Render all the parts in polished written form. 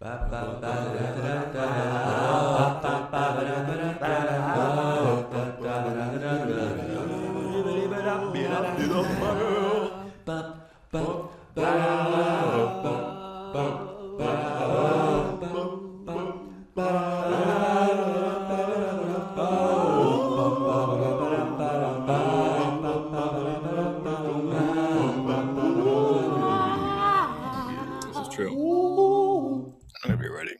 This is true. Whenever you're ready.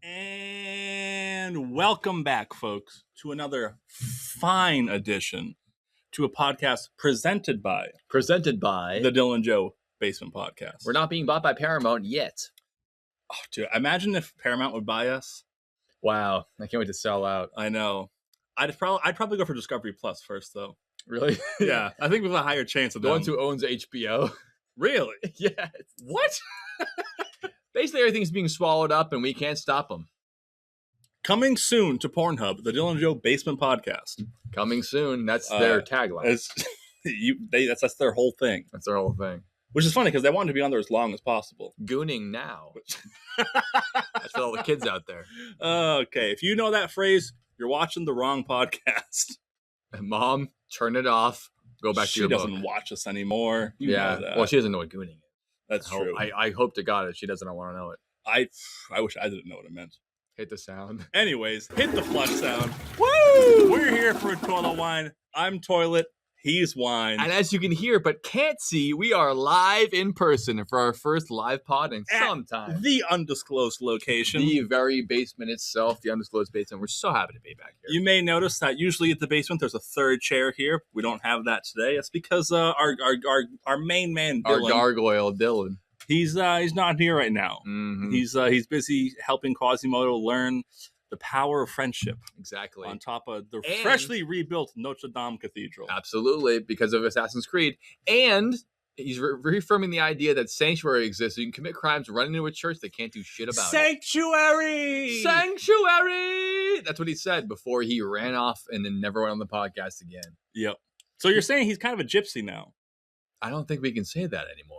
And welcome back, folks, to another fine edition to a podcast presented by the Dylan Joe Basement Podcast. We're not being bought by Paramount yet. Oh, dude, imagine if Paramount would buy us. Wow, I can't wait to sell out. I know. I'd probably go for Discovery Plus first, though. Really? Yeah, I think we have a higher chance of The them. ones who owns HBO. Really? Yes. What? Basically, everything's being swallowed up, and we can't stop them. Coming soon to Pornhub, the Dylan Joe Basement Podcast. Coming soon. That's their tagline. That's their whole thing. That's their whole thing. Which is funny because they wanted to be on there as long as possible. Gooning now. That's for all the kids out there. Okay, if you know that phrase, you're watching the wrong podcast. Mom, turn it off. Go back to your book. She doesn't watch us anymore. You know that. Well, she doesn't know what gooning is. That's true. I hope to God that she doesn't want to know it. I wish I didn't know what it meant. Hit the sound. Anyways, hit the flush sound. Woo! We're here for a Toilet Wine. I'm Toilet. He's Wine. And as you can hear but can't see, we are live in person for our first live pod in some time. The undisclosed location. The very basement itself, the undisclosed basement. We're so happy to be back here. You may notice that usually at the basement there's a third chair here. We don't have that today. It's because our main man, Dylan, our gargoyle, Dylan. He's not here right now. Mm-hmm. He's busy helping Quasimodo learn the power of friendship. Exactly. On top of the freshly rebuilt Notre Dame Cathedral. Absolutely, because of Assassin's Creed. And he's reaffirming the idea that sanctuary exists. So you can commit crimes, run into a church, they can't do shit about Sanctuary! it. Sanctuary! That's what he said before he ran off and then never went on the podcast again. Yep. So you're saying he's kind of a gypsy now? I don't think we can say that anymore.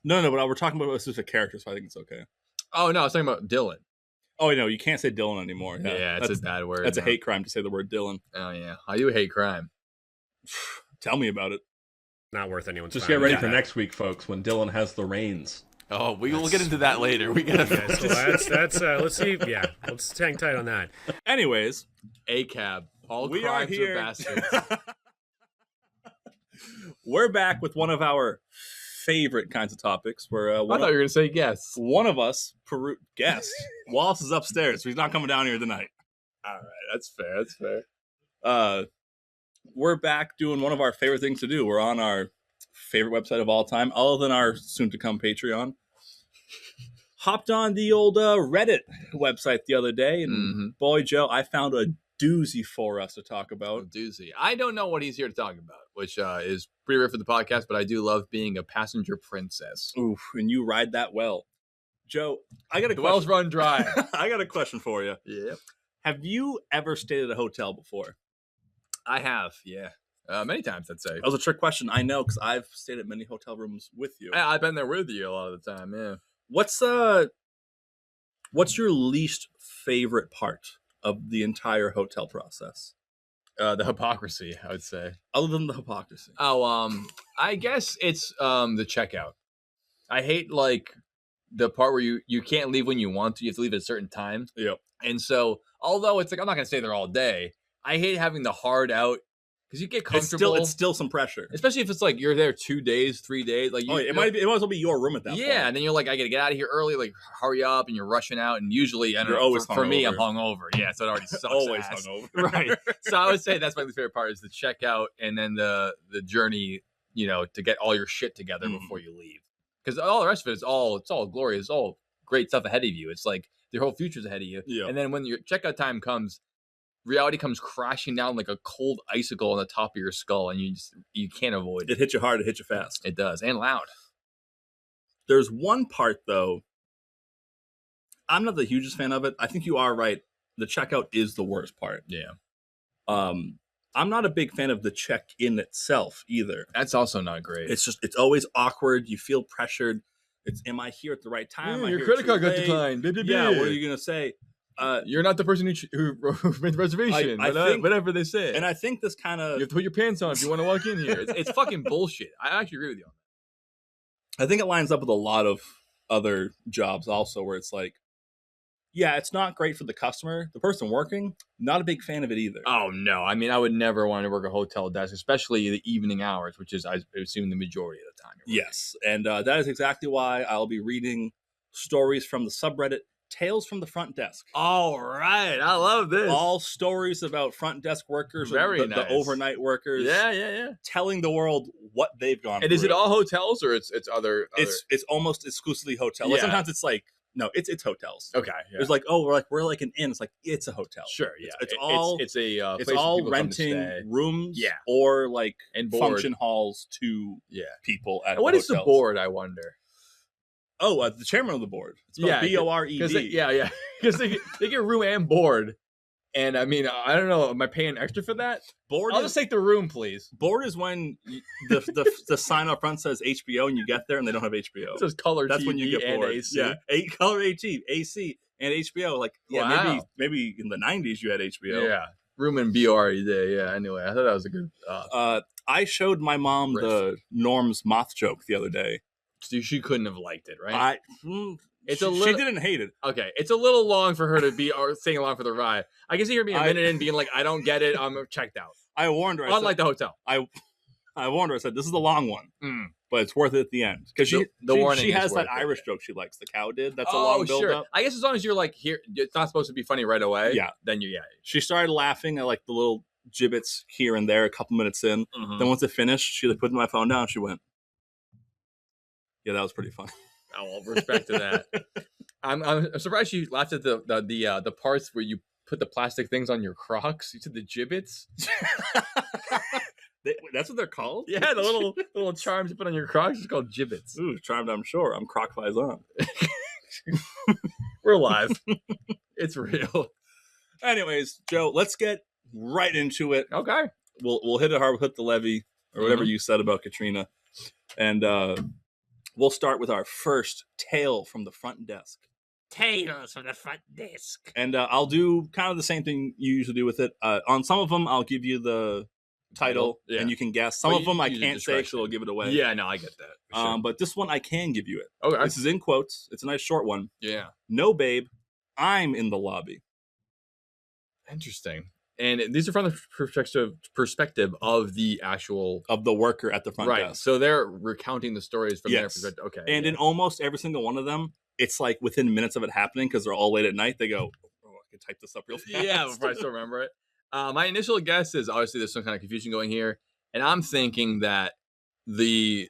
No, but we're talking about a specific character, so I think it's okay. Oh, no, I was talking about Dylan. Oh, no, you can't say Dylan anymore. Yeah, it's a bad word. That's a hate crime to say the word Dylan. Oh, yeah. I do hate crime. Tell me about it. Not worth anyone's Just time. get ready for next week, folks, when Dylan has the reins. Oh, will get into that later. We gotta. So let's see. Yeah, let's hang tight on that. Anyways, ACAB. All we crimes are here. bastards. We're back with one of our favorite kinds of topics. Where I thought you were gonna say guests. One of us guest. Wallace is upstairs, so he's not coming down here tonight. All right, that's fair. That's fair. We're back doing one of our favorite things to do. We're on our favorite website of all time, other than our soon-to-come Patreon. Hopped on the old Reddit website the other day, and boy, Joe, I found a doozy for us to talk about. A doozy. I don't know what he's here to talk about, which is pretty rare for the podcast, but I do love being a passenger princess. Oof, and you ride that well. Joe, I got a question. The wells run dry. I got a question for you. Yep. Have you ever stayed at a hotel before? I have, yeah. Many times, I'd say. That was a trick question. I know, because I've stayed at many hotel rooms with you. I've been there with you a lot of the time, yeah. What's your least favorite part of the entire hotel process? The hypocrisy, I would say. Other than the hypocrisy. Oh, I guess it's the checkout. I hate, like, the part where you can't leave when you want to. You have to leave at a certain time. Yep. And so, although it's like, I'm not going to stay there all day, I hate having the hard out because you get comfortable. It's still some pressure, especially if it's like you're there 2 days, 3 days. Like, it might as well be your room at that point. Yeah, and then you're like, I got to get out of here early. Like, hurry up, and you're rushing out. And usually, you're always for me, I'm hungover. Yeah, so it already sucks. Always ass. hungover, right? So I would say that's my favorite part is the checkout and then the journey. To get all your shit together before you leave. Because all the rest of it is it's all glorious. It's all great stuff ahead of you. It's like your whole future's ahead of you. Yeah. And then when your checkout time comes, reality comes crashing down like a cold icicle on the top of your skull, and you can't avoid it. It hits you hard, it hits you fast. It does, and loud. There's one part, though, I'm not the hugest fan of it. I think you are right. The checkout is the worst part. Yeah. I'm not a big fan of the check-in itself either. That's also not great. It's always awkward. You feel pressured. It's am I here at the right time? Am I your here credit too card got late? declined. Yeah, what are you gonna say? You're not the person who made the reservation. I think- whatever they say. And I think this kind you of, have to put your pants on if you want to walk in here. It's fucking bullshit. I actually agree with you on I think it lines up with a lot of other jobs also, where it's like, yeah, it's not great for the customer. The person working, not a big fan of it either. that. Oh no, I mean I would never want to work a hotel desk, especially the evening hours, which is I assume the majority of the time. You're working. Yes, and that is exactly why I'll be reading stories from the subreddit Tales from the Front Desk. All right, I love this. All stories about front desk workers, Very the nice. overnight workers, yeah. telling the world what they've gone And through. is it all hotels or it's other? It's almost exclusively hotel. Like Yeah. sometimes it's like no, it's hotels. Okay. Yeah. It's like we're like an inn. It's like it's a hotel. Sure. Yeah. It's all it's a it's place for all people to come to stay. renting rooms, Yeah. or like And board. function halls to Yeah. people at And what the is the hotels. board? I wonder. Oh, the chairman of the board. It's called BORED. Because because they get room and board, and I mean I don't know. Am I paying extra for that? Board I'll is, just take the room, please. board is when the sign up front says HBO and you get there and they don't have HBO. It says color That's TV when you get and bored. AC. Yeah, color AC and HBO. Like Wow. maybe in the 90s you had HBO. Yeah. Room and BORED. Yeah. Anyway, I thought that was a good. I showed my mom the Norm's moth joke the other day. She couldn't have liked it, right? It's a she little- didn't hate it. Okay, it's a little long for her to be singing along for the ride. I can see her being a minute in, being like, "I don't get it. I'm checked out." I warned her. I Unlike the hotel. I warned her. I said, "This is a long one, Mm. but it's worth it at the end." Because The warning she is has worth that it, Irish yeah. joke she likes. The cow did. That's a long build up. I guess as long as you're like here, it's not supposed to be funny right away. Yeah. Then She started laughing at like the little gibbets here and there a couple minutes in. Mhm. Then once it finished, she like put my phone down. She went, "Yeah, that was pretty fun." Oh, well, respect to that. I'm surprised you laughed at the parts where you put the plastic things on your Crocs. You said the gibbets. That's what they're called? Yeah, the little charms you put on your Crocs is called gibbets. Ooh, charmed, I'm sure. I'm croc on. We're live. It's real. Anyways, Joe, let's get right into it. Okay. We'll hit it hard, we'll hit the levee, or whatever you said about Katrina. And we'll start with our first tale from the front desk. Tales from the front desk. And I'll do kind of the same thing you usually do with it. On some of them, I'll give you the title, Yeah. and you can guess. Some Well, of them you I use can't say, discretion. so I'll give it away. Yeah, no, I get that. For sure. But this one I can give you it. Okay. This is in quotes. It's a nice short one. Yeah. No, babe, I'm in the lobby. Interesting. And these are from the perspective of the actual Of the worker at the front right. desk. So they're recounting the stories from their Yes. perspective. Okay. And in almost every single one of them, it's like within minutes of it happening because they're all late at night. They go, "Oh, I can type this up real fast." yeah, before I still remember it. My initial guess is obviously there's some kind of confusion going here, and I'm thinking that the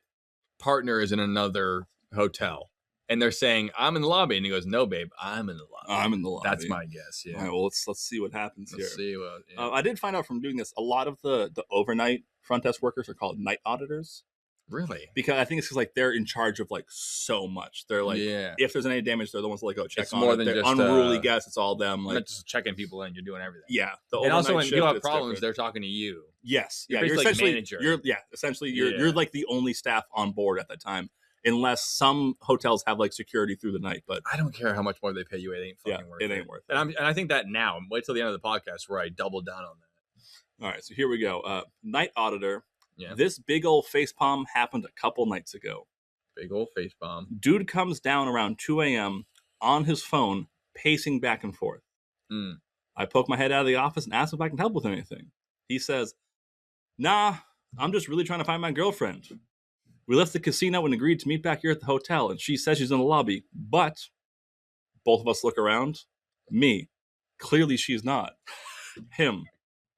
partner is in another hotel, and they're saying, "I'm in the lobby," and he goes, "No, babe, I'm in the lobby." I'm in the lobby. That's my guess. Yeah. All right, well, let's see what happens Let's here. see what. Yeah. I did find out from doing this, a lot of the overnight front desk workers are called night auditors Really? because I think it's because like they're in charge of like so much. They're like, yeah. if there's any damage, they're the ones that like go check It's on more it. than They're just, unruly guests. It's all them. I'm Like, not just checking people in. You're doing everything. yeah. The And also, overnight when shift, people have it's problems, different. they're talking to you. Yes, You're yeah, you're basically like essentially manager. You're Yeah. like the only staff on board at that time, unless some hotels have like security through the night. But I don't care how much more they pay you. It ain't fucking yeah, worth it ain't worth it. And I think that now. Wait till the end of the podcast where I double down on that. All right, so here we go. Night auditor. Yeah. This big old facepalm happened a couple nights ago. Big old face bomb. Dude comes down around 2 a.m. on his phone, pacing back and forth. Mm. I poke my head out of the office and ask if I can help with anything. He says, "Nah, I'm just really trying to find my girlfriend. We left the casino and agreed to meet back here at the hotel, and she says she's in the lobby. But," both of us look around. Me, clearly she's not. Him,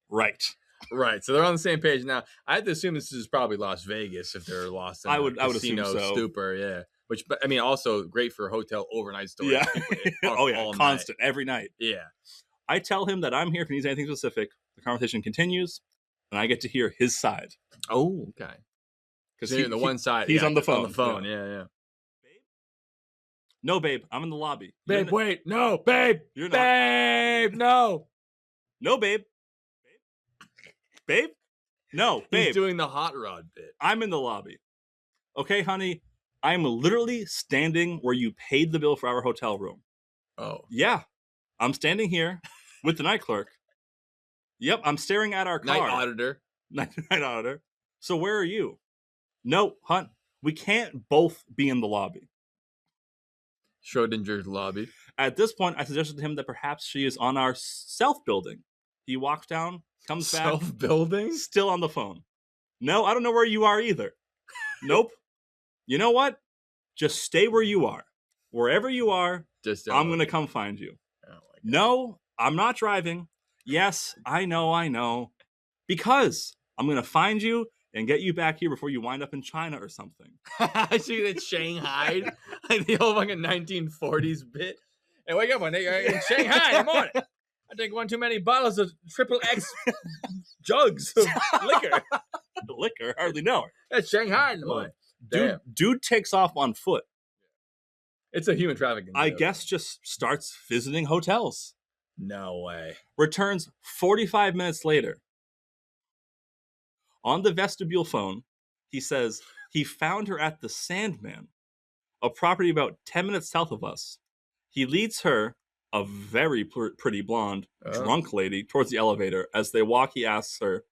right. Right, so they're on the same page now. I have to assume this is probably Las Vegas if they're lost in I a would assume casino so. stupor, yeah. Which, but I mean, also great for hotel overnight stories. Yeah. People Oh, yeah, all constant, every night. night. Yeah. I tell him that I'm here if he needs anything specific. The conversation continues, and I get to hear his side. Oh, okay. Because Because the one side, he's yeah, on the it's on phone. the phone, yeah. No, babe, I'm in the lobby. Babe, wait, no, babe, You're not. babe, no. No, babe. Babe? No, He's babe. doing the hot rod bit. I'm in the lobby. Okay, honey, I am literally standing where you paid the bill for our hotel room. Oh. Yeah, I'm standing here with the night clerk. Yep, I'm staring at our car. Night auditor. Night auditor. So where are you? No, Hunt, we can't both be in the lobby. Schrodinger's lobby. At this point, I suggested to him that perhaps she is on our self-building. He walks down, comes back, Self-building? still on the phone. No, I don't know where you are either. Nope. You know what? Just stay where you are. Wherever you are, I'm going to come find you. Oh, no, I'm not driving. Yes, I know. Because I'm going to find you and get you back here before you wind up in China or something. I see that Shanghai, like the old fucking 1940s bit. Hey, wake up one day in Shanghai in the morning. I drink one too many bottles of triple X jugs of liquor. Liquor? Hardly know her. That's Shanghai in the morning. Dude takes off on foot. It's a human trafficking. I guess just starts visiting hotels. No way. Returns 45 minutes later. On the vestibule phone, he says he found her at the Sandman, a property about 10 minutes south of us. He leads her, a very pretty blonde, drunk lady, towards the elevator. As they walk, he asks her,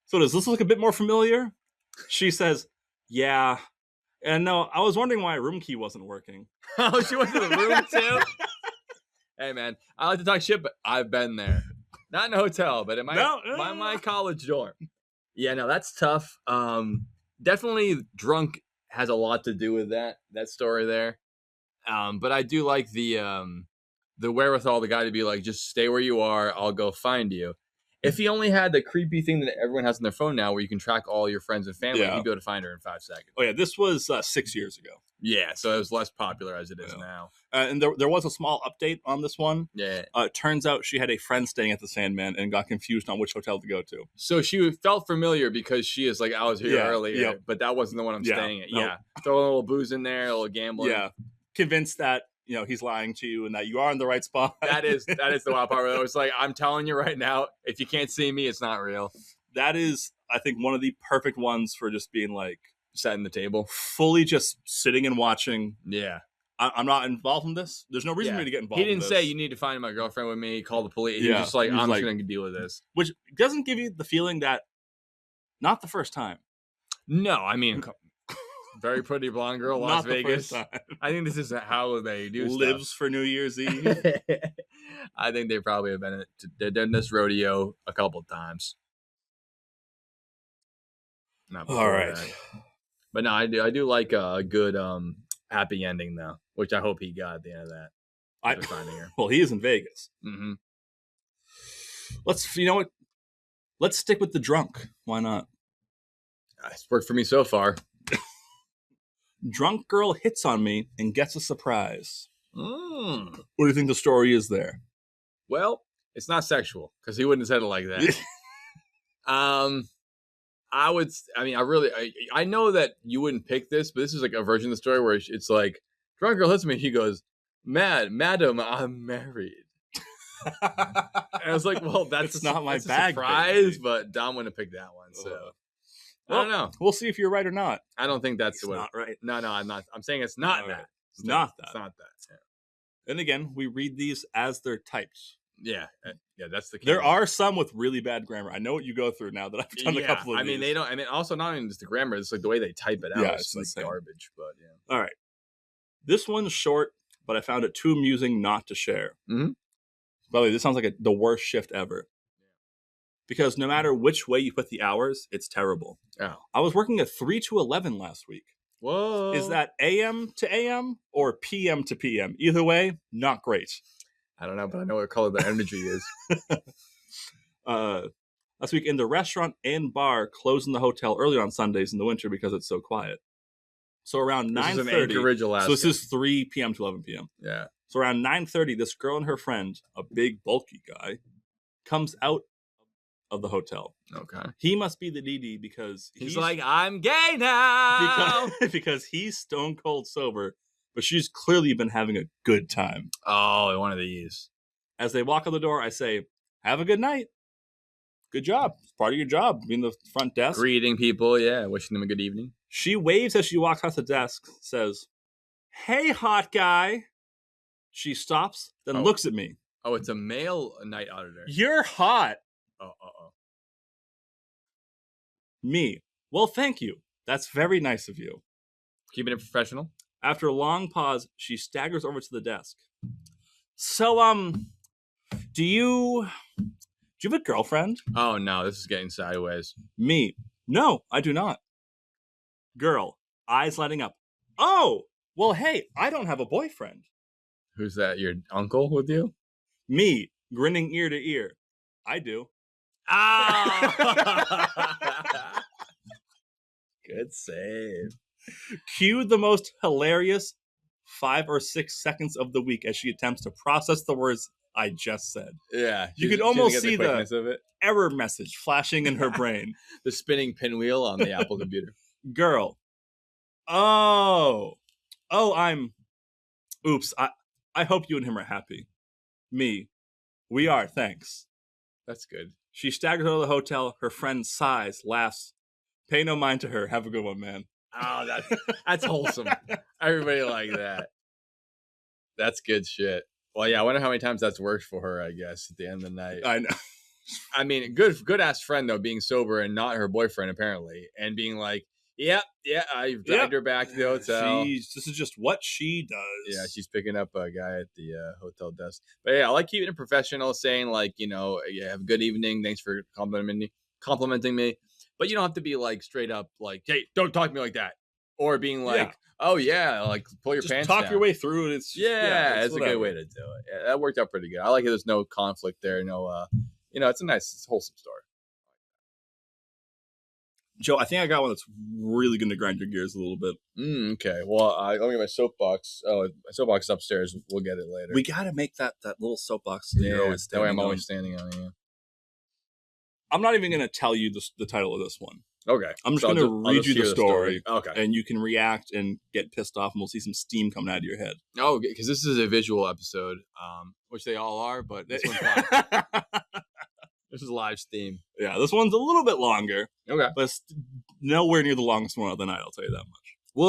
"So does this look a bit more familiar?" She says, "Yeah. And no, I was wondering why room key wasn't working." Oh, she went to the room too? Hey, man, I like to talk shit, but I've been there. Not in a hotel, but in my college dorm. Yeah, no, that's tough. Definitely drunk has a lot to do with that story there. But I do like the wherewithal, the guy to be like, just stay where you are. I'll go find you. If he only had the creepy thing that everyone has on their phone now where you can track all your friends and family, he'd be able to find her in 5 seconds. Oh, yeah, this was 6 years ago. Yeah, so it was less popular as it is now. And there was a small update on this one. Yeah. It turns out she had a friend staying at the Sandman and got confused on which hotel to go to. So she felt familiar because she is like, I was here earlier, but that wasn't the one I'm staying at. Nope. Yeah. Throw a little booze in there, a little gambling. Yeah. Convinced that, he's lying to you and that you are in the right spot. That is the wild part. Where it's like, I'm telling you right now, if you can't see me, it's not real. That is, I think, one of the perfect ones for just being like, setting the table, fully just sitting and watching. Yeah. I'm not involved in this. There's no reason for me to get involved. He didn't say you need to find my girlfriend with me, call the police. He was just like, I'm just going to deal with this. Which doesn't give you the feeling that not the first time. No, I mean, very pretty blonde girl, Las Vegas. I think this is how they do lives stuff. For New Year's Eve. I think they probably have they've done this rodeo a couple times. All right. But no, I do like a good happy ending though, which I hope he got at the end of that. Well, he is in Vegas. Mm-hmm. Let's stick with the drunk. Why not? It's worked for me so far. Drunk girl hits on me and gets a surprise. What do you think the story is there? Well, it's not sexual because he wouldn't have said it like that. I know that you wouldn't pick this, but this is like a version of the story where it's like, drunk girl hits me. He goes, madam, I'm married. And I was like, well, that's not my bag. Surprise, but Dom wouldn't have picked that one. So I don't know. We'll see if you're right or not. I don't think that's not right. No, I'm not. I'm saying it's not that. It's not that. It's not that. Yeah. And again, we read these as they're typed. Yeah, that's the case. There are some with really bad grammar. I know what you go through now that I've done a couple of these. They don't. Also not even just the grammar. It's like the way they type it out. Yeah, it's like insane. Garbage. But yeah. All right. This one's short, but I found it too amusing not to share. Mm-hmm. By the way, this sounds like the worst shift ever. Because no matter which way you put the hours, it's terrible. Oh. I was working at 3 to 11 last week. Whoa. Is that AM to AM or PM to PM? Either way, not great. I don't know, but I know what color the energy is. Last week in the restaurant and bar closed in the hotel early on Sundays in the winter because it's so quiet. So around 9:30. So this is 3 p.m. to 11 p.m. Yeah. So around 9:30, this girl and her friend, a big bulky guy, comes out of the hotel. Okay. He must be the DD because he's like, I'm gay now. Because he's stone cold sober. But she's clearly been having a good time. Oh, one of these. As they walk out the door, I say, have a good night. Good job. It's part of your job, being the front desk. Greeting people, yeah. Wishing them a good evening. She waves as she walks past the desk, says, "Hey, hot guy." She stops, then looks at me. Oh, it's a male night auditor. "You're hot." Oh. Me. "Well, thank you. That's very nice of you." Keeping it professional. After a long pause, she staggers over to the desk. "So, do you have a girlfriend?" Oh no, this is getting sideways. Me. "No, I do not." Girl, eyes lighting up. "Oh, well, hey, I don't have a boyfriend." Who's that? Your uncle with you? Me, grinning ear to ear. "I do." Ah! Good save. Cue the most hilarious 5 or 6 seconds of the week as she attempts to process the words I just said. Yeah, You could she almost doesn't see get quickness of it. Error message flashing in her brain. The spinning pinwheel on the Apple computer. Girl. Oh, oops, I hope you and him are happy. Me. We are, thanks. That's good. She staggers out of the hotel. Her friend sighs, laughs. Pay no mind to her. Have a good one, man. Oh, that's wholesome. Everybody like that. That's good shit. Well, yeah, I wonder how many times that's worked for her, I guess, at the end of the night. I know. I mean, good ass friend, though, being sober and not her boyfriend, apparently, and being like, yeah, I've dragged her back to the hotel. This is just what she does. Yeah, she's picking up a guy at the hotel desk. But yeah, I like keeping it professional, saying like, yeah, have a good evening. Thanks for complimenting me. But you don't have to be like straight up like, hey, don't talk to me like that. Or being like, oh yeah, like pull your just pants talk down. your way through it. It's it's a good way to do it. Yeah, that worked out pretty good. I like it. There's no conflict there. No, it's a nice, wholesome story. Joe, I think I got one that's really going to grind your gears a little bit. Okay. Well, let me get my soapbox. Oh, my soapbox is upstairs. We'll get it later. We got to make that little soapbox that you're always that way standing I'm on. always standing on it. I'm not even going to tell you the title of this one. Okay. I'm just going to read you the story. Okay. And you can react and get pissed off, and we'll see some steam coming out of your head. Oh, because this is a visual episode, which they all are, but this one's live. This is live steam. Yeah, this one's a little bit longer. Okay. But it's nowhere near the longest one of the night, I'll tell you that much. Whoa.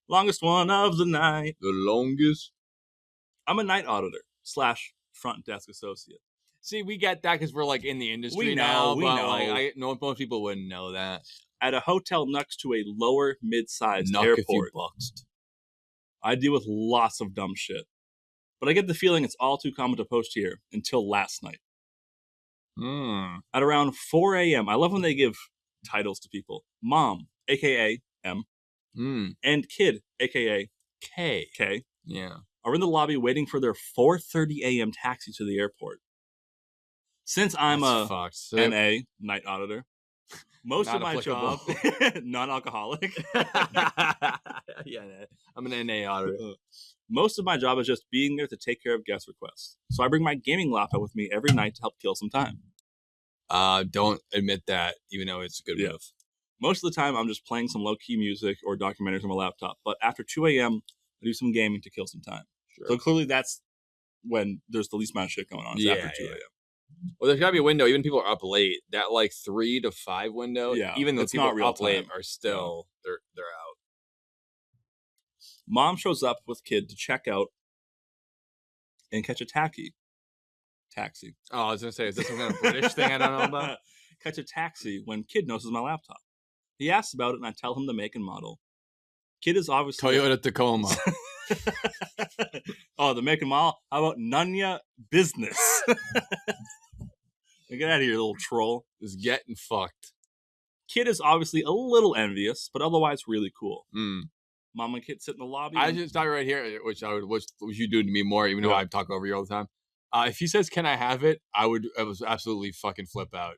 Longest one of the night. The longest. I'm a night auditor / front desk associate. See, we get that because we're like in the industry we now. know. Like, most people wouldn't know that. At a hotel next to a lower mid-sized Knock airport. if you boxed. I deal with lots of dumb shit. But I get the feeling it's all too common to post here until last night. At around 4 a.m., I love when they give titles to people. Mom, a.k.a. M, and Kid, a.k.a. K, Yeah. are in the lobby waiting for their 4:30 a.m. taxi to the airport. Since I'm That's a NA, night auditor, most Not of my job, non-alcoholic. Yeah, I'm an NA auditor. Most of my job is just being there to take care of guest requests. So I bring my gaming laptop with me every night to help kill some time. Don't admit that, even though it's a good move. Most of the time, I'm just playing some low-key music or documentaries on my laptop. But after 2 a.m., I do some gaming to kill some time. Sure. So clearly that's when there's the least amount of shit going on. It's after 2 a.m. Well, there's got to be a window. Even people are up late. That like 3 to 5 window. Yeah, even though it's people not real up late time. are still they're out. Mom shows up with Kid to check out and catch a taxi. Oh, I was gonna say, is this some kind of British thing I don't know about? Catch a taxi when Kid notices my laptop. He asks about it, and I tell him the make and model. Kid is obviously Toyota Tacoma. Oh, the make and model? How about Nunya Business? Get out of here, little troll. Is getting fucked. Kid is obviously a little envious, but otherwise really cool. Mom and Kid sit in the lobby. I just start right here, which you do to me more, even though I talk over you all the time. If he says, "Can I have it?" I would absolutely fucking flip out.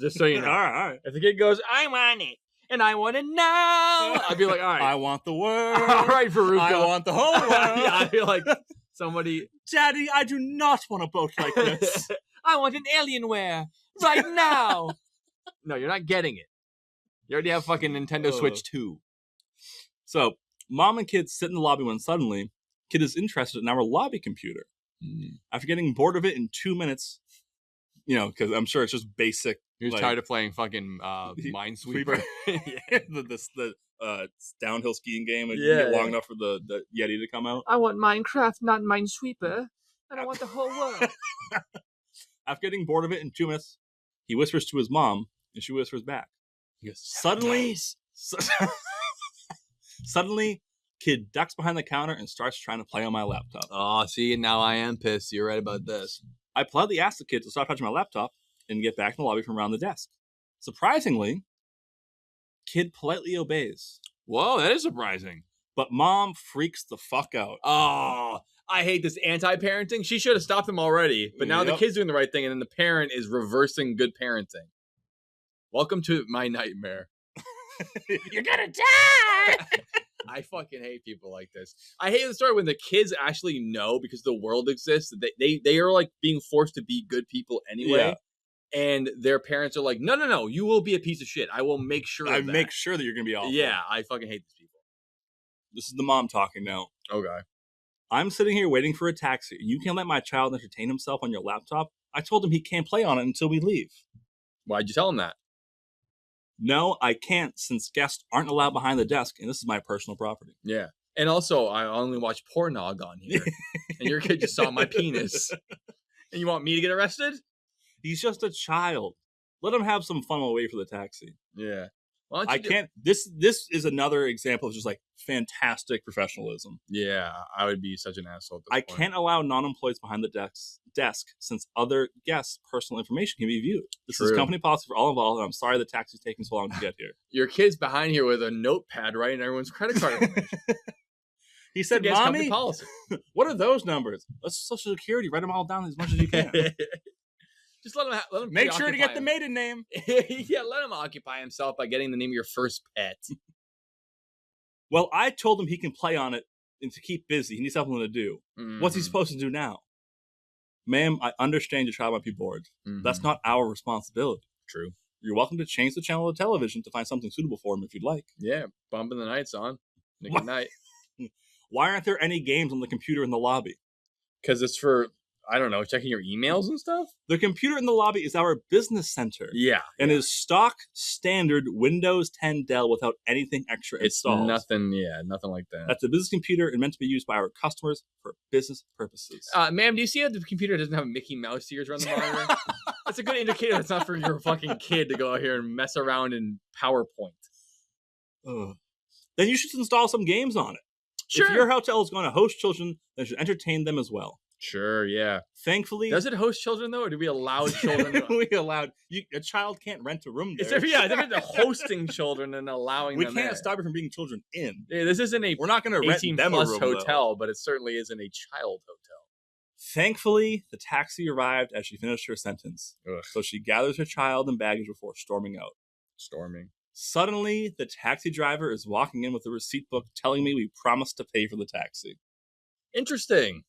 Just so you know. All right. If the kid goes, "I want it, and I want it now," I'd be like, "All right, I want the world. all right, Faruko. I want the whole world." Yeah, I'd be like, somebody, Daddy, I do not want a boat like this. I want an Alienware right now. No, you're not getting it. You already have fucking Nintendo Switch 2. So, Mom and Kid sit in the lobby when suddenly, Kid is interested in our lobby computer. After getting bored of it in 2 minutes, because I'm sure it's just basic You're Like- tired of playing fucking Minesweeper. the downhill skiing game. And Yeah, get long yeah. enough for the Yeti to come out. I want Minecraft, not Minesweeper. I don't want the whole world. After getting bored of it in 2 minutes, he whispers to his mom, and she whispers back. He goes, Suddenly, kid ducks behind the counter and starts trying to play on my laptop. oh, see, now I am pissed. You're right about this. I politely asked the kid to stop touching my laptop and get back in the lobby from around the desk. Surprisingly, kid politely obeys, Whoa, that is surprising. but mom freaks the fuck out. Oh, I hate this anti-parenting. She should have stopped him already, but now the Yep. kid's doing the right thing, and then the parent is reversing good parenting. Welcome to my nightmare. You're gonna die! I fucking hate people like this. I hate the story when the kids actually know because the world exists. They are like being forced to be good people anyway. And their parents are like, no, you will be a piece of shit. I will make sure I of that. make sure that you're gonna be awful. Yeah, I fucking hate these people. This is the mom talking now. Okay. I'm sitting here waiting for a taxi. You can't let my child entertain himself on your laptop? I told him he can't play on it until we leave. Why'd you tell him that? No, I can't, since guests aren't allowed behind the desk, and this is my personal property. Yeah. And also, I only watch pornog on here. And your kid just saw my penis. And you want me to get arrested? He's just a child. Let him have some fun while we wait for the taxi. Yeah. Why don't you I can't. This is another example of just like fantastic professionalism. Yeah, I would be such an asshole at this I point. can't allow non-employees behind the desk since other guests' personal information can be viewed. This is True. company policy for all involved, and I'm sorry the taxi's taking so long to get here. Your kid's behind here with a notepad writing everyone's credit card information. He said, Against company "Mommy, policy. what are those numbers? That's Social Security. Write them all down as much as you can. Just let him Make sure to get the preoccupy maiden name." yeah, let him occupy himself by getting the name of your first pet. Well, I told him he can play on it and to keep busy. He needs something to do. What's he Mhm. supposed to do now? Ma'am, I understand your child might be bored. That's Mhm. not our responsibility. True. You're welcome to change the channel of television to find something suitable for him if you'd like. Yeah, bumping the nights on. Nick What? at night. Why aren't there any games on the computer in the lobby? Because it's for, I don't know, checking your emails and stuff? The computer in the lobby is our business center Yeah. and is stock standard Windows 10 Dell without anything extra It's installed. nothing like that. That's a business computer and meant to be used by our customers for business purposes. Ma'am, do you see how the computer doesn't have Mickey Mouse ears around the monitor? That's a good indicator it's not for your fucking kid to go out here and mess around in PowerPoint. Ugh. Then you should install some games on it. Sure. If your hotel is going to host children, then you should entertain them as well. Sure, yeah. Thankfully, Does it host children, though, or do we allow children? we allowed a child can't rent a room there. It's different than hosting children and allowing we them can't in. stop you from bringing children in. Yeah, this isn't a We're not going to rent 18 them a plus room, hotel, though. but it certainly isn't a child hotel. Thankfully, the taxi arrived as she finished her sentence. Ugh. So she gathers her child and baggage before storming out. Storming. Suddenly, the taxi driver is walking in with a receipt book telling me we promised to pay for the taxi. Interesting.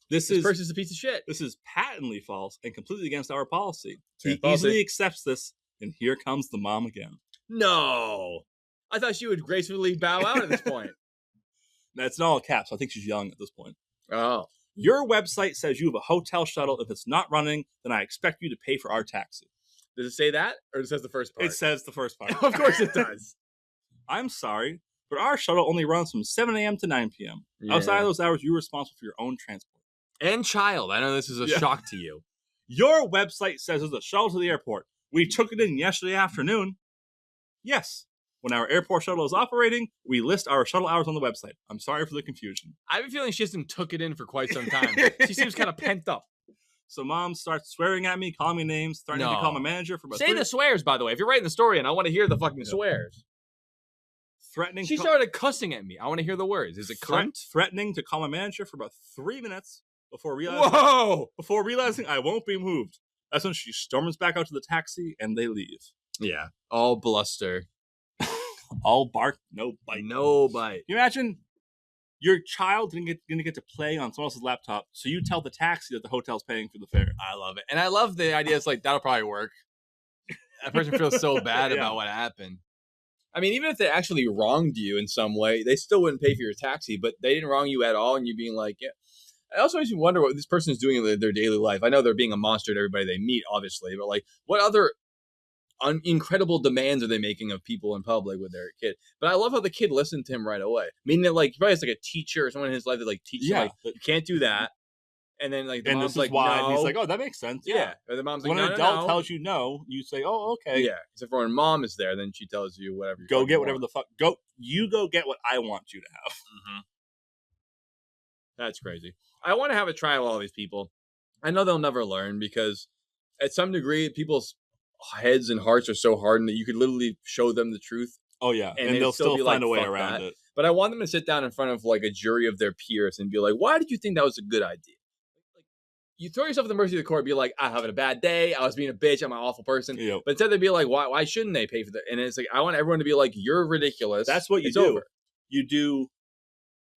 This This is person's a piece of shit. This is patently false and completely against our policy. Yeah, He policy. easily accepts this, and here comes the mom again. No. I thought she would gracefully bow out at this point. That's not all caps. I think she's young at this point. Oh. Your website says you have a hotel shuttle. If it's not running, then I expect you to pay for our taxi. Does it say that? Or it says the first part? It says the first part. Of course it does. I'm sorry, but our shuttle only runs from 7 a.m. to 9 p.m. Outside Yeah. of those hours, you're responsible for your own transport. And child. I know this is a Yeah. shock to you. Your website says there's a shuttle to the airport. We took it in yesterday afternoon. Yes. When our airport shuttle is operating, we list our shuttle hours on the website. I'm sorry for the confusion. I have a feeling she hasn't took it in for quite some time. She seems kind of pent up. So mom starts swearing at me, calling me names, threatening to No. call my manager for about Say the swears, by the way. If you're writing the story, and I want to hear the fucking Yeah. swears. threatening. She started cussing at me. I want to hear the words. Is it cunt? Threatening to call my manager for about 3 minutes before realizing I won't be moved. That's when she storms back out to the taxi and they leave. Yeah. All bluster. All bark, no bite. No bite. You imagine your child didn't get to play on someone else's laptop, so you tell the taxi that the hotel's paying for the fare. I love it. And I love the idea. It's like, that'll probably work. That person feels so bad Yeah. about what happened. I mean, even if they actually wronged you in some way, they still wouldn't pay for your taxi, but they didn't wrong you at all. And you being like, yeah. I also makes me wonder what this person is doing in their daily life. I know they're being a monster to everybody they meet, obviously, but like, what other incredible demands are they making of people in public with their kid? But I love how the kid listened to him right away. Meaning that like he probably has like a teacher or someone in his life that like teaches him, like you can't do that. And then like the and mom's this is like, why. no. And he's like, oh, that makes sense. Yeah. Or the mom's like, when no, an adult no. tells you no, you say, oh, okay. Yeah. Except for when mom is there, then she tells you whatever. Go get whatever the fuck. You go get what I want you to have. Mm-hmm. That's crazy. I want to have a trial of all these people. I know they'll never learn because at some degree, people's heads and hearts are so hardened that you could literally show them the truth. Oh, yeah. And they'll still find like, a way fuck around that. it. But I want them to sit down in front of like a jury of their peers and be like, why did you think that was a good idea? Like, you throw yourself at the mercy of the court, be like, I'm having a bad day. I was being a bitch. I'm an awful person. Yep. But instead they'd be like, why shouldn't they pay for that? And it's like, I want everyone to be like, you're ridiculous. That's what you do. Over. You do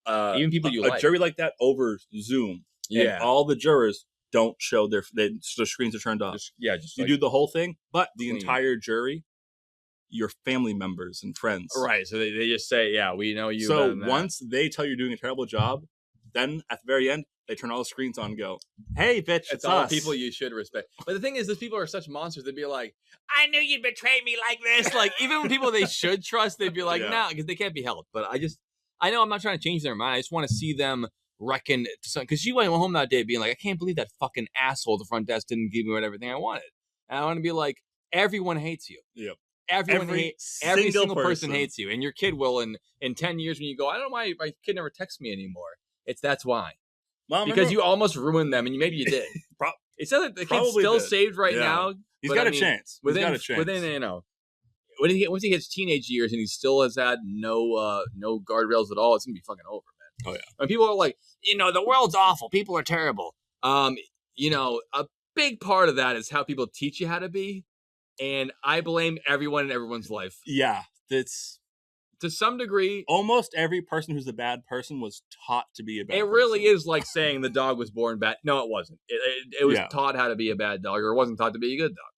even people you a like. jury like that over Zoom. Yeah. And all the jurors don't show their screens are turned off. Just you do the whole thing, but the entire jury, your family members and friends. Right. So they just say, yeah, we know you. So once they tell you you're doing a terrible job, then at the very end, they turn all the screens on and go, hey, bitch, it's all us. People you should respect. But the thing is, these people are such monsters. They'd be like, I knew you'd betray me like this. Like, even when people they should trust, they'd be like, no, because they can't be helped. But I know I'm not trying to change their mind. I just want to see them reckon. Because she went home that day being like, I can't believe that fucking asshole at the front desk didn't give me everything I wanted. And I want to be like, everyone hates you. Yep. Every single person hates you. And your kid will in 10 years when you go, I don't know why my kid never texts me anymore. That's why. Well, because you almost ruined them, and maybe you did. It's not that the kid's still saved right now. He's got a chance. Within once he hits teenage years and he still has had no guardrails at all, it's gonna be fucking over, man. Oh yeah. When people are like, the world's awful, people are terrible. A big part of that is how people teach you how to be, and I blame everyone in everyone's life. Yeah, that's. To some degree, almost every person who's a bad person was taught to be a bad person. It really is like saying the dog was born bad. No, it wasn't. It was taught how to be a bad dog, or it wasn't taught to be a good dog.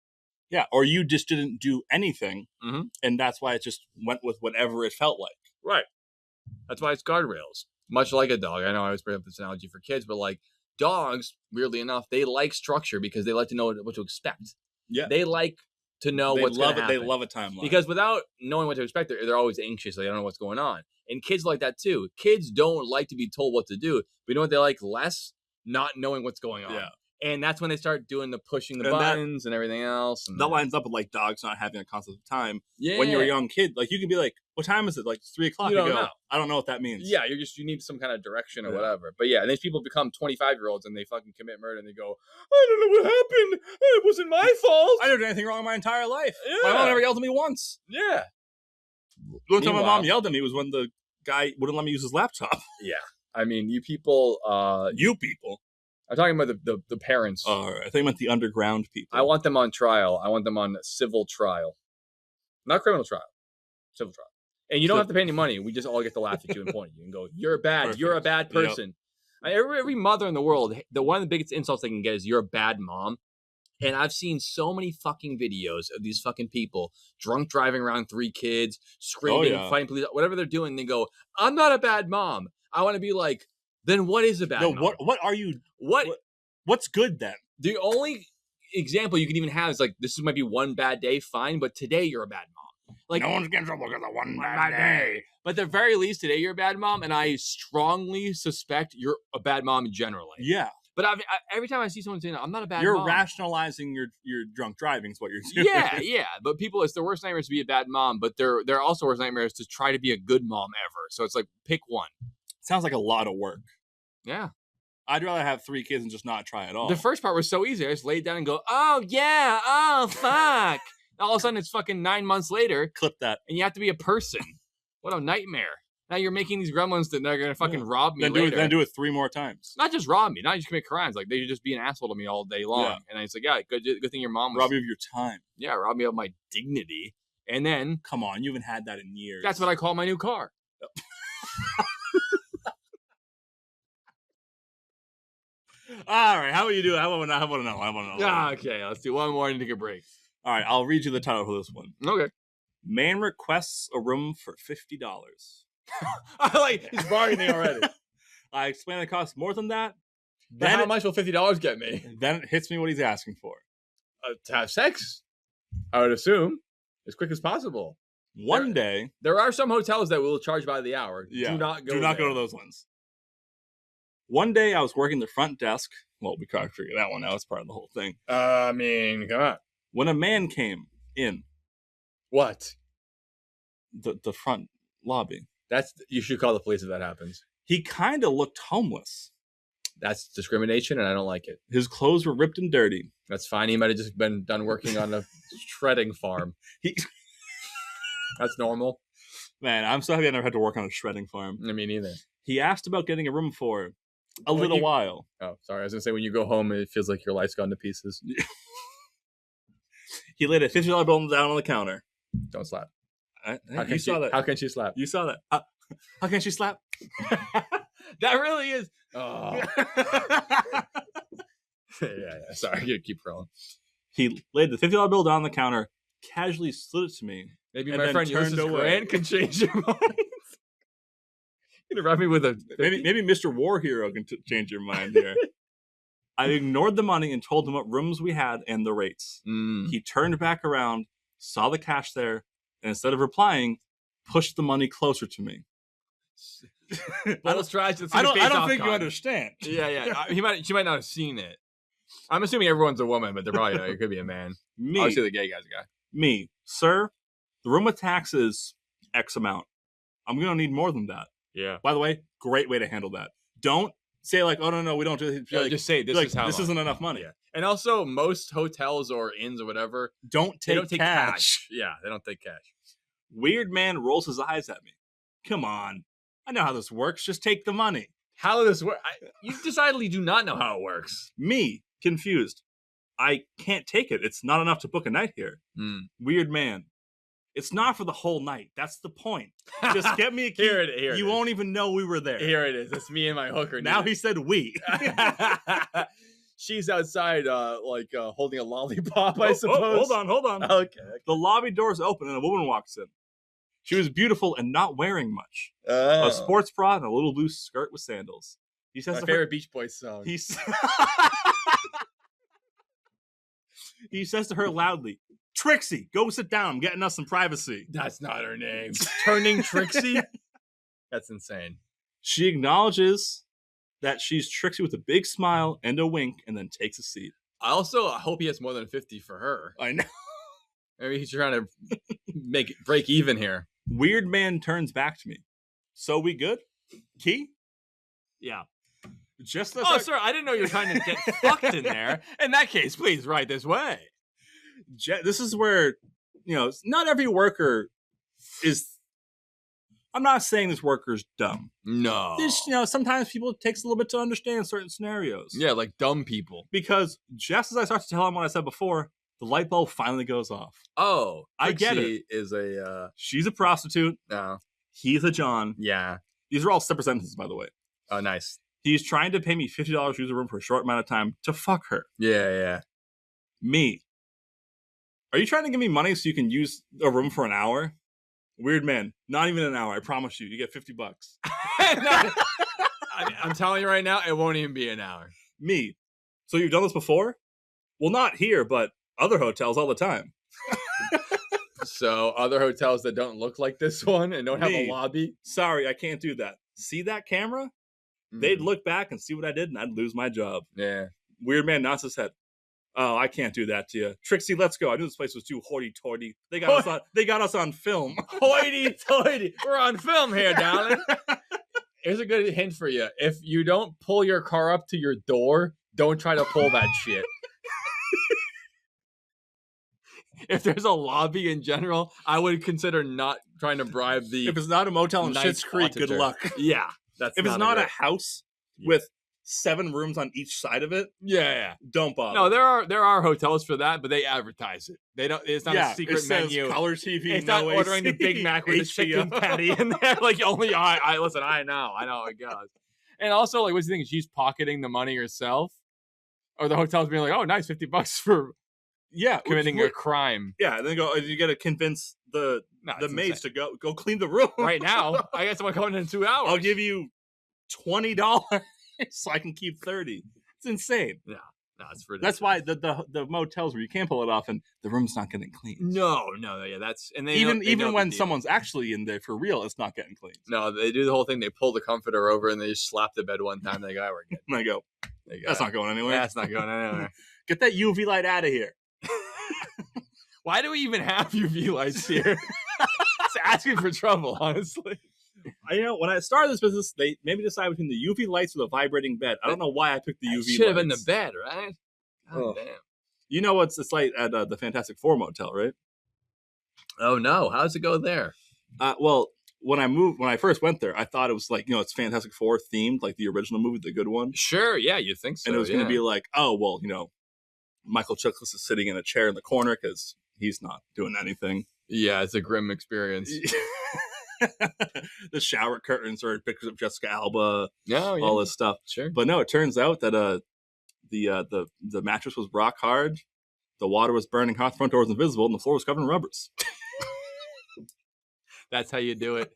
Yeah, or you just didn't do anything, and that's why it just went with whatever it felt like. Right. That's why it's guardrails. Much like a dog. I know I always bring up this analogy for kids, but like dogs, weirdly enough, they like structure because they like to know what to expect. Yeah. They like to know what's going to happen. They love a timeline. Because without knowing what to expect, they're always anxious. They don't know what's going on. And kids like that too. Kids don't like to be told what to do. But you know what they like less? Not knowing what's going on. Yeah. And that's when they start doing the pushing the buttons and everything else. And that lines up with like dogs not having a concept of time. Yeah. When you're a young kid, like you can be like, what time is it? Like it's 3:00. You don't know. I don't know what that means. Yeah, you need some kind of direction or whatever. But yeah, and these people become 25-year-olds and they fucking commit murder and they go, I don't know what happened. It wasn't my fault. I never did anything wrong in my entire life. Yeah. My mom never yelled at me once. Yeah. The only time my mom yelled at me was when the guy wouldn't let me use his laptop. Yeah. I mean, you people. You people. I'm talking about the parents. I think about the underground people. I want them on trial. I want them on civil trial. Not criminal trial. Civil trial. And you don't have to pay any money. We just all get to laugh at you and point at you and go, you're bad. Perfect. You're a bad person. Yep. Every mother in the world, one of the biggest insults they can get is you're a bad mom. And I've seen so many fucking videos of these fucking people drunk driving around 3 kids, screaming, fighting police, whatever they're doing. They go, I'm not a bad mom. I want to be like, then what is a bad mom? What are you? What's good then? The only example you can even have is like, this might be one bad day, fine, but today you're a bad mom. Like, no one's getting trouble because of one bad day. But at the very least, today you're a bad mom, and I strongly suspect you're a bad mom generally. Yeah. But every time I see someone saying, I'm not a bad mom. You're rationalizing your drunk driving is what you're doing. Yeah. But people, it's their worst nightmares to be a bad mom, but they're also worst nightmares to try to be a good mom ever. So it's like, pick one. Sounds like a lot of work. Yeah. I'd rather have 3 kids and just not try at all. The first part was so easy. I just laid down and go, oh, yeah, oh, fuck. All of a sudden, it's fucking 9 months later. Clip that. And you have to be a person. What a nightmare. Now you're making these gremlins that they're going to fucking rob me later. Then do it 3 more times. Not just rob me. Not just commit crimes. Like, they should just be an asshole to me all day long. Yeah. And it's like, yeah, good thing your mom was... Rob you of your time. Yeah, rob me of my dignity. And then... Come on, you haven't had that in years. That's what I call my new car. All right, how will you do it? I want to know. Okay, let's do one more and take a break. All right, I'll read you the title for this one. Okay. Man requests a room for $50. I like he's bargaining already. I explain the cost more than that. Then how much will $50 get me? Then it hits me what he's asking for. To have sex? I would assume as quick as possible. One day, There are some hotels that will charge by the hour. yeah, Do not go go there. to those ones. One day, I was working the front desk. Well, we can't figure that one out. It's part of the whole thing. I mean, come on. When a man came in What? the front lobby, You should call the police if that happens. he kind of looked homeless. That's discrimination, and I don't like it. His clothes were ripped and dirty. That's fine. He might have just been done working on a shredding farm. He, That's normal. man, I'm so happy I never had to work on a shredding farm. I mean, either. He asked about getting a room for a When little you- while. Oh, sorry. I was gonna say when you go home, it feels like your life's gone to pieces. He laid a $50 bill down on the counter. Don't slap. You saw that. How can she slap? You saw that. How can she slap? That really is. Oh. yeah. Sorry. Keep rolling. He laid the $50 bill down on the counter, casually slid it to me. Maybe And my then friend turned Ulysses away. Grant can change your mind. You gonna wrap me with a 50? Maybe Mr. War Hero can change your mind here. I ignored the money and told him what rooms we had and the rates. Mm. He turned back around, saw the cash there, and instead of replying, pushed the money closer to me. Little strategy. I don't think you understand. Yeah. She might not have seen it. I'm assuming everyone's a woman, but they're probably it could be a man. Obviously, the gay guy's a guy. Me, sir, the room with tax is X amount. I'm gonna need more than that. Yeah. By the way, great way to handle that. Don't say like, oh no, we don't do it. Like, Just say this like, is how this much. isn't enough money. Yeah. And also, most hotels or inns or whatever, They they don't take cash. cash. Yeah, they don't take cash. Weird man rolls his eyes at me. Come on, I know how this works. Just take the money. How does this work? You decidedly do not know how it works. Me, confused. I can't take it. It's not enough to book a night here. Mm. Weird man. It's not for the whole night. That's the point. Just get me a key. Here it You is. won't even know we were there. Here it is. It's me and my hooker. Now he said we. She's outside, holding a lollipop, I suppose. Hold on. Okay. The lobby doors open and a woman walks in. She was beautiful and not wearing much. Oh. A sports bra and a little loose skirt with sandals. He says My to favorite her, Beach Boys song. he says to her loudly, Trixie, go sit down. I'm getting us some privacy. That's not her name. Turning Trixie? That's insane. She acknowledges that she's Trixie with a big smile and a wink and then takes a seat. I also hope he has more than 50 for her. I know. Maybe he's trying to break even here. Weird man turns back to me. So we good? Key? Yeah. Just as Sir, I didn't know you were trying to get fucked in there. In that case, please, right this way. This is where, not every worker is. I'm not saying this worker's dumb. No. Sometimes people it takes a little bit to understand certain scenarios. Yeah, like dumb people. Because just as I start to tell him what I said before, the light bulb finally goes off. Oh, I get Trixie is a She's a prostitute. no. He's a John. Yeah. These are all separate sentences, by the way. Oh, nice. He's trying to pay me $50 to use a room for a short amount of time to fuck her. Yeah. Me. Are you trying to give me money so you can use a room for an hour? Weird man. Not even an hour. I promise you. You get $50. I'm telling you right now, it won't even be an hour. Me. So you've done this before? Well, not here, but other hotels all the time. So other hotels that don't look like this one and don't have a Me. lobby. Sorry, I can't do that. See that camera? They'd look back and see what I did, and I'd lose my job. Yeah. Weird man nods his head. Oh, I can't do that to you. Trixie, let's go. I knew this place was too hoity-toity. They got us on film. Hoity-toity. We're on film here, darling. Here's a good hint for you. If you don't pull your car up to your door, don't try to pull that shit. If there's a lobby in general, I would consider not trying to bribe the. If it's not a motel in nice Schitt's Creek, good auditor. luck. Yeah, that's If it's not good- a house with 7 rooms on each side of it, yeah. don't bother. No, there are hotels for that, but they advertise it. They don't. It's not a secret it says menu. color TV. It's no not ordering the AC, Big Mac with the chicken HBO. patty in there. Like only I listen. I know how it goes. And also, like, what's the thing? She's pocketing the money herself, or the hotel's being like, "Oh, nice, $50 for Yeah, committing a crime." Yeah, and then you got to convince the No, the it's maids insane. to go clean the room Right now, I guess someone coming in 2 hours. I'll give you $20 so I can keep 30. It's insane. No, No, it's ridiculous. That's why the motels where you can't pull it off and the room's not getting cleaned. No, yeah, that's and they even know the when deal. someone's actually in there for real, it's not getting cleaned. No, they do the whole thing. They pull the comforter over and they just slap the bed one time. They go, we're good. And I go, that's not going anywhere. That's not going anywhere. Get that UV light out of here. Why do we even have UV lights here? It's asking for trouble, honestly. When I started this business, they made me decide between the UV lights or the vibrating bed. I don't know why I picked the UV lights. Should have been the bed, right? God damn. You know what's it's like at the Fantastic Four motel, right? Oh no, how's it go there? Well, when I first went there, I thought it was like, it's Fantastic Four themed, like the original movie, the good one. Sure, yeah, you think so. And it was going to be like, oh, well, Michael Chiklis is sitting in a chair in the corner because he's not doing anything. Yeah, it's a grim experience. The shower curtains are pictures of Jessica Alba, all this stuff. Sure. But no, it turns out that the mattress was rock hard, the water was burning hot, the front door was invisible, and the floor was covered in rubbers. That's how you do it.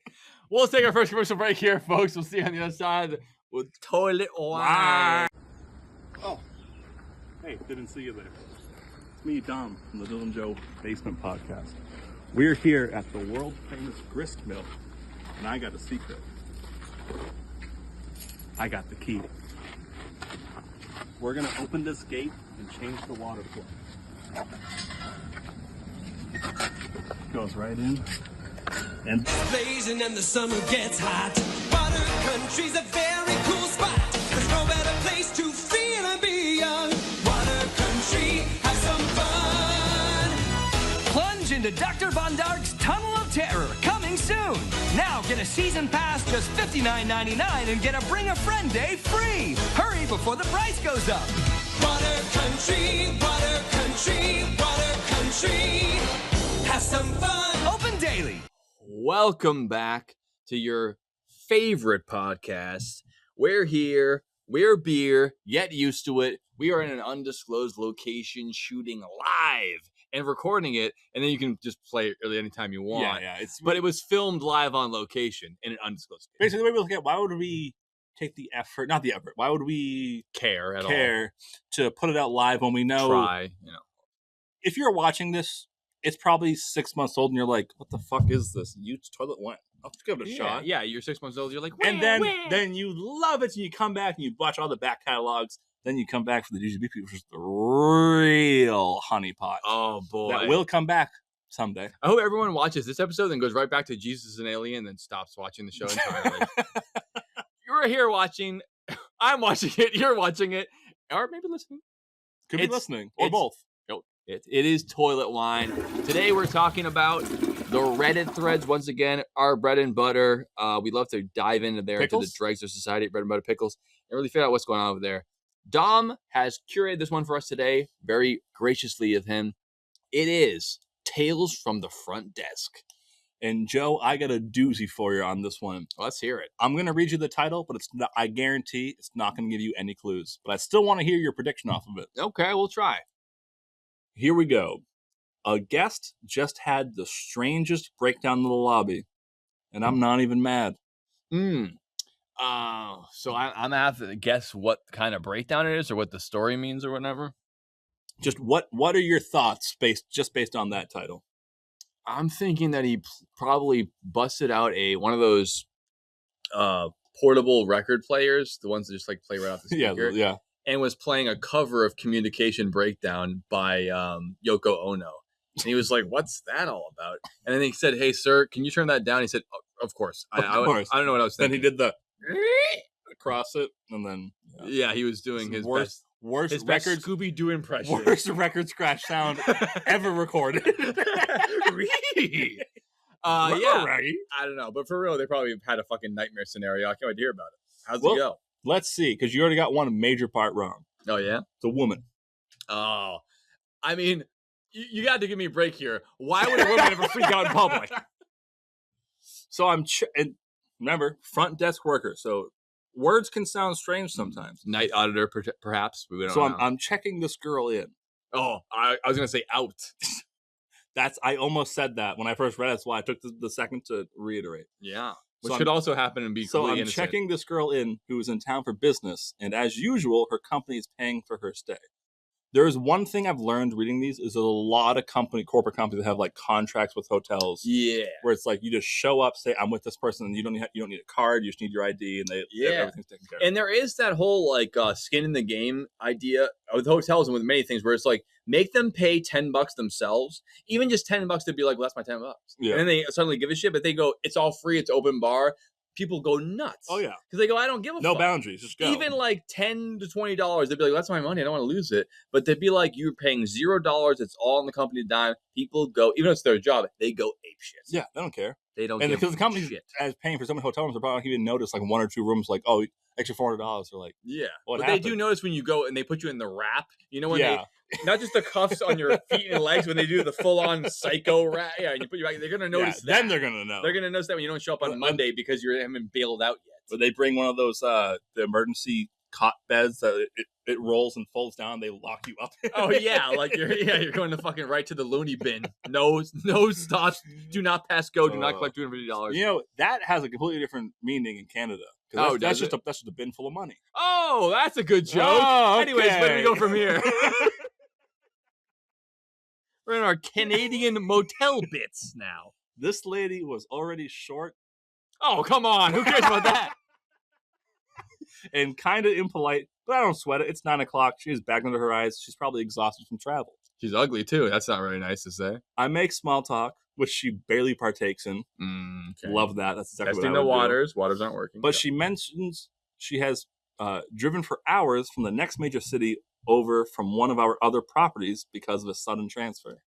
We'll take our first commercial break here, folks. We'll see you on the other side with Toilet Wine. Oh, hey, didn't see you there. It's me, Dom, from the Dylan Joe Basement Podcast. We're here at the world famous grist mill, and I got a secret. I got the key. We're gonna open this gate and change the water flow. Goes right in. And blazing and the summer gets hot. Water Country's a very cool spot. There's no better place to feel and be young. Water Country, have some fun. Plunge into Dr. Von Dark's Tunnel of Terror, coming soon. Now get a season pass just $59.99 and get a Bring a Friend Day free. Hurry before the price goes up. Water Country, Water Country, Water Country. Have some fun. Open daily. Welcome back to your favorite podcast. We're here, we're beer, get used to it. We are in an undisclosed location shooting live and recording it, and then you can just play it really anytime you want. yeah. But it was filmed live on location in an undisclosed space. Basically, the way we look at why would we take the effort, not the effort, why would we Care at all. to put it out live when we know Try, if you're watching this, it's probably 6 months old and you're like, what the fuck is this? Used toilet wine. I'll give it a shot. Yeah, you're 6 months old, you're like, And then you love it and you come back and you watch all the back catalogs. Then you come back for the GGB, which is the real honeypot. Oh boy. That will come back someday. I hope everyone watches this episode and goes right back to Jesus is an Alien and then stops watching the show entirely. You're here watching, I'm watching it, you're watching it, or maybe listening. Could be listening, or both. It is Toilet Wine. Today we're talking about the Reddit threads. Once again, our bread and butter. We love to dive into there, into the dregs of society, bread and butter pickles, and really figure out what's going on over there. Dom has curated this one for us today, very graciously of him. It is Tales from the Front Desk. And Joe, I got a doozy for you on this one. Let's hear it. I'm going to read you the title, but it's not, I guarantee it's not going to give you any clues. But I still want to hear your prediction off of it. Okay, we'll try. Here we go. A guest just had the strangest breakdown in the lobby, and I'm not even mad. So I'm gonna have to guess what kind of breakdown it is, or what the story means, or whatever. Just what are your thoughts based on that title? I'm thinking that he probably busted out one of those portable record players, the ones that just like play right off the speaker. Yeah. And was playing a cover of Communication Breakdown by Yoko Ono. And he was like, what's that all about? And then he said, hey, sir, can you turn that down? He said, oh, of course. I don't know what I was thinking. Then he did the across it, and then... Yeah, he was doing his best record Scooby-Doo impression. Worst record scratch sound ever recorded. Yeah. I don't know. But for real, they probably had a fucking nightmare scenario. I can't wait to hear about it. How's it go? Let's see, because you already got one major part wrong. Oh, yeah? It's a woman. Oh. I mean, you got to give me a break here. Why would a woman ever freak out in public? So and remember, front desk worker. So words can sound strange sometimes. Night auditor, perhaps. We don't know. I'm checking this girl in. Oh, I was going to say out. I almost said that when I first read it. That's why I took the second to reiterate. Yeah. Which could also happen and be completely innocent. So I'm checking this girl in who is in town for business, and as usual, her company is paying for her stay. There's one thing I've learned reading these is there's a lot of corporate companies that have like contracts with hotels. Yeah. Where it's like you just show up, say I'm with this person, and you don't need a card, you just need your ID, and everything's taken care of. And there is that whole like skin in the game idea with hotels and with many things where it's like make them pay $10 themselves, even just $10 to be like, well, that's my $10. Yeah. And then they suddenly give a shit, but they go, it's all free, it's open bar. People go nuts. Oh yeah, because they go, I don't give a no fuck. boundaries, just go. Even like $10 to $20, they'd be like, that's my money, I don't want to lose it. But they'd be like, you're paying $0, it's all on the company dime. People go, even though it's their job, they go ape shit. Yeah, they don't care. They don't. And give because the company's shit. as paying for so many hotel rooms, they're probably not even notice like 1 or 2 rooms, like extra $400. They're like, Yeah, what but happened? they do notice when you go and they put you in the wrap. You know when Yeah. they not just the cuffs on your feet and legs when they do the full on psycho wrap. Yeah, and you put you back. They're gonna notice that. Then they're gonna know. They're gonna notice that when you don't show up on Monday because you haven't bailed out yet. But they bring one of those the emergency cot beds that it rolls and folds down. They lock you up. Oh yeah, like you're going to fucking right to the loony bin. No stops. Do not pass go. Do not collect $250. You know that has a completely different meaning in Canada. That's just a bin full of money. Oh, that's a good joke. Oh, okay. Anyways, where do we go from here? We're in our Canadian motel bits now. This lady was already short Oh, come on. Who cares about that? and kind of impolite, but I don't sweat it. It's 9 o'clock. She has bags under her eyes. She's probably exhausted from travel. She's ugly, too. That's not really nice to say. I make small talk, which she barely partakes in. Okay. Love that. That's exactly Testing what I the would do. waters. Waters aren't working. But she mentions she has driven for hours from the next major city over from one of our other properties because of a sudden transfer.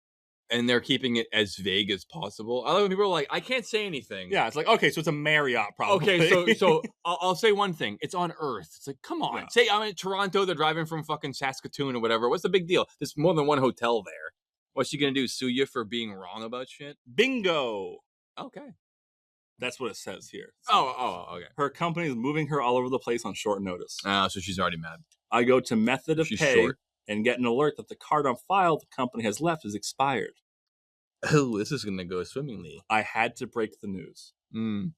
And they're keeping it as vague as possible. I love when people are like, I can't say anything. Yeah, it's like, okay, so it's a Marriott probably. Okay, so I'll say one thing. It's on Earth. It's like, come on. Yeah. Say I'm in Toronto. They're driving from fucking Saskatoon or whatever. What's the big deal? There's more than one hotel there. What's she going to do? Sue you for being wrong about shit? Bingo. Okay. That's what it says here. Okay. Her company is moving her all over the place on short notice. So she's already mad. I go to method of She's pay short. and get an alert that the card on file the company has left is expired. Oh, this is going to go swimmingly. I had to break the news. Mm.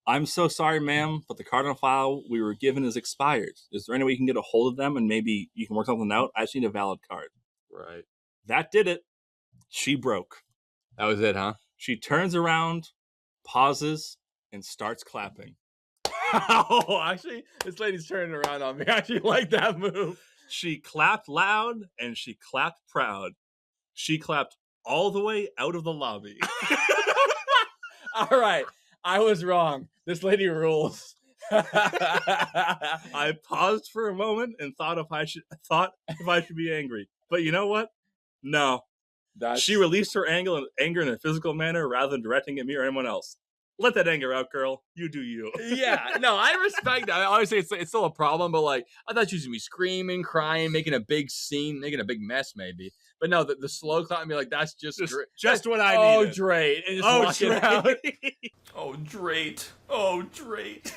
I'm so sorry, ma'am, but the card on file we were given is expired. Is there any way you can get a hold of them and maybe you can work something out? I just need a valid card. Right. That did it. She broke. That was it, huh? She turns around, pauses, and starts clapping. Oh, actually, this lady's turning around on me. I actually like that move. She clapped loud and she clapped proud. She clapped all the way out of the lobby. All right. I was wrong. This lady rules. I paused for a moment and thought if I should be angry. But you know what? No. She released her anger in a physical manner rather than directing at me or anyone else. Let that anger out, girl. You do you. Yeah, no, I respect that. Obviously, it's still a problem, but like, I thought she was gonna be screaming, crying, making a big scene, making a big mess, maybe. But no, the slow clap and be like, that's just what I needed. needed. Drake. And just walk it out. Oh, Drake. Oh, Drake.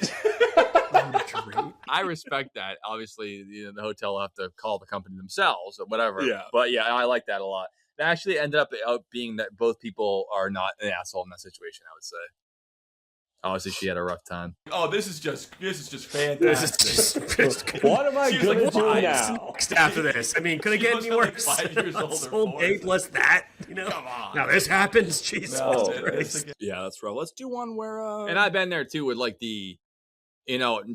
I respect that. Obviously, the hotel will have to call the company themselves or whatever. Yeah. But yeah, I like that a lot. It actually ended up being that both people are not an asshole in that situation, I would say. Obviously, she had a rough time. Oh, this is just fantastic. This is just What am I She was gonna like, do "Why?" now? Next after this, I mean, could it She get must any have, like, worse? 5 years old or Whole more. day plus that, you know. Come on. Now this happens. Jesus No, Christ. Yeah, that's rough. Let's do one where And I've been there too with like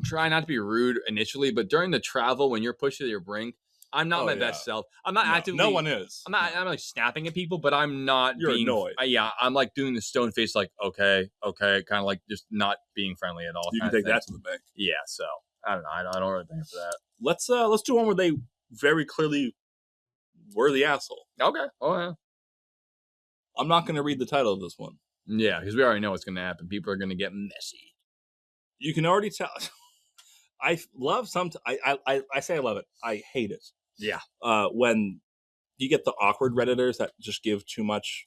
try not to be rude initially, but during the travel when you're pushed to your brink, I'm not my best self. I'm not actively. No one is. I'm like snapping at people, but I'm not. You're being, annoyed. I'm like doing the stone face, like okay, kind of like just not being friendly at all. You can kinda take thing. that to the bank. Yeah, so I don't know. I don't really think for that. Let's do one where they very clearly were the asshole. Okay. Oh yeah. I'm not going to read the title of this one. Yeah, because we already know what's going to happen. People are going to get messy. You can already tell. I love I say I love it. I hate it. Yeah. When you get the awkward Redditors that just give too much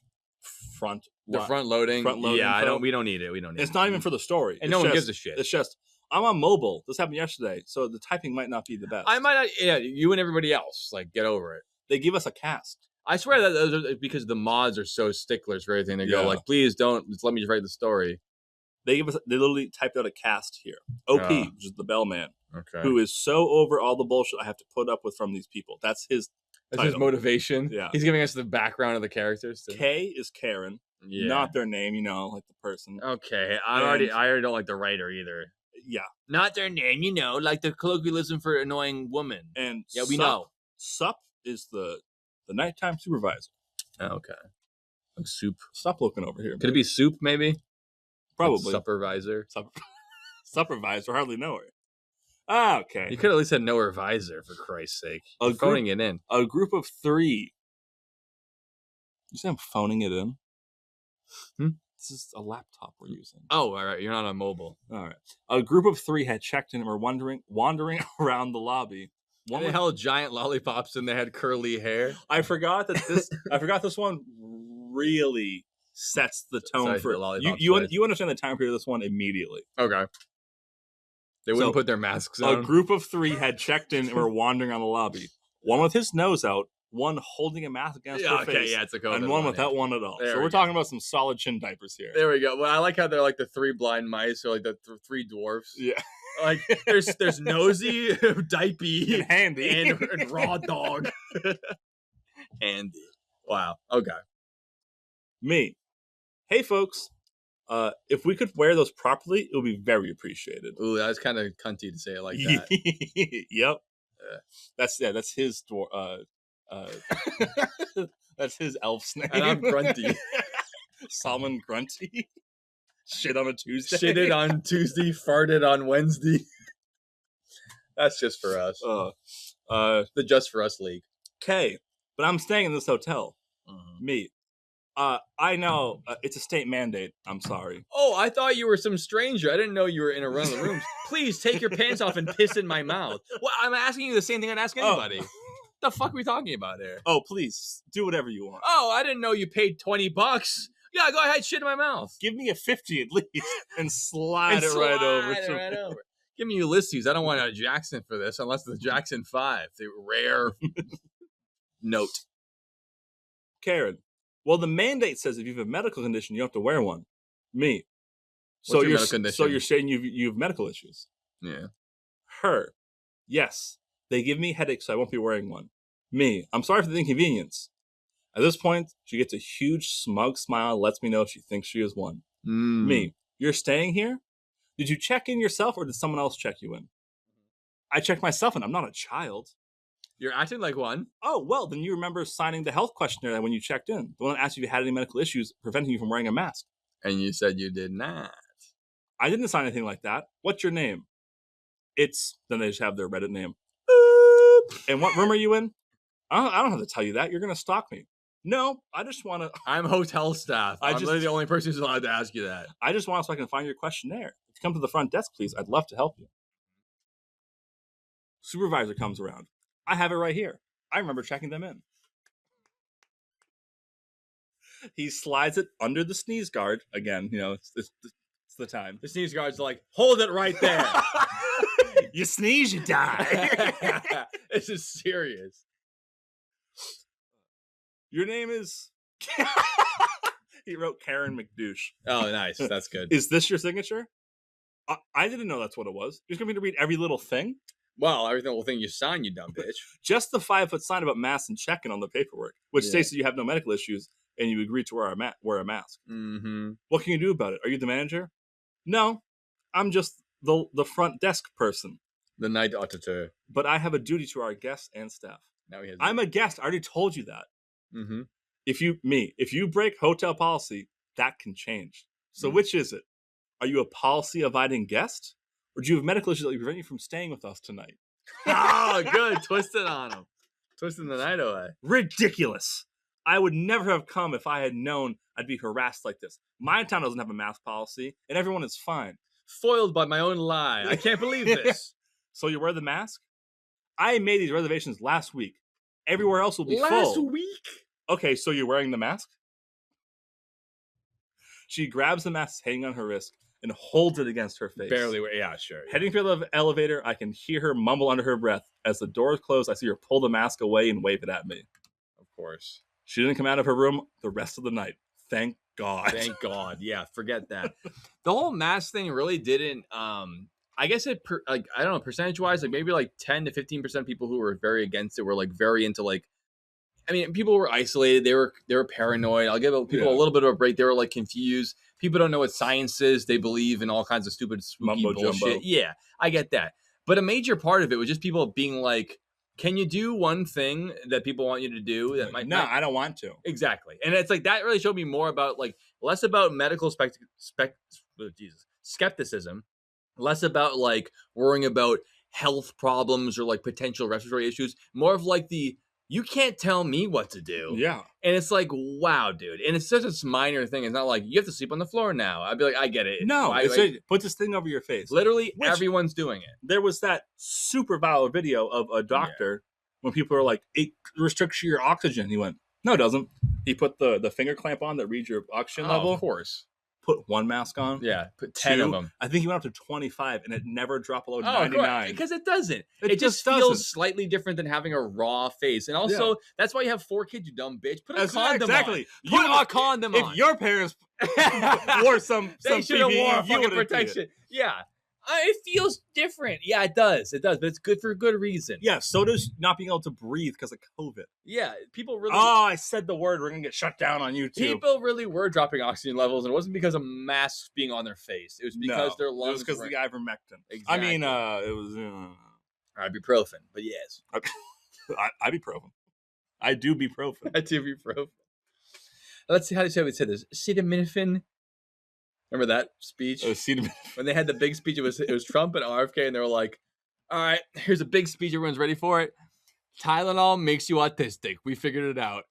front loading. Yeah, info. we don't need it. We don't need It's it. not even for the story. And It's no one just- gives a shit. It's just I'm on mobile. This happened yesterday, so the typing might not be the best. I might not. Yeah, you and everybody else, like, get over it. They give us a cast. I swear that those are, because the mods are so sticklers for everything. They go Yeah. like, please don't. Just let me just write the story. They literally typed out a cast here. OP, which is the bellman, Okay. who is so over all the bullshit I have to put up with from these people. That's his That's his title. motivation. Yeah. He's giving us the background of the characters. Too. K is Karen, Yeah. not their name, like the person. Okay. And- I already don't like the writer either. Yeah. Not their name, like the colloquialism for annoying woman. And Yeah, we know. Sup is the nighttime supervisor. Oh, okay. Like soup. Stop looking over here. Could it be soup, maybe? Probably. Like supervisor. Supervisor, hardly know her. Ah, okay. You could at least have no visor, for Christ's sake. A You're group- phoning it in. A group of 3. You say I'm phoning it in? This is a laptop we're using. Oh, all right. You're not on mobile. All right. A group of 3 had checked in and were wandering around the lobby. One they held giant lollipops and they had curly hair. I forgot this one really sets the tone Sorry, for the lollipops, you. right. You understand the time period of this one immediately. Okay. They wouldn't So, put their masks on. A group of 3 had checked in and were wandering on the lobby. One with his nose out, one holding a mask against her face, it's a COVID and one without one at all. There So we we're go. talking about some solid chin diapers here. There we go. Well, I like how they're like the 3 blind mice or like the 3 dwarfs. Yeah. Like there's nosy, dipey, And handy. and raw dog. Handy. Wow. Okay. Me. Hey, folks. If we could wear those properly, it would be very appreciated. Ooh, that was kind of cunty to say it like that. Yep. Yeah. That's his that's his elf's name. And I'm grunty. Salmon Grunty. Shit on a Tuesday. Shitted on Tuesday, farted on Wednesday. That's just for us. The Just for Us League. Okay, but I'm staying in this hotel. Me. I know it's a state mandate. I'm sorry. Oh, I thought you were some stranger. I didn't know you were in one of the rooms. Please take your pants off and piss in my mouth. Well, I'm asking you the same thing I'd ask anybody. The fuck are we talking about here? Oh, please do whatever you want. Oh, I didn't know you paid $20. Yeah, go ahead, shit in my mouth. Give me a 50 at least and slide it right over. Give me Ulysses. I don't want a Jackson for this unless the Jackson 5, the rare note. Karen. Well, the mandate says if you have a medical condition, you have to wear one. Me. What's your medical condition? So you're saying you have medical issues. Yeah. Her. Yes. They give me headaches, so I won't be wearing one. Me. I'm sorry for the inconvenience. At this point, she gets a huge smug smile and lets me know she thinks she is one. Me. You're staying here? Did you check in yourself or did someone else check you in? I checked myself in. I'm not a child. You're acting like one. Oh, well, then you remember signing the health questionnaire when you checked in. The one that asked you if you had any medical issues preventing you from wearing a mask. And you said you did not. I didn't sign anything like that. What's your name? It's, then they just have their Reddit name. And what room are you in? I don't have to tell you that. You're going to stalk me. No, I just want to. I'm hotel staff. I'm just- literally the only person who's allowed to ask you that. I just want so I can find your questionnaire. If you come to the front desk, please, I'd love to help you. Supervisor comes around. I have it right here. I remember checking them in. He slides it under the sneeze guard. Again, it's the time. The sneeze guard's like, hold it right there. You sneeze, you die. This is serious. Your name is... He wrote Karen McDouche. Oh, nice. That's good. Is this your signature? I didn't know that's what it was. You're going to read every little thing? Well, every little thing you sign, you dumb bitch. Just the 5-foot sign about masks and check-in on the paperwork, which Yeah. states that you have no medical issues and you agree to wear a mask. Mm-hmm. What can you do about it? Are you the manager? No, I'm just the front desk person. The night auditor. But I have a duty to our guests and staff. Now he has. I'm a guest. I already told you that. Mm-hmm. If you break hotel policy, that can change. So which is it? Are you a policy-abiding guest? Or do you have medical issues that prevent you from staying with us tonight? Oh, good. Twisted on him. Twisting the night away. Ridiculous. I would never have come if I had known I'd be harassed like this. My town doesn't have a mask policy, and everyone is fine. Foiled by my own lie. I can't believe this. So you wear the mask? I made these reservations last week. Everywhere else will be full. Week? Okay, so you're wearing the mask? She grabs the mask hanging on her wrist and holds it against her face. Barely. Yeah, sure. Heading for the elevator, I can hear her mumble under her breath. As the doors close, I see her pull the mask away and wave it at me. Of course. She didn't come out of her room the rest of the night. Thank God. Thank God. Yeah, forget that. The whole mask thing really didn't. I guess it. I don't know, percentage wise, like maybe like 10 to 15% people who were very against it were like very into like I mean, people were isolated. They were paranoid. I'll give people a little bit of a break. They were like confused. People don't know what science is. They believe in all kinds of stupid, spooky Mumbo bullshit. jumbo. Yeah, I get that. But a major part of it was just people being like, "Can you do one thing that people want you to do that might?" No, I don't want to. Exactly. And it's like that really showed me more about like less about medical skepticism, less about like worrying about health problems or like potential respiratory issues, more of like you can't tell me what to do. Yeah. And it's like, wow, dude. And it's such a minor thing. It's not like you have to sleep on the floor now. I'd be like, I get it. No, put this thing over your face. Literally everyone's doing it. There was that super viral video of a doctor when people are like, it restricts your oxygen. He went, no, it doesn't. He put the finger clamp on that reads your oxygen level. Of course. Put one mask on. Yeah, put 10 of them. I think he went up to 25 and it never dropped below 99. Because it doesn't. It just doesn't. feels slightly different than having a raw face. And also, that's why you have 4 kids, you dumb bitch. Put a condom on. Put a condom on. If your parents wore some they should have PPE, worn you fucking protection. Yeah. It feels different. Yeah, it does. It does. But it's good for a good reason. Yeah, so does not being able to breathe because of COVID. Yeah, people really... Oh, I said the word. We're going to get shut down on YouTube. People really were dropping oxygen levels, and it wasn't because of masks being on their face. It was because their lungs... It was because of the ivermectin. Exactly. I mean, it was... ibuprofen, but yes. Ibuprofen. I do ibuprofen. I do ibuprofen. Let's see, how do we say this? Acetaminophen. Remember that speech? When they had the big speech, it was Trump and RFK, and they were like, all right, here's a big speech. Everyone's ready for it. Tylenol makes you autistic. We figured it out.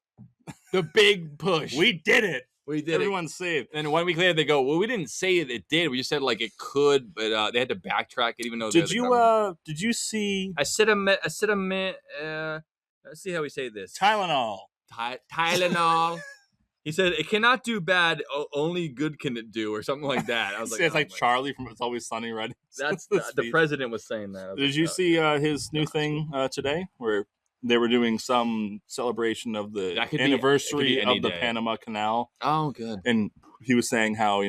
The big push. We did it. We did Everyone's saved. And 1 week later, they go, well, we didn't say it did. We just said, like, it could, but they had to backtrack it, even though... Did you see... let's see how we say this. Tylenol. Tylenol. He said, it cannot do bad, only good can it do, or something like that. I was like, it's like Charlie from It's Always Sunny, right? That's the president was saying that. Did you see his new thing today, where they were doing some celebration of the anniversary of the Panama Canal? Oh, good. And he was saying how,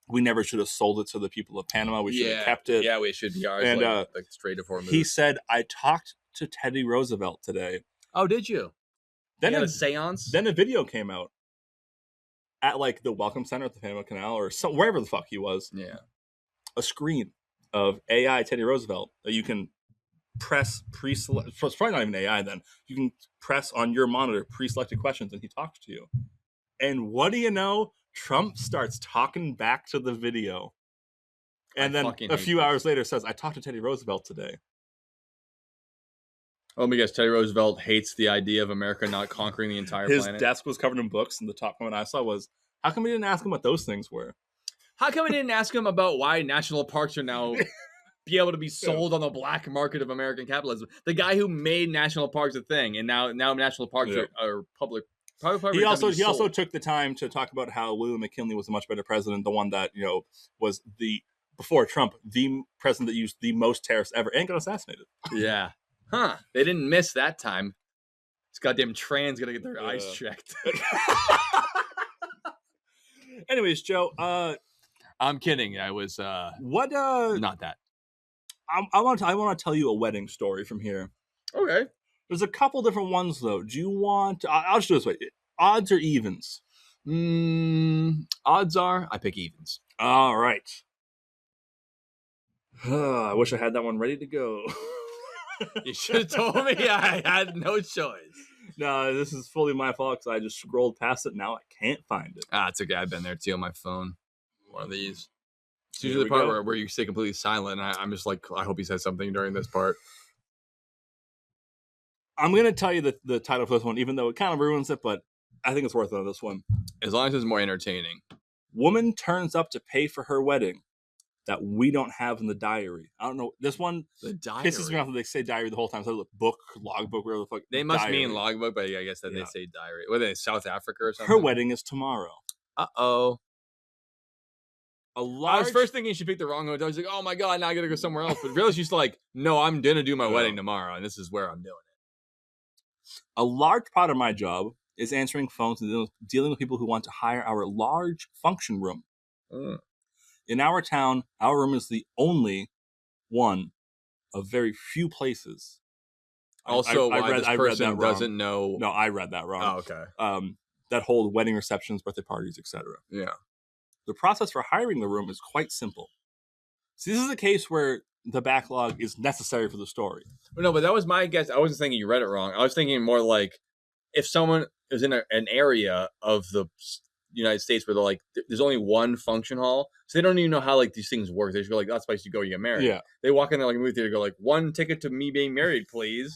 we never should have sold it to the people of Panama. We should have kept it. Yeah, we should be ours. And like straight forward. He said, I talked to Teddy Roosevelt today. Oh, did you? Then a seance? Then a video came out at like the Welcome Center at the Panama Canal or wherever the fuck he was. Yeah. A screen of AI Teddy Roosevelt that you can press pre-select. It's probably not even AI then. You can press on your monitor pre-selected questions and he talks to you. And what do you know? Trump starts talking back to the video. And then a few hours later says, I talked to Teddy Roosevelt today. Oh, because Teddy Roosevelt hates the idea of America not conquering the entire planet. His desk was covered in books, and the top comment I saw was, how come we didn't ask him what those things were? How come we didn't ask him about why national parks are now be able to be sold on the black market of American capitalism? The guy who made national parks a thing, and now national parks are public. He also took the time to talk about how William McKinley was a much better president, the one that was before Trump, the president that used the most tariffs ever and got assassinated. Yeah. Huh. They didn't miss that time. This goddamn trans gonna get their eyes checked. Anyways, Joe, I'm kidding. I was not that. I want to tell you a wedding story from here. Okay. There's a couple different ones though. Do you want I'll just do it this way. Odds or evens? Odds are I pick evens. All right. I wish I had that one ready to go. You should have told me. I had no choice. No, this is fully my fault because I just scrolled past it. Now I can't find it. It's okay. I've been there too on my phone. One of these. It's usually the part where you stay completely silent. And I'm just like, I hope he says something during this part. I'm going to tell you the title for this one, even though it kind of ruins it, but I think it's worth it on this one. As long as it's more entertaining. Woman turns up to pay for her wedding that we don't have in the diary. I don't know. This one pisses me off that they say diary the whole time. So book, logbook, whatever the fuck. They must mean logbook, but I guess that they say diary. What are they, South Africa or something? Her wedding is tomorrow. Uh-oh. I was first thinking she picked the wrong hotel. I was like, oh my God, now I got to go somewhere else. But really, she's like, no, I'm going to do my wedding tomorrow, and this is where I'm doing it. A large part of my job is answering phones and dealing with people who want to hire our large function room. In our town, our room is the only one of very few places Also, why this I read person that wrong. doesn't know. No, I read that wrong. Oh, okay. That hold wedding receptions, birthday parties, etc. Yeah. The process for hiring the room is quite simple. See, this is a case where the backlog is necessary for the story. But no, but that was my guess. I wasn't thinking you read it wrong. I was thinking more like if someone is in an area of the United States where they're like, there's only one function hall, so they don't even know how like these things work. They just go like, that's the place you go, you get married. Yeah. They walk in there like a movie theater, go like, one ticket to me being married, please.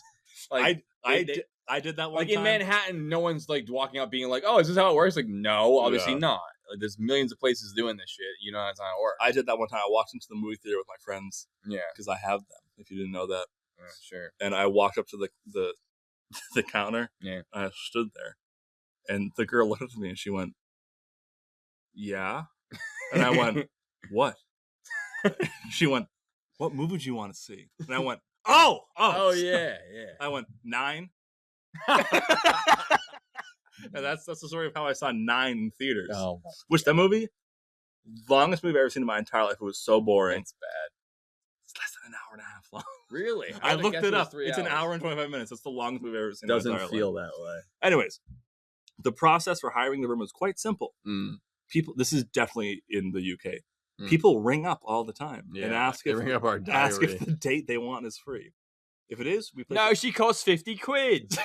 Like I did that one like time. in Manhattan, no one's like walking out being like, oh, is this how it works? Like, no, obviously not. Like, there's millions of places doing this shit. You know that's not how it works. I did that one time. I walked into the movie theater with my friends. Yeah, because I have them. If you didn't know that, yeah, sure. And I walked up to the the counter. Yeah, I stood there, and the girl looked at me and she went, "Yeah," and I went, "What?" She went, "What movie do you want to see?" And I went, "Oh, yeah." I went 9. And that's the story of how I saw 9 in theaters. Oh, which that movie, longest movie I've ever seen in my entire life. It was so boring. It's bad. It's less than an hour and a half long. Really? I looked it up. 3 It's hours. an hour and 25 minutes. It's the longest movie I've ever seen. Doesn't in my entire feel life. that way. Anyways, the process for hiring the room is quite simple. Mm. People, this is definitely in the UK. Mm. People ring up all the time and ask if ring up our ask diary. if the date they want is free. If it is, we place No, she costs 50 quid.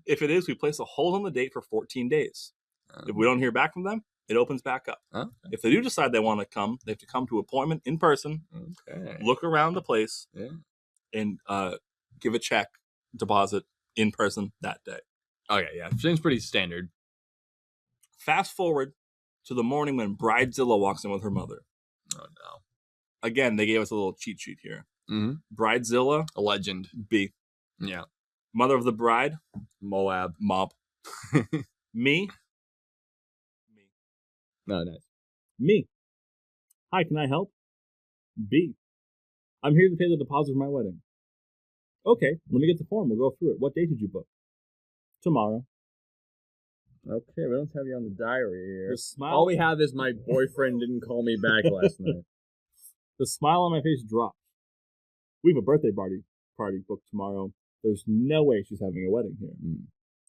If it is, we place a hold on the date for 14 days. If we don't hear back from them, it opens back up. Okay. If they do decide they want to come, they have to come to appointment in person, Okay. look around the place, and give a check deposit in person that day. Okay, yeah. Seems pretty standard. Fast forward to the morning when Bridezilla walks in with her mother. Oh, no. Again, they gave us a little cheat sheet here. Mm-hmm. Bridezilla, A legend. B. Yeah. Mother of the bride, Moab. Mob. Me. No, nice. Me. Hi, can I help? B. I'm here to pay the deposit for my wedding. Okay, let me get the form. We'll go through it. What date did you book? Tomorrow. Okay, we don't have you on the diary here. The smile, All we have is my boyfriend didn't call me back last night. the smile on my face dropped. We have a birthday party booked tomorrow. There's no way she's having a wedding here.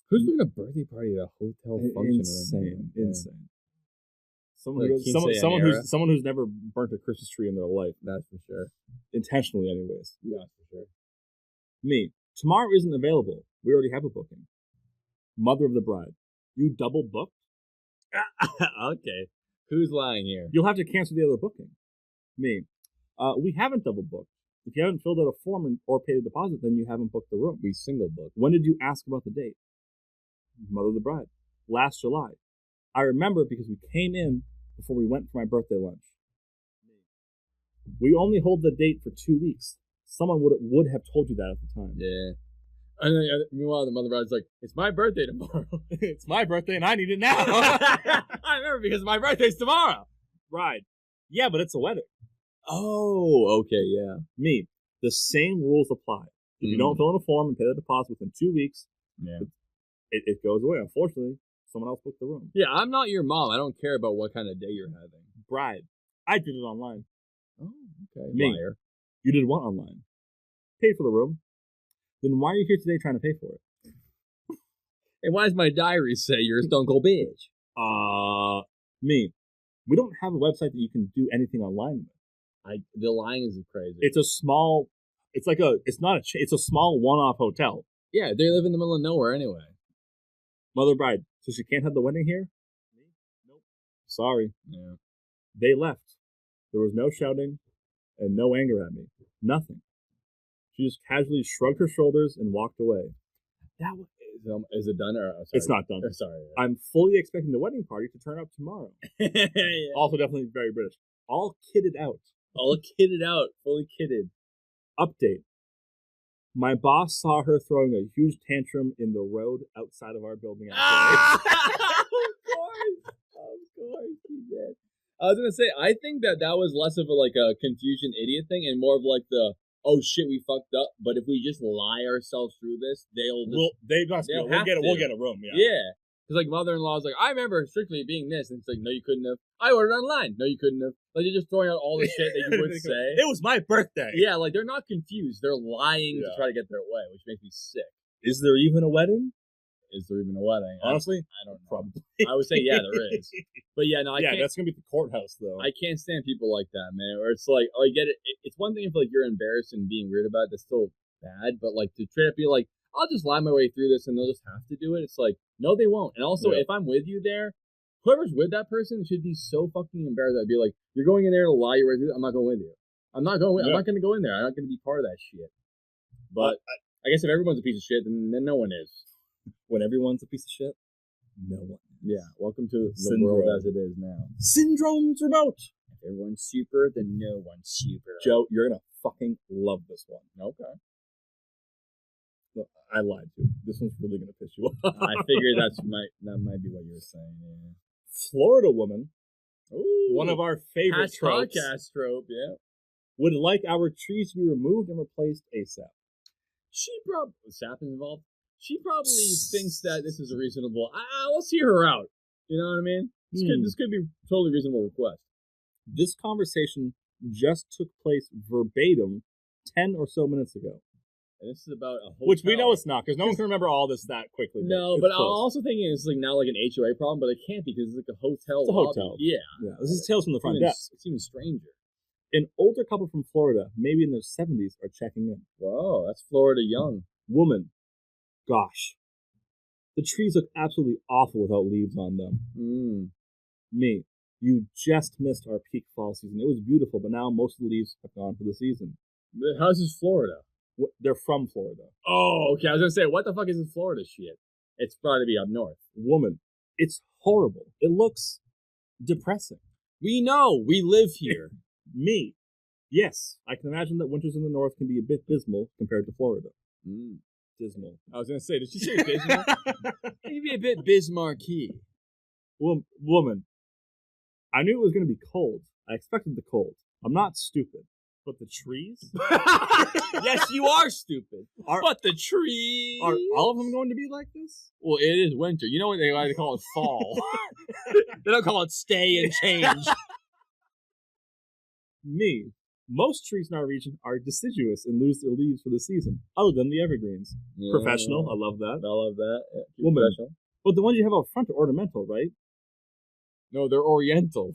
Who's doing a birthday party at a hotel function room? Insane. Like Someone who's never burnt a Christmas tree in their life. That's for sure. Intentionally, anyways. Yeah, for sure. Me. Tomorrow isn't available. We already have a booking. Mother of the bride. You double booked? Okay. Who's lying here? You'll have to cancel the other booking. Me. We haven't double booked. If you haven't filled out a form or paid a deposit, then you haven't booked the room. We single booked. When did you ask about the date? Mother of the bride. Last July. I remember because we came in before we went for my birthday lunch. We only hold the date for 2 weeks. Someone would have told you that at the time. Yeah. And then, meanwhile, the mother bride's like, it's my birthday tomorrow. It's my birthday and I need it now. I remember because my birthday's tomorrow. Bride. Yeah, but it's a wedding. Oh, okay, yeah. Me. The same rules apply. If you don't fill in a form and pay the deposit within 2 weeks, it goes away. Unfortunately, someone else booked the room. Yeah, I'm not your mom. I don't care about what kind of day you're having. Bride. I did it online. Oh, okay. Me. Liar. You did what online? Paid for the room. Then why are you here today trying to pay for it? And why does my diary say you're a stone cold bitch? Me. We don't have a website that you can do anything online with. The lying is crazy. It's a small. It's a small one-off hotel. Yeah, they live in the middle of nowhere anyway. Mother bride. So she can't have the wedding here? Me? Nope. Sorry. Yeah. They left. There was no shouting and no anger at me. Nothing. She just casually shrugged her shoulders and walked away. Is it done or sorry. It's not done. Sorry. I'm fully expecting the wedding party to turn up tomorrow. Yeah. Also definitely very British. All kitted out. All kitted out. Fully kitted. Update. My boss saw her throwing a huge tantrum in the road outside of our building. Of course he did. I was gonna say, I think that was less of a confusion idiot thing and more of like the, oh shit, we fucked up. But if we just lie ourselves through this, we'll get a room. Yeah. Because like mother-in-law's like, I remember strictly being this, and it's like, no, you couldn't have. I ordered online. No, you couldn't have. Like you're just throwing out all the shit that you would say. It was my birthday. Yeah, like they're not confused. They're lying to Yeah. try to get their way, which makes me sick. Is there even a wedding? Is there even a wedding? Honestly, I don't know. probably. I would say yeah, there is. But yeah, no, I can't. That's gonna be at the courthouse though. I can't stand people like that, man. Or it's like, oh, I get it. It's one thing if like you're embarrassed and being weird about it. That's still bad. But like to try to be like, I'll just lie my way through this and they'll just have to do it. It's like, no, they won't. And also, if I'm with you there, whoever's with that person should be so fucking embarrassed. I'd be like, you're going in there to lie your way through. I'm not going with you. I'm not going to go in there. I'm not going to be part of that shit. But I guess if everyone's a piece of shit, then no one is. When everyone's a piece of shit, no one. Yeah. Welcome to the Syndrome. world as it is now. Syndrome's remote. If everyone's super, then no one's super. Joe, you're gonna fucking love this one. Okay. Look, I lied to you. This one's really gonna piss you off. I figured that might be what you were saying. Yeah. Florida woman, Ooh, one of our favorite past tropes, podcast trope, yeah. would like our trees to be removed and replaced ASAP. She probably Sap is involved. She probably thinks that this is a reasonable. Let's hear her out. You know what I mean? This could be a totally reasonable request. This conversation just took place verbatim 10 or so minutes ago. And this is about a hotel. Which we know it's not, because no one can remember all this that quickly. No, but I'm also thinking it's like now like an HOA problem, but it can't be because it's like a hotel. It's a lobby. hotel. Yeah. This is Tales from the Front Desk. It's even stranger. An older couple from Florida, maybe in their 70s, are checking in. Whoa, that's Florida young. Woman. Gosh. The trees look absolutely awful without leaves on them. Me. You just missed our peak fall season. It was beautiful, but now most of the leaves have gone for the season. How's this Florida? They're from Florida. Oh, okay. I was going to say, what the fuck is this Florida shit? It's probably be up north. Woman. It's horrible. It looks depressing. We know. We live here. Me. Yes. I can imagine that winters in the north can be a bit dismal compared to Florida. Dismal. I was going to say, did she say dismal? Maybe a bit Bismarcky. Woman. I knew it was going to be cold. I expected the cold. I'm not stupid. But the trees? Yes, you are stupid. But the trees. Are all of them going to be like this? Well, it is winter. You know what they like to call it fall. They don't call it stay and change. Me. Most trees in our region are deciduous and lose their leaves for the season, other than the evergreens. Yeah. Professional. I love that. I love that. Yeah, Woman. professional. But the ones you have out front are ornamental, right? No, they're oriental.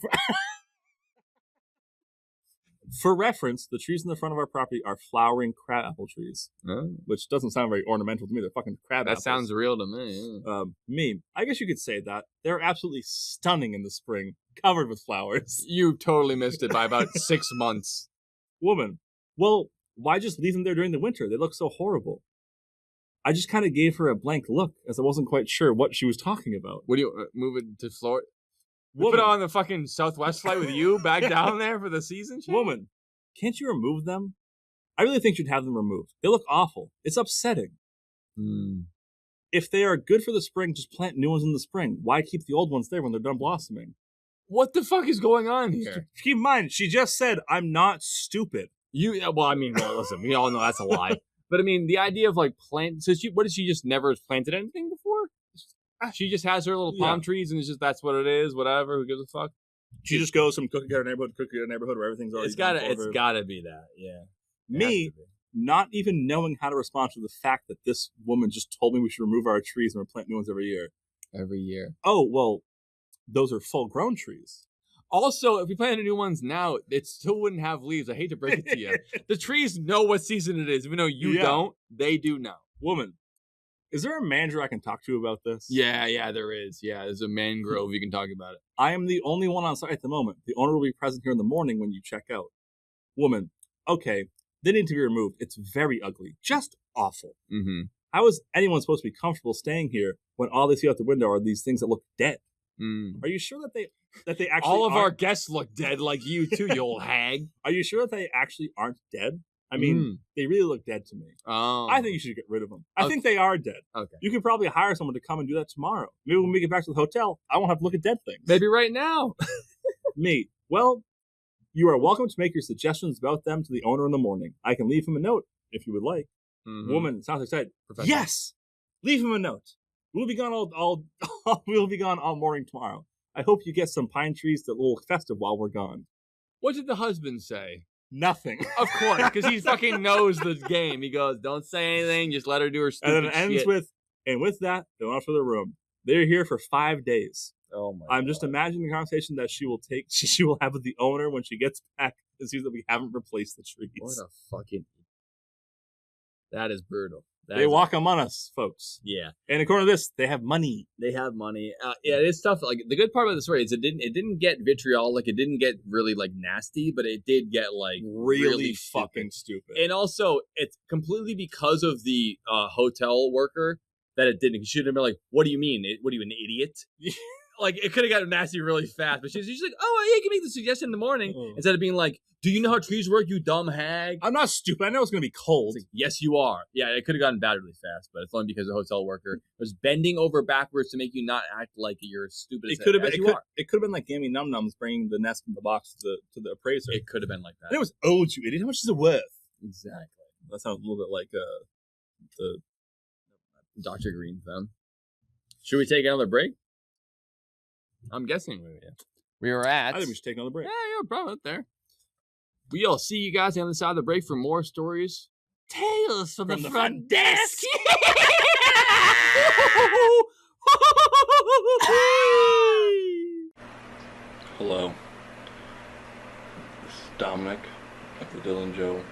For reference, the trees in the front of our property are flowering crabapple trees, which doesn't sound very ornamental to me. They're fucking crab apples. That sounds real to me. Yeah. Me. I guess you could say that. They're absolutely stunning in the spring, covered with flowers. You totally missed it by about 6 months. Woman. Well, why just leave them there during the winter? They look so horrible. I just kind of gave her a blank look, as I wasn't quite sure what she was talking about. What do you move it to Florida? Woman. Put on the fucking Southwest flight with you back down there for the season? Shit? Woman, can't you remove them? I really think you'd have them removed. They look awful. It's upsetting. If they are good for the spring, just plant new ones in the spring. Why keep the old ones there when they're done blossoming? What the fuck is going on here? Keep in mind, she just said, I'm not stupid. Listen, we all know that's a lie. But I mean, the idea of like plant. So what did she just never planted anything before? She just has her little palm trees, and it's just that's what it is. Whatever. Who gives a fuck? She just goes from cookie cutter neighborhood to cookie cutter neighborhood where everything's already. It's gotta be that. Yeah. Me, not even knowing how to respond to the fact that this woman just told me we should remove our trees and replant new ones every year. Every year. Oh well, those are full-grown trees. Also, if we planted new ones now, it still wouldn't have leaves. I hate to break it to you. The trees know what season it is. Even though you don't, they do know. Woman, is there a manager I can talk to about this? Yeah, there is. Yeah, there's a mangrove. You can talk about it. I am the only one on site at the moment. The owner will be present here in the morning when you check out. Woman, okay, they need to be removed. It's very ugly. Just awful. Mm-hmm. How is anyone supposed to be comfortable staying here when all they see out the window are these things that look dead? Are you sure that they actually all of our guests look dead like you too, you old hag? Are you sure that they actually aren't dead? I mean, they really look dead to me. Oh. I think you should get rid of them. I think they are dead. Okay. You could probably hire someone to come and do that tomorrow. Maybe when we get back to the hotel, I won't have to look at dead things. Maybe right now. Me. Well, you are welcome to make your suggestions about them to the owner in the morning. I can leave him a note if you would like. Mm-hmm. Woman sounds excited. Yes! Leave him a note. We'll be gone all we'll be gone all morning tomorrow. I hope you get some pine trees that little festive while we're gone. What did the husband say? Nothing. Of course, because he fucking knows the game. He goes, "Don't say anything. Just let her do her stupid And then it ends shit." with that, they went off to the room. They're here for 5 days. Oh my! I'm just imagining the conversation that she will have with the owner when she gets back and sees that we haven't replaced the trees. What a fucking. That is brutal. They walk among us, folks. Yeah, And according to this, they have money. they have money. Yeah, it's tough. Like the good part about the story is it didn't get vitriolic. It didn't get really like nasty, but it did get like Really stupid. fucking stupid. And also, it's completely because of the hotel worker that it didn't. She should have been like, "What do you mean? What are you, an idiot?" Like, it could have gotten nasty really fast. But she's like, "Oh, yeah, you can make the suggestion in the morning." Instead of being like, "Do you know how trees work, you dumb hag?" I'm not stupid. I know it's going to be cold. Like, yes, you are. Yeah, it could have gotten bad really fast, but it's only because the hotel worker was bending over backwards to make you not act like you're stupid. It could have been. It could have been like Gammy Num Nums bringing the nest in the box to the appraiser. It could have been like that. And it was, "Oh, you idiot! How much is it worth?" Exactly. That sounds a little bit like the Dr. Green thing. Should we take another break? I'm guessing we were at. I think we should take another break. Yeah, probably up there. We'll see you guys on the other side of the break for more stories. Tales from the front desk. Hello. This is Dominic of the Dylan Joe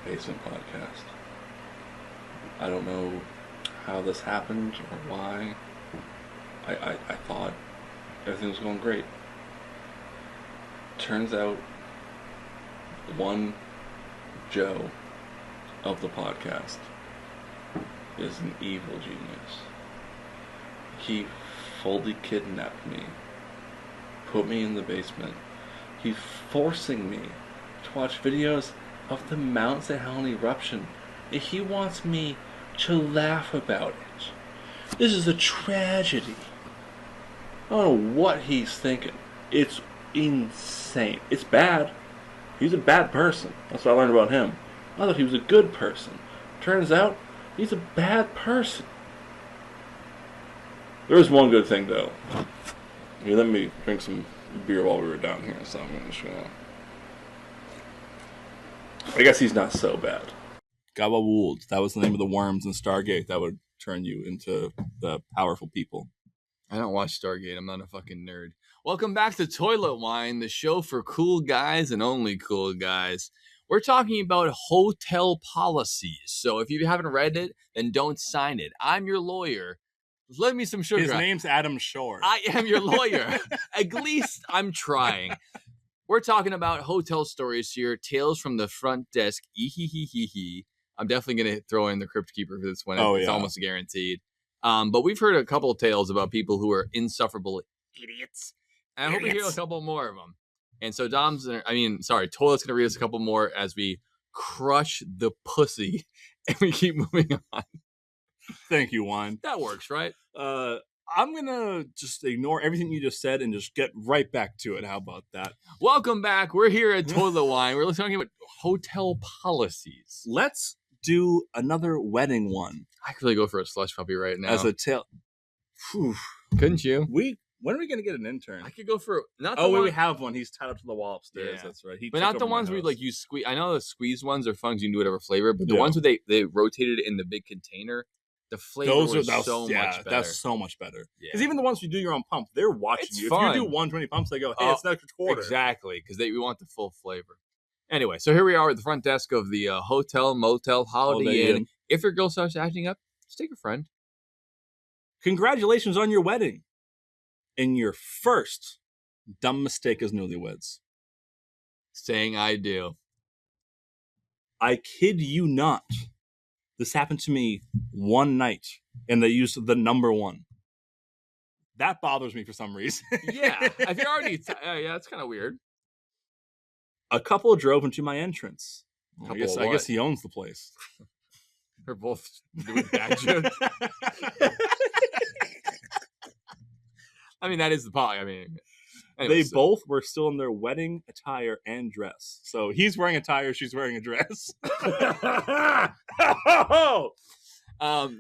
Basement Podcast. I don't know how this happened or why. I thought everything was going great. Turns out one Joe of the podcast is an evil genius. He fully kidnapped me, put me in the basement. He's forcing me to watch videos of the Mount St. Helens eruption. He wants me to laugh about it. This is a tragedy. I don't know what he's thinking. It's insane. It's bad. He's a bad person. That's what I learned about him. I thought he was a good person. Turns out, he's a bad person. There was one good thing, though. He let me drink some beer while we were down here, so I'm going to show. I guess he's not so bad. Gabawold. That was the name of the worms in Stargate that would turn you into the powerful people. I don't watch Stargate. I'm not a fucking nerd. Welcome back to Toilet Wine, the show for cool guys and only cool guys. We're talking about hotel policies. So if you haven't read it, then don't sign it. I'm your lawyer. Lend me some sugar. His name's Adam Shore. I am your lawyer. At least I'm trying. We're talking about hotel stories here. Tales from the front desk. Ee-hee-hee-hee-hee. I'm definitely going to throw in the Crypt Keeper for this one. It's almost guaranteed. But we've heard a couple of tales about people who are insufferable idiots. And I hope we hear a couple more of them. And so Toilet's going to read us a couple more as we crush the pussy and we keep moving on. Thank you, Juan. That works, right? I'm going to just ignore everything you just said and just get right back to it. How about that? Welcome back. We're here at Toilet Wine. We're talking about hotel policies. Let's do another wedding one. I could really go for a slush puppy right now. As a tale. Couldn't you? When are we going to get an intern? I could go for we have one. He's tied up to the wall upstairs. Yeah. That's right. But not the ones where you squeeze. I know the squeeze ones are fun because you can do whatever flavor. But the ones where they rotated in the big container, the flavor was so much better. That's so much better. Yeah. Because even the ones you do your own pump, they're watching you. Fun. If you do 120 pumps, they go, "Hey, it's an extra quarter." Exactly, because we want the full flavor. Anyway, so here we are at the front desk of the Hotel Motel Holiday Inn. If your girl starts acting up, just take a friend. Congratulations on your wedding. In your first dumb mistake as newlyweds. Saying I do. I kid you not. This happened to me one night, and they used the number 1. That bothers me for some reason. Yeah, if you're already... it's kind of weird. A couple drove into my entrance. I guess he owns the place. They're both doing bad jokes. I mean, that is the point. I mean, they both were still in their wedding attire and dress. So he's wearing a tie, she's wearing a dress.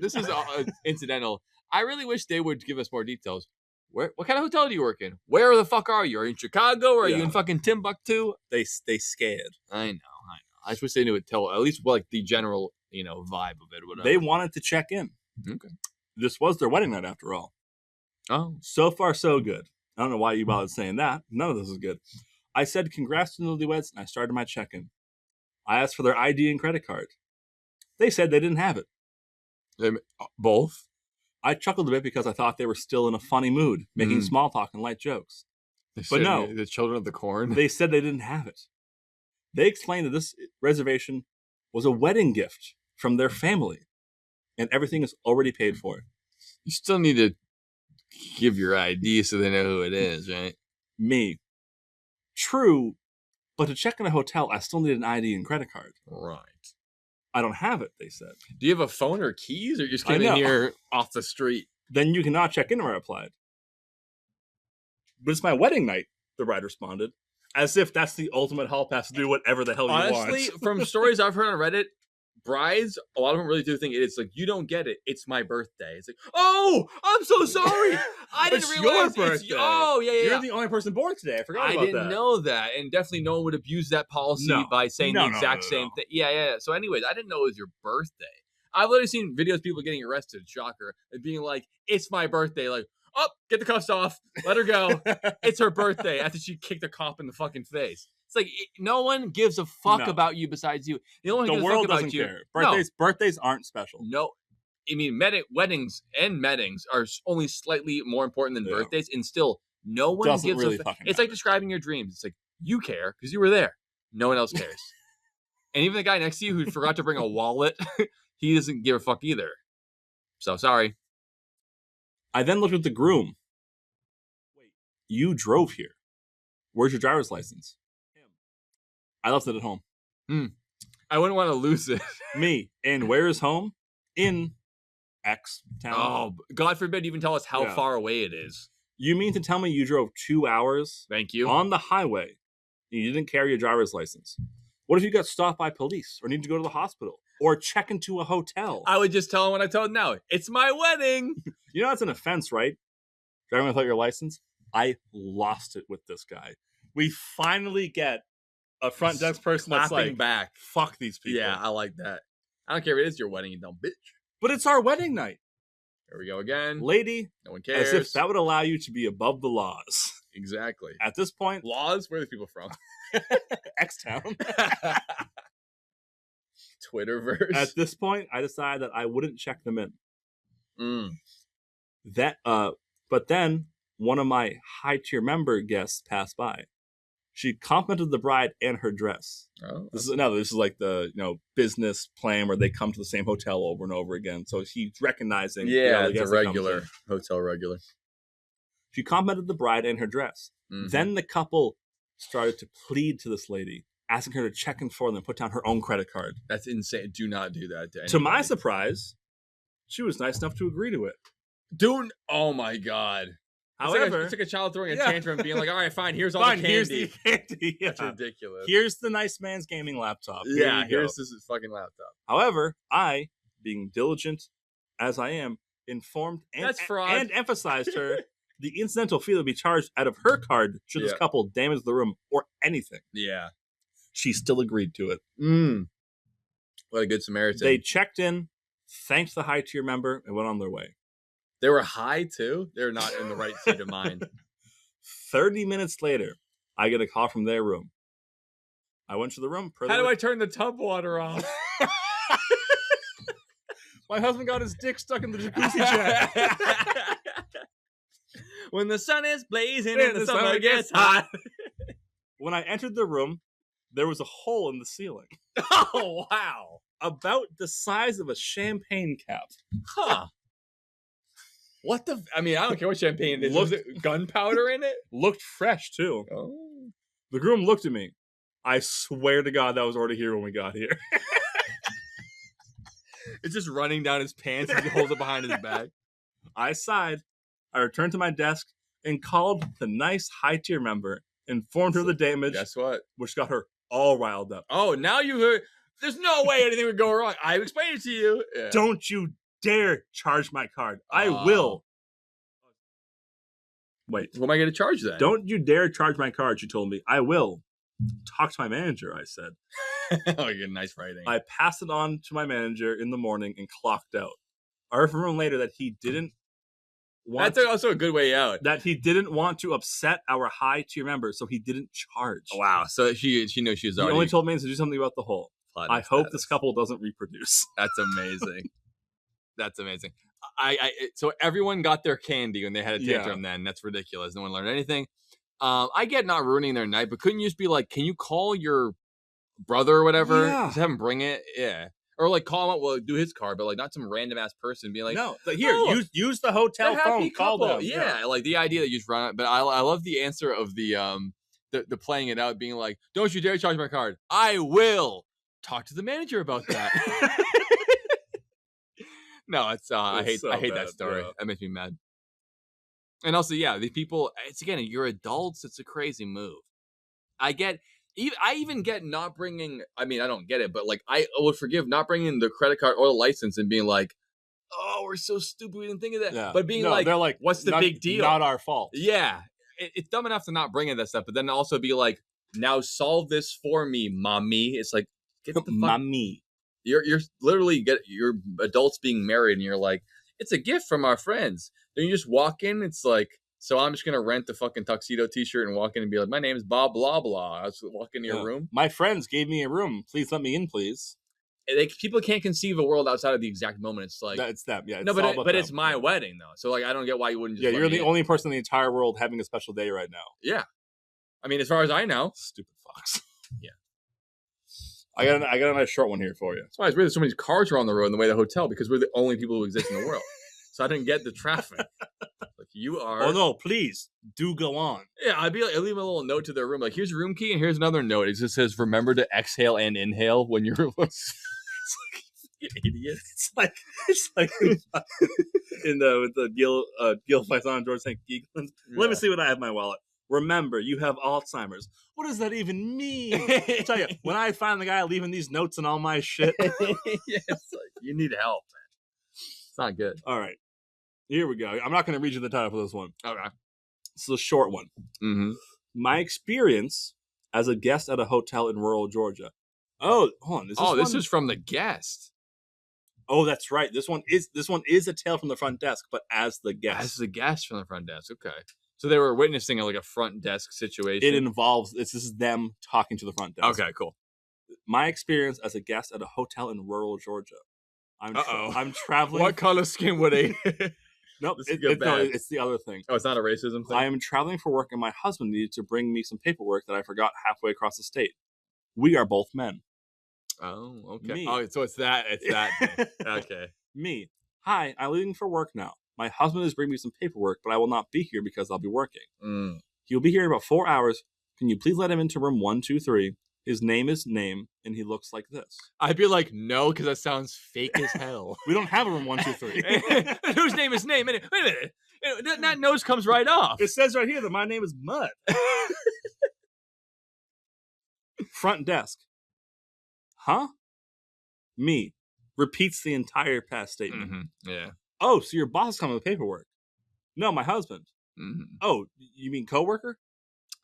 This is incidental. I really wish they would give us more details. What kind of hotel do you work in? Where the fuck are you? Are you in Chicago or are you in fucking Timbuktu? They scared. I know. I just wish they would tell at least like the general, vibe of it. Whatever. They wanted to check in. Okay. This was their wedding night after all. Oh. So far, so good. I don't know why you bothered saying that. None of this is good. I said congrats to the newlyweds, and I started my check-in. I asked for their ID and credit card. They said they didn't have it. Both? I chuckled a bit because I thought they were still in a funny mood, making small talk and light jokes. But no. The children of the corn? They said they didn't have it. They explained that this reservation was a wedding gift from their family, and everything is already paid for. You still need to give your ID so they know who it is, right? Me. True, but to check in a hotel, I still need an ID and credit card. Right. I don't have it, they said. Do you have a phone or keys, or you just came I in know. here off the street? Then you cannot check in, I replied. But it's my wedding night, the bride responded, as if that's the ultimate hall pass to do whatever the hell you Honestly, want. from stories I've heard on Reddit, brides, a lot of them really do think it's like, you don't get it. It's my birthday. It's like, oh, I'm so sorry. I didn't It's realize your it's birthday. Oh, yeah. You're the only person born today. I forgot I about didn't that. know that. And definitely no one would abuse that policy No. by saying No, the no, exact no, same no. thing. Yeah. So anyways, I didn't know it was your birthday. I've literally seen videos of people getting arrested, shocker, and being like, it's my birthday. Like, oh, get the cuffs off. Let her go. It's her birthday after she kicked a cop in the fucking face. It's like, no one gives a fuck No. about you besides you. The only one who The gives a world fuck about doesn't you. care. Birthdays aren't special. No. I mean, weddings and meetings are only slightly more important than Yeah. birthdays, and still, no one Doesn't gives really a fucking It's like matter. describing your dreams. It's like, you care because you were there. No one else cares. And even the guy next to you who forgot to bring a wallet, he doesn't give a fuck either. So, sorry. I then looked at the groom. Wait, you drove here. Where's your driver's license? I left it at home. I wouldn't want to lose it. Me. And where is home? In X town. Oh, God forbid you even tell us how Yeah. far away it is. You mean to tell me you drove 2 hours Thank you. on the highway and you didn't carry your driver's license? What if you got stopped by police or need to go to the hospital or check into a hotel? I would just tell him what I told him now. It's my wedding. You know that's an offense, right? Driving without your license? I lost it with this guy. We finally get a front desk person that's Clapping like, back. fuck these people. Yeah, I like that. I don't care if it is your wedding, you dumb bitch. But it's our wedding night. Here we go again. Lady, No one cares. as if that would allow you to be above the laws. Exactly. At this point, Laws? Where are these people from? X-Town. Twitterverse. At this point, I decided that I wouldn't check them in. Mm. But then one of my high-tier member guests passed by. She complimented the bride and her dress. Oh, This is like the business plan where they come to the same hotel over and over again. So he's recognizing. the yeah, other it's a guest that comes regular in. hotel regular. She complimented the bride and her dress. Mhm. Then the couple started to plead to this lady, asking her to check in for them and put down her own credit card. That's insane. Do not do that to To my anybody. surprise, she was nice enough to agree to it. Dude, oh my god. However, it's like a child throwing a Yeah. tantrum, being like, "All right, fine. Here's all fine, the candy." here's the candy. That's Yeah. ridiculous. Here's the nice man's gaming laptop. Here yeah, you go. here's this fucking laptop. However, I, being diligent as I am, informed That's fraud. and emphasized her the incidental fee that would be charged out of her card should this Yeah. couple damage the room or anything. Yeah. She still agreed to it. What a good Samaritan. They checked in, thanked the high tier member, and went on their way. They were high too. They're not in the right state of mind. 30 minutes later, I get a call from their room. I went to the room. How do I turn the tub water off? My husband got his dick stuck in the jacuzzi jet. When the sun is blazing Man, and the the summer summer gets gets hot. When I entered the room, there was a hole in the ceiling, Oh wow. about the size of a champagne cap. Huh. What the? I mean, I don't care what champagne it is. Was Look- it gunpowder in it? Looked fresh, too. Oh. The groom looked at me. I swear to God that was already here when we got here. It's just running down his pants and he holds it behind his back. I sighed. I returned to my desk and called the nice high-tier member, informed her of the damage, Guess what? which got her all riled up. Oh, now you heard. There's no way anything would go wrong. I explained it to you. Yeah. Don't you dare charge my card. I will. Wait. What am I going to charge then? Don't you dare charge my card, she told me. I will. Talk to my manager, I said. Oh, you're nice writing. I passed it on to my manager in the morning and clocked out. I heard from him later that he didn't want That's also a good way out. that he didn't want to upset our high tier members, so he didn't charge. Wow. So she knew she was He already. only told me to do something about the hole. platinum I hope status. this couple doesn't reproduce. That's amazing. That's amazing. So everyone got their candy when they had a tantrum. Then that's ridiculous. No one learned anything. I get not ruining their night, but couldn't you just be like, can you call your brother or whatever? Yeah. Just have him bring it. Yeah. Or like call him up, well, do his card, but like not some random ass person being like, No, here, "Oh, use the hotel the happy phone. Call couple." them. Yeah, like the idea that you just run it. But I love the answer of the playing it out, being like, "Don't you dare charge my card. I will talk to the manager about that." No, it's I hate so that bad, story. yeah. That makes me mad. And also, yeah, these people. It's again, you're adults. It's a crazy move. I even get not bringing. I mean, I don't get it, but like, I would forgive not bringing the credit card or the license and being like, "Oh, we're so stupid, we didn't think of that." Yeah. But being No, like, they're like, "What's the not- big deal?" Not our fault. Yeah, it's dumb enough to not bring in that stuff, but then also be like, "Now solve this for me, mommy." It's like, get the fuck. Mommy. You're literally you're adults being married, and you're like, "It's a gift from our friends." Then you just walk in. It's like, so I'm just gonna rent the fucking tuxedo T-shirt and walk in and be like, "My name's Bob blah blah." I was walking into your room. My friends gave me a room. Please let me in, please. People can't conceive a world outside of the exact moment. It's like, It's them. Yeah. no, it's all but about it's them. my wedding though. So like, I don't get why you wouldn't just. Yeah, let you're me the in. only person in the entire world having a special day right now. Yeah, I mean, as far as I know, Stupid fox. Yeah. I got a nice short one here for you. that's why it's weird that so many cars are on the road on the way to the hotel, because we're the only people who exist in the world. So I didn't get the traffic. Like, you are. Oh no, please do go on. Yeah, I'd leave a little note to their room. Like, here's your room key, and here's another note. It just says, "Remember to exhale and inhale when you're." It's like, you idiot. It's like in the with the Gil Faison George St. Geegland. Let me see what I have in my wallet. Remember, you have Alzheimer's. What does that even mean? I tell you, when I find the guy leaving these notes and all my shit. Yeah, it's like, you need help, man. It's not good. All right, here we go. I'm not going to read you the title for this one. Okay. It's a short one. Mm-hmm. My experience as a guest at a hotel in rural Georgia. Oh, hold on. This is from the guest. Oh, that's right. This one is a tale from the front desk, but as the guest. As the guest from the front desk. Okay. So they were witnessing like a front desk situation. It involves this is them talking to the front desk. Okay, cool. My experience as a guest at a hotel in rural Georgia. I'm traveling. What color skin were they? Nope, This could go bad. it's the other thing. Oh, it's not a racism thing? I am traveling for work, and my husband needed to bring me some paperwork that I forgot halfway across the state. We are both men. Oh, okay. Me. Oh, so it's that thing. Okay. Me. Hi, I'm leaving for work now. My husband is bringing me some paperwork, but I will not be here because I'll be working. Mm. He'll be here in about 4 hours. Can you please let him into room 123? His name is Name, and he looks like this. I'd be like, no, because that sounds fake as hell. We don't have a room 123. Whose name is Name? Wait a minute. That nose comes right off. It says right here that my name is Mud. Front desk. Huh? Me. Repeats the entire past statement. Mm-hmm. Yeah. Oh, so your boss is coming with paperwork. No, my husband. Mm-hmm. Oh, you mean coworker?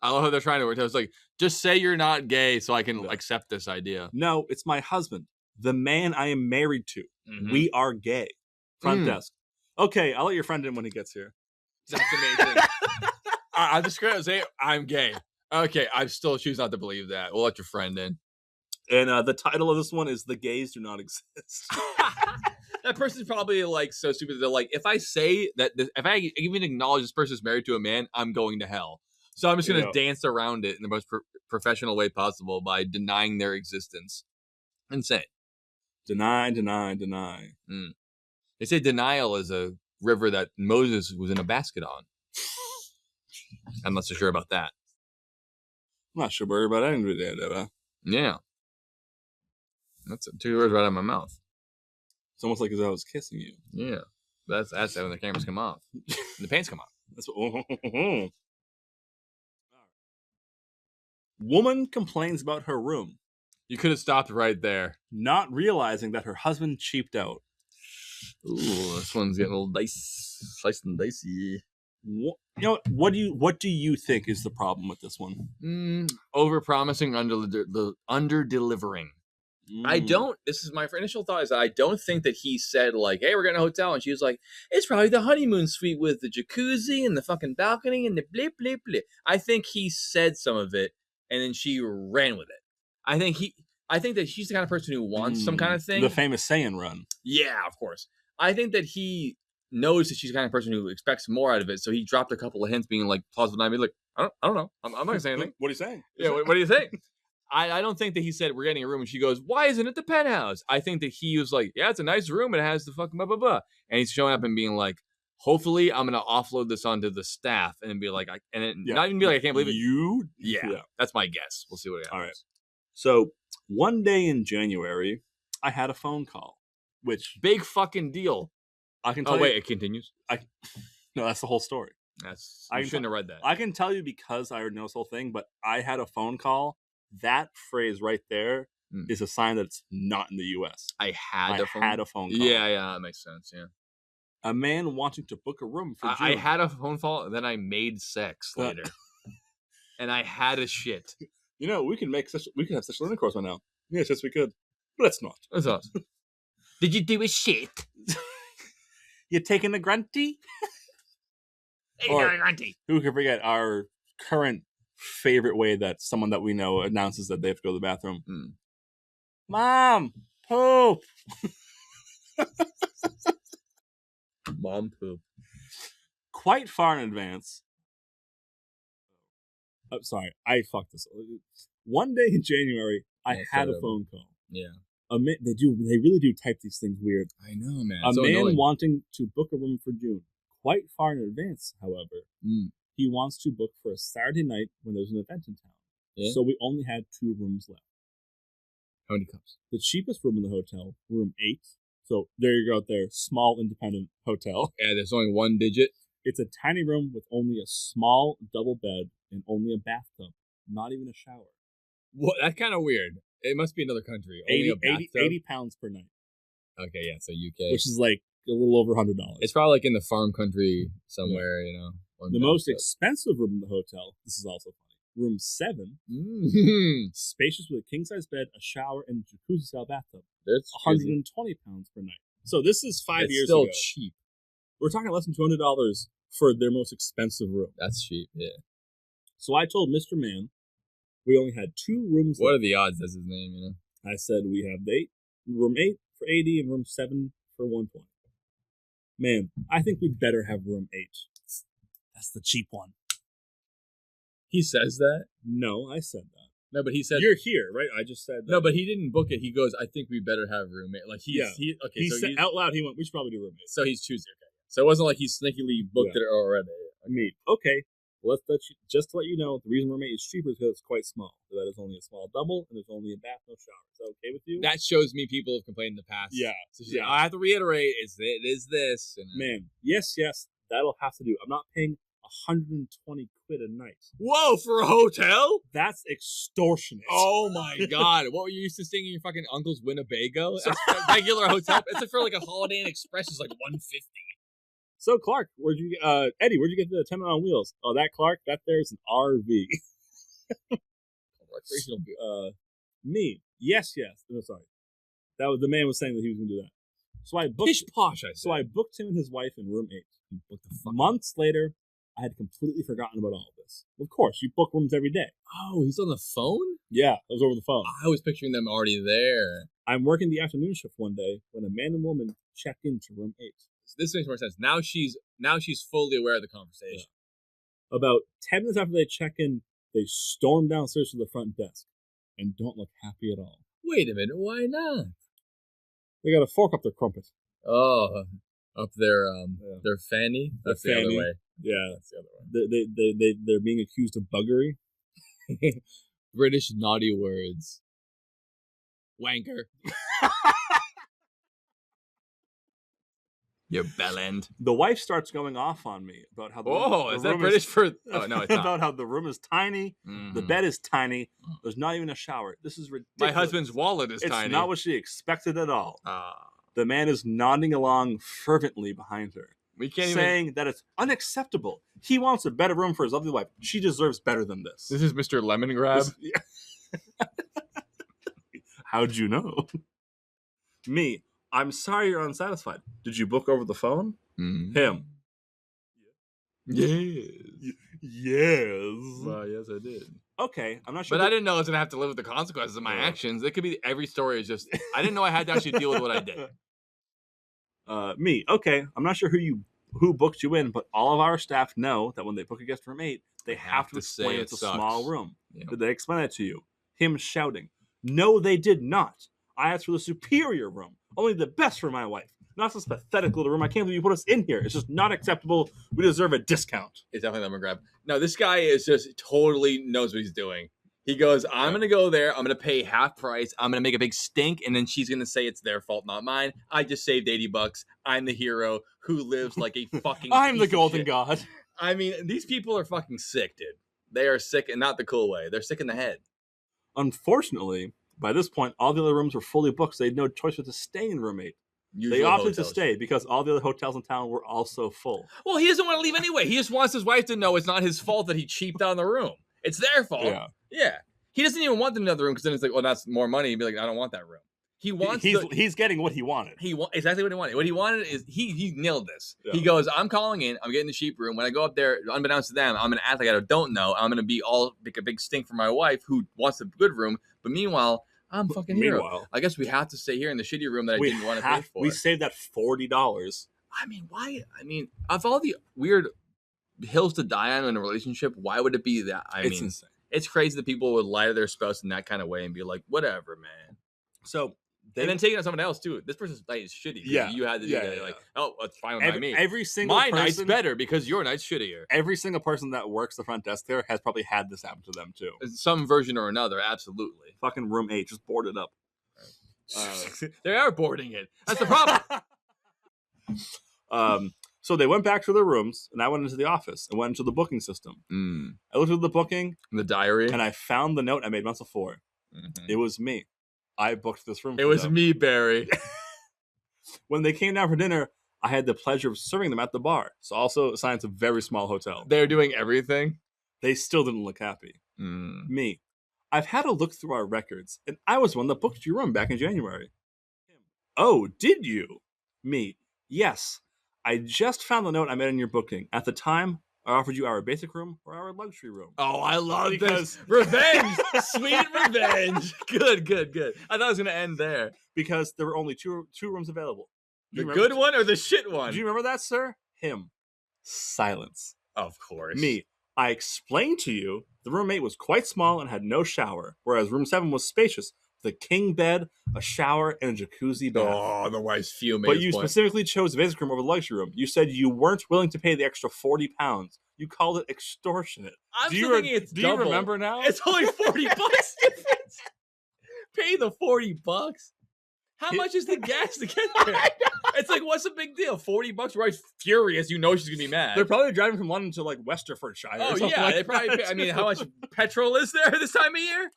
I love how they're trying to work. I was like, just say you're not gay so I can Yeah. accept this idea. No, it's my husband. The man I am married to. Mhm. We are gay. Front Mm. desk. Okay, I'll let your friend in when he gets here. That's amazing. I'm just going to say I'm gay. Okay, I still choose not to believe that. We'll let your friend in. And the title of this one is The Gays Do Not Exist. That person's probably like so stupid. They're like, if I say that, if I even acknowledge this person's married to a man, I'm going to hell. So I'm just going to dance around it in the most professional way possible by denying their existence. Insane. Deny, deny, deny. They say denial is a river that Moses was in a basket on. I'm not so sure about that. I'm not sure about that. Yeah. That's 2 words right out of my mouth. It's almost like as I was kissing you. Yeah. That's when the cameras come off. And the pants come off. That's what, Woman complains about her room, You could have stopped right there. not realizing that her husband cheaped out. Ooh, this one's getting a little sliced and dicey. What do you think is the problem with this one? Over promising, under delivering. I don't. This is my initial thought is that I don't think that he said like, "Hey, we're getting a hotel," and she was like, "It's probably the honeymoon suite with the jacuzzi and the fucking balcony and the blip blip blip." I think he said some of it, and then she ran with it. I think that she's the kind of person who wants some kind of thing. The famous saying run. Yeah, of course. I think that he knows that she's the kind of person who expects more out of it, so he dropped a couple of hints, being like plausible. I mean, like, I don't know. I'm not gonna say anything. What are you saying? Yeah, what do you think? I don't think that he said we're getting a room and she goes, "Why isn't it the penthouse?" I think that he was like, "Yeah, it's a nice room and it has the fucking blah blah blah," and he's showing up and being like, "Hopefully, I'm gonna offload this onto the staff and be like, not even be like, I can't believe it." Yeah, that's my guess. We'll see what happens. All right. So one day in January, I had a phone call, which big fucking deal. I can tell you. Oh wait, it continues. No, that's the whole story. I shouldn't have read that. I can tell you because I already know this whole thing, but I had a phone call. That phrase right there is a sign that it's not in the U.S. I had a phone call. Yeah, that makes sense. Yeah. A man wanting to book a room for June. I had a phone call, then I made sex later, and I had a shit. You know, we can have sexual intercourse right now. Yes, we could. But let's not. That's awesome. Did you do a shit? You taking a grunty? Grunty. Who can forget our current favorite way that someone that we know announces that they have to go to the bathroom? Mom, poop. Mom poop. Quite far in advance. I'm sorry, I fucked this. One day in January, I had a phone call. Yeah. They really do type these things weird. I know, man. A man wanting to book a room for June. Quite far in advance, however. He wants to book for a Saturday night when there's an event in town. Yeah. So we only had 2 rooms left. How many cups? The cheapest room in the hotel, room 8. So there you go out there, small independent hotel. Yeah, there's only 1 digit. It's a tiny room with only a small double bed and only a bathtub. Not even a shower. What? That's kind of weird. It must be another country. Only a bathtub? 80 pounds per night. Okay, yeah, so UK. Which is like a little over $100. It's probably like in the farm country somewhere, you know. The most expensive room in the hotel, this is also funny, room 7, spacious with a king-size bed, a shower, and a jacuzzi-style bathtub. That's 120 pounds per night. So this is 5 years ago. Still It's still cheap. We're talking less than $200 for their most expensive room. That's cheap, yeah. So I told Mr. Man we only had 2 rooms What left. are the odds that's his name, you know? I said we have room 8 for 80 and room 7 for 120. Man, I think we'd better have room 8. That's the cheap one. He says that? No, I said that. No, but he said you're here, right? I just said that. No, but he didn't book it. He goes, "I think we better have roommate." Like he said out loud. He went, "We should probably do roommate." So he's choosing. Okay. So it wasn't like he sneakily booked it already. I mean, okay. Well, just to let you know, the reason roommate is cheaper is because it's quite small. So that is only a small double, and there's only a bath, no shower. Is that okay with you? That shows me people have complained in the past. Yeah. So she's like, I have to reiterate, it is this. And man, yes, that'll have to do. I'm not paying 120 quid a night. Whoa, for a hotel? That's extortionate. Oh my god. What were you used to staying in your fucking uncle's Winnebago? That's a regular hotel. It's like for like a Holiday Inn Express is like $150. So Clark, Eddie, where'd you get the 10 on wheels? Oh, that Clark, that there's an RV. Me. Yes. No, sorry. That was the man was saying that he was gonna do that. So I booked Pish posh, I booked him and his wife in room 8. Months later, I had completely forgotten about all of this. Of course, you book rooms every day. Oh, he's on the phone? Yeah, it was over the phone. I was picturing them already there. I'm working the afternoon shift one day when a man and woman check into room 8. This makes more sense. Now she's fully aware of the conversation. Yeah. About 10 minutes after they check in, they storm downstairs to the front desk and don't look happy at all. Wait a minute, why not? They got a fork up their crumpet. Oh, up their fanny. That's the other way. Yeah, that's the other way. They're being accused of buggery. British naughty words. Wanker. Your bell end. The wife starts going off on me about how is that British for? Oh no, it's not. About how the room is tiny, the bed is tiny. There's not even a shower. This is ridiculous. My husband's wallet is tiny. It's not what she expected at all. The man is nodding along fervently behind her, We can't saying that it's unacceptable. He wants a better room for his lovely wife. She deserves better than this. This is Mr. Lemon Grab. How'd you know? Me, I'm sorry you're unsatisfied. Did you book over the phone? Him. Yes. Yes. Well, yes, I did. Okay, I'm not sure. But I didn't know I was gonna have to live with the consequences of my actions. It could be every story is just. I didn't know I had to actually deal with what I did. Me, okay, I'm not sure who booked you in, but all of our staff know that when they book a guest room 8, they have to say explain it it's a sucks. small room. Yeah. Did they explain that to you? Him shouting. No, they did not. I asked for the superior room. Only the best for my wife. Not this pathetic little room. I can't believe you put us in here. It's just not acceptable. We deserve a discount. It's definitely Lemon Grab. No, this guy is just totally knows what he's doing. He goes, I'm going to go there. I'm going to pay half price. I'm going to make a big stink. And then she's going to say it's their fault, not mine. I just saved $80. I'm the hero who lives like a fucking I'm the piece of golden shit. god. I mean, these people are fucking sick, dude. They are sick and not the cool way. They're sick in the head. Unfortunately, by this point, all the other rooms were fully booked, so they had no choice but to stay in room 8. They Usual opted to hotels. stay because all the other hotels in town were also full. Well, he doesn't want to leave anyway. He just wants his wife to know it's not his fault that he cheaped on the room. It's their fault. Yeah. He doesn't even want them in another room because then it's like, well, that's more money. He'd be like, I don't want that room. He wants. He's getting what he wanted. Exactly what he wanted. What he wanted is he nailed this. Yeah. He goes, I'm calling in. I'm getting the cheap room. When I go up there, unbeknownst to them, I'm gonna act like I don't know. I'm gonna be all make a big stink for my wife who wants the good room. But meanwhile, I'm fucking hero. Meanwhile, I guess we have to stay here in the shitty room that I didn't want to pay for. We saved that $40. I mean, why? I mean, of all the weird hills to die on in a relationship, why would it be that? It's insane. It's crazy that people would lie to their spouse in that kind of way and be like, whatever, man. So and then taking it on someone else too. This person's night is shitty. Yeah. You had to do that. Like, oh, it's fine by me. Every single My person, night's better because your night's shittier. Every single person that works the front desk there has probably had this happen to them too. Some version or another, absolutely. Fucking room 8, just board it up. They are boarding it. That's the problem. So they went back to their rooms, and I went into the office and went into the booking system. I looked at the booking, the diary, and I found the note I made months before. It was me. I booked this room. It was me, Barry. When they came down for dinner, I had the pleasure of serving them at the bar. So also a sign it's a very small hotel. They're doing everything. They still didn't look happy. Me. I've had a look through our records, and I was the one that booked your room back in January. Oh, did you? Me. Yes. I just found the note I made in your booking. At the time, I offered you our basic room or our luxury room. Oh, I love this. Revenge. Sweet revenge. Good. I thought it was going to end there. Because there were only two rooms available. The good one or the shit one? Do you remember that, sir? Him. Silence. Of course. Me. I explained to you the room 8 was quite small and had no shower, whereas room 7 was spacious, with a king bed, a shower, and a jacuzzi bath. Oh, the wife's fuming. But you specifically chose the basic room over the luxury room. You said you weren't willing to pay the extra £40. You called it extortionate. I'm still thinking it's double. Do you remember now? It's only $40 difference. Pay the $40. How much is the gas to get there? It's like, what's the big deal? $40. Right? Furious. You know she's gonna be mad. They're probably driving from London to like Westerfordshire. Oh or something yeah, like they probably. Pay, I mean, how much petrol is there this time of year?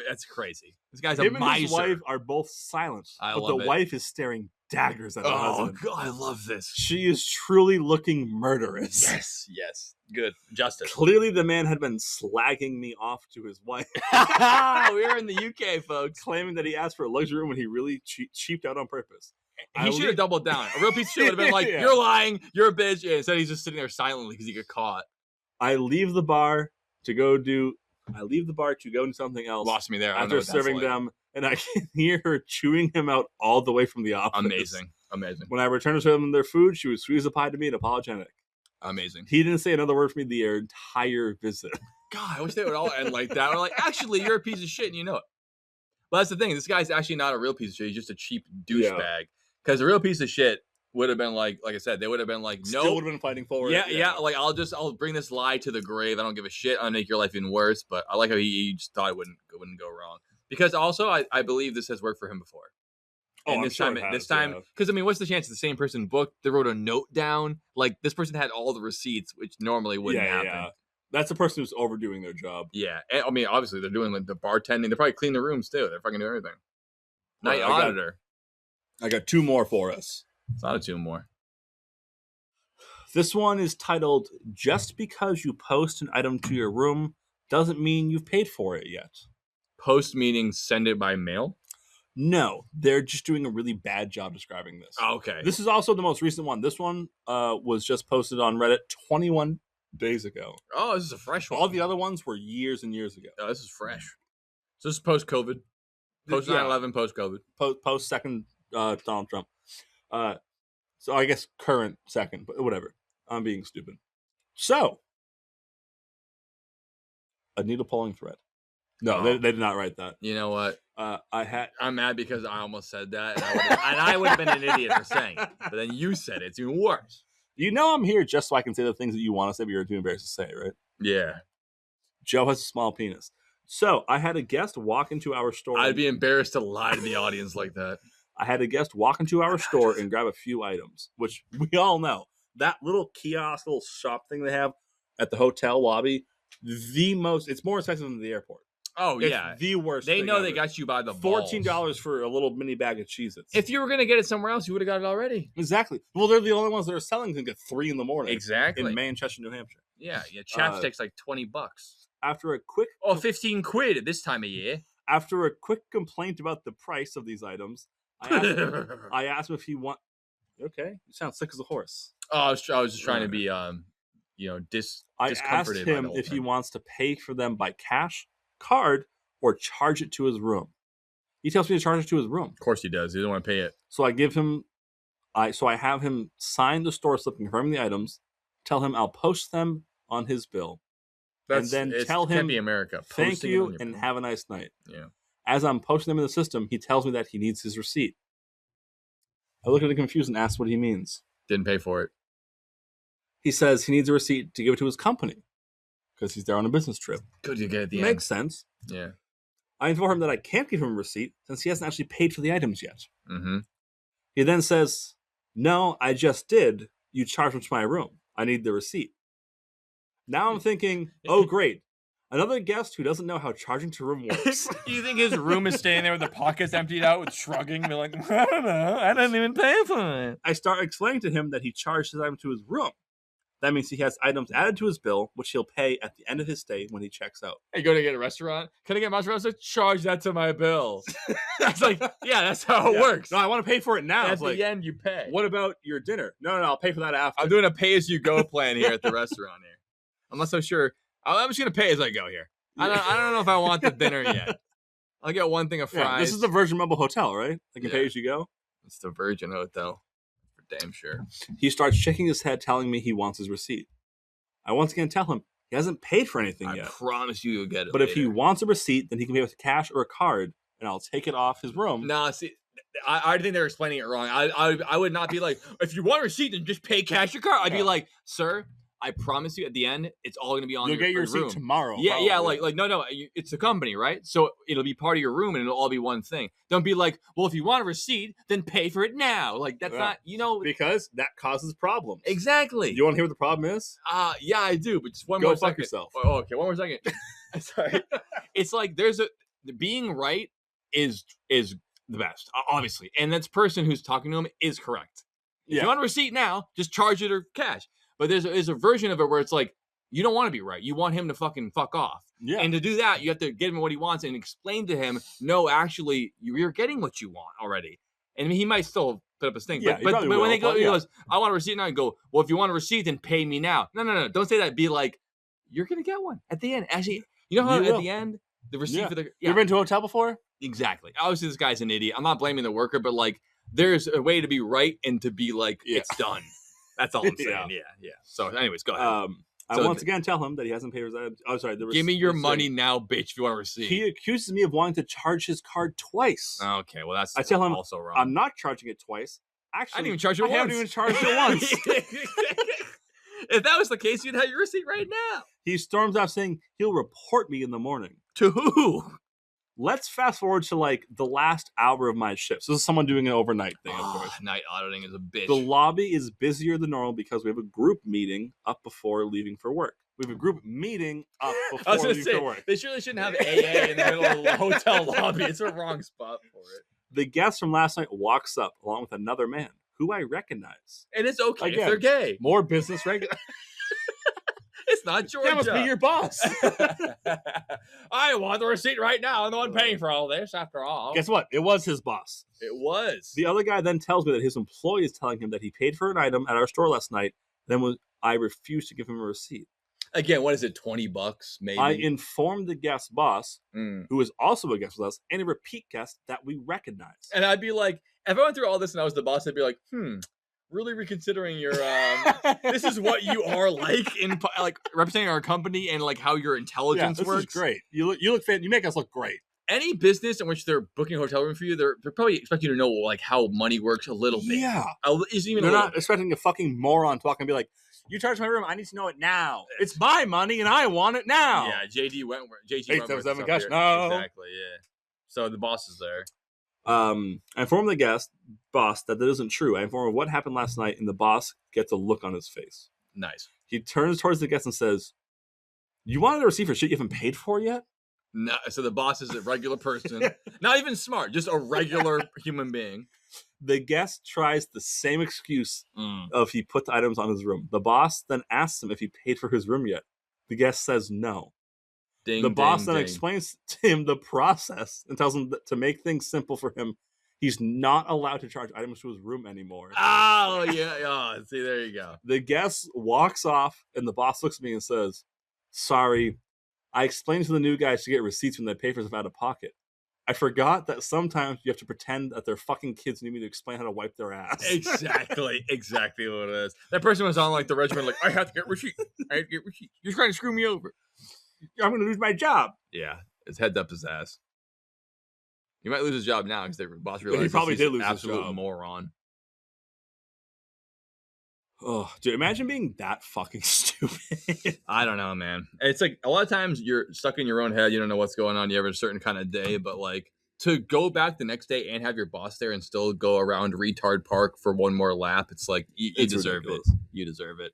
That's crazy. This guy's Him a miser. and his wife are both silent, but the wife is staring daggers at her husband. Oh God, I love this. She is truly looking murderous. Yes. Good. Justice. Clearly, the man had been slagging me off to his wife. We're in the UK, folks. Claiming that he asked for a luxury room when he really cheaped out on purpose. He should have doubled down. A real piece of shit would have been like, you're lying, you're a bitch. Yeah, instead he's just sitting there silently because he got caught. I leave the bar to go do something else. Lost me there. After serving them, and I can hear her chewing him out all the way from the office. Amazing. When I returned to serve them their food, she would squeeze the pie to me and apologetic. Amazing. He didn't say another word for me the entire visit. God, I wish they would all end like that. We're like, actually, you're a piece of shit and you know it. But that's the thing. This guy's actually not a real piece of shit. He's just a cheap douchebag. Because a real piece of shit would have been like I said, they would have been like, no. Still would have been fighting forward. Yeah. Like, I'll bring this lie to the grave. I don't give a shit. I'll make your life even worse. But I like how he just thought it wouldn't go wrong. Because also, I believe this has worked for him before. And this time, because I mean, what's the chance the same person booked? They wrote a note down. Like this person had all the receipts, which normally wouldn't happen. Yeah. That's a person who's overdoing their job. Yeah, and, I mean, obviously they're doing like the bartending. They probably clean the rooms too. They're fucking doing everything. Night auditor. I got 2 more for us. It's not a 2 more. This one is titled, Just Because You Post an Item to Your Room Doesn't Mean You've Paid for It Yet. Post meaning send it by mail? No, they're just doing a really bad job describing this. Oh, okay. This is also the most recent one. This one was just posted on Reddit 21 days ago. Oh, this is a fresh one. All the other ones were years and years ago. Oh, this is fresh. So this is post-COVID. Post 9/11, post-COVID. Post second Donald Trump. So I guess current second, but whatever. I'm being stupid. So, a needle pulling thread. No, they did not write that. You know what? I'm mad because I almost said that, and I would have been an idiot for saying it. But then you said it. It's even worse. You know I'm here just so I can say the things that you want to say, but you're too embarrassed to say, right? Yeah. Joe has a small penis. So, I had a guest walk into our store. I'd be embarrassed to lie to the audience like that. I had a guest walk into our store and grab a few items, which we all know. That little kiosk, little shop thing they have at the hotel lobby, it's more expensive than the airport. Oh, It's yeah. the worst They thing know ever. they got you by the balls. $14 for a little mini bag of Cheez-Its. If you were going to get it somewhere else, you would have got it already. Exactly. Well, they're the only ones that are selling things at 3 in the morning. Exactly. In Manchester, New Hampshire. Yeah. Chapstick's like $20. After a quick 15 quid at this time of year. After a quick complaint about the price of these items, I asked him if he want. Okay, you sound sick as a horse. Oh, I was just trying to be, I asked discomforted. him if he wants to pay for them by cash, card, or charge it to his room. He tells me to charge it to his room. Of course he does. He doesn't want to pay it. So I have him sign the store slip confirming the items, tell him I'll post them on his bill, and then tell him, can't be America. Thank Posting it you on your and bill. have a nice night. Yeah. As I'm posting them in the system, he tells me that he needs his receipt. I look at him confused and ask what he means. Didn't pay for it. He says he needs a receipt to give it to his company because he's there on a business trip. Good to get at the end. Makes sense. Yeah. I inform him that I can't give him a receipt since he hasn't actually paid for the items yet. Mm-hmm. He then says, "No, I just did. You charged him to my room. I need the receipt." Now I'm thinking, oh, great. Another guest who doesn't know how charging to room works. You think his room is staying there with the pockets emptied out with shrugging? Be like, I don't know. I didn't even pay for it. I start explaining to him that he charged his item to his room. That means he has items added to his bill, which he'll pay at the end of his stay when he checks out. Hey, go to get a restaurant. Can I get my restaurant? Charge that to my bill. It's like, yeah, that's how it works. No, I want to pay for it now. At It's the like, end, you pay. what about your dinner? No, I'll pay for that after. I'm doing a pay-as-you-go plan here at the restaurant here. I'm not so sure. I'm just gonna pay as I go here. I don't know if I want the dinner yet. I'll get one thing of fries. Yeah, this is the Virgin Mobile Hotel, right? They can Yeah. pay as you go. It's the Virgin Hotel. For damn sure. He starts shaking his head, telling me he wants his receipt. I once again tell him he hasn't paid for anything I yet. promise you'll get it. But if he later. wants a receipt, then he can pay with cash or a card, and I'll take it off his room. No, see, I think they're explaining it wrong. I would not be like, if you want a receipt, then just pay cash or card. I'd be like, sir, I promise you, at the end, it's all gonna be on. You'll get your room. receipt tomorrow. Yeah, probably. yeah, like no, it's a company, right? So it'll be part of your room, and it'll all be one thing. Don't be like, well, if you want a receipt, then pay for it now. Like that's Yeah. not, because that causes problems. exactly. You want to hear what the problem is? Yeah, I do, but just one Go more fuck second. yourself. Oh, okay, one more second. Sorry. It's like being right is the best, obviously, and that person who's talking to him is correct. If you want a receipt now, just charge it or cash. But there's a version of it where it's like you don't want to be right. You want him to fucking fuck off. Yeah. And to do that, you have to give him what he wants and explain to him, no, actually, you're getting what you want already. And he might still put up his thing. Yeah, but he probably when will, they go, but he yeah. goes, I want a receipt now. And go, well, if you want a receipt, then pay me now. No. Don't say that. Be like, you're going to get one at the end. Actually, you know how You at will. the end, the receipt Yeah. for the. You Yeah, ever been to a hotel before? exactly. Obviously, this guy's an idiot. I'm not blaming the worker, but like, there's a way to be right and to be like, Yeah. it's done. That's all I'm saying. Yeah. Yeah. So, anyways, go ahead. I So once again tell him that he hasn't paid his items. Oh, sorry. Give me your receipt. money now, bitch, if you want a receipt. He accuses me of wanting to charge his card twice. Okay, well, that's I tell him, also wrong. I'm not charging it twice. Actually, I didn't even charge you I haven't once. even charged it once. If that was the case, you'd have your receipt right now. He storms out saying he'll report me in the morning. To who? Let's fast forward to like the last hour of my shift. So this is someone doing an overnight thing, of course. Night auditing is a bitch. The lobby is busier than normal because we have a group meeting up before leaving for work. We have a group meeting up I was before gonna leaving say, for work. they surely shouldn't have AA in the middle of the hotel lobby. It's a wrong spot for it. The guest from last night walks up along with another man who I recognize. And it's okay if Again, they're gay. More business regular. It's not Georgia. That must be your boss. I want the receipt right now. I'm the one paying for all this, after all. Guess what? It was his boss. It was. The other guy then tells me that his employee is telling him that he paid for an item at our store last night. Then when I refused to give him a receipt. Again, what is it? $20, maybe. I informed the guest boss, Mm. who is also a guest with us, and a repeat guest that we recognize. And I'd be like, if I went through all this and I was the boss, I'd be like, really reconsidering your this is what you are like in like representing our company and like how your intelligence this works. is great. You look fan. You make us look great. Any business in which they're booking a hotel room for you, they're probably expect you to know like how money works a little bit. Yeah, Is even they're a little not bit. expecting a fucking moron to walk and be like, "You charge my room. I need to know it now. It's my money and I want it now." Yeah, JG Wentworth. 877 is up gosh, here. no. Exactly. Yeah. So the boss is there. I informed the guest boss that isn't true. I informed him of what happened last night, and the boss gets a look on his face. Nice. He turns towards the guest and says, "You wanted a receipt for shit you haven't paid for yet?" No, so the boss is a regular person, not even smart, just a regular human being. The guest tries the same excuse of he put the items on his room. The boss then asks him if he paid for his room yet. The guest says no. Ding, The boss ding, then ding. explains to him the process and tells him that to make things simple for him, he's not allowed to charge items to his room anymore. Oh yeah, oh, see, there you go. The guest walks off, and the boss looks at me and says, "Sorry, I explained to the new guys to get receipts when they pay for stuff out of pocket. I forgot that sometimes you have to pretend that they're fucking kids and need me to explain how to wipe their ass." Exactly what it is. That person was on like the regiment, like I have to get receipt. I have to get receipt. You're trying to screw me over. I'm going to lose my job. Yeah, his head's up his ass. He might lose his job now because their boss realizes probably he's did an lose his absolute job. moron. Oh, dude, imagine being that fucking stupid. I don't know, man. It's like a lot of times you're stuck in your own head. You don't know what's going on. You have a certain kind of day, but like to go back the next day and have your boss there and still go around retard park for one more lap, it's like you It's deserve ridiculous. it. You deserve it.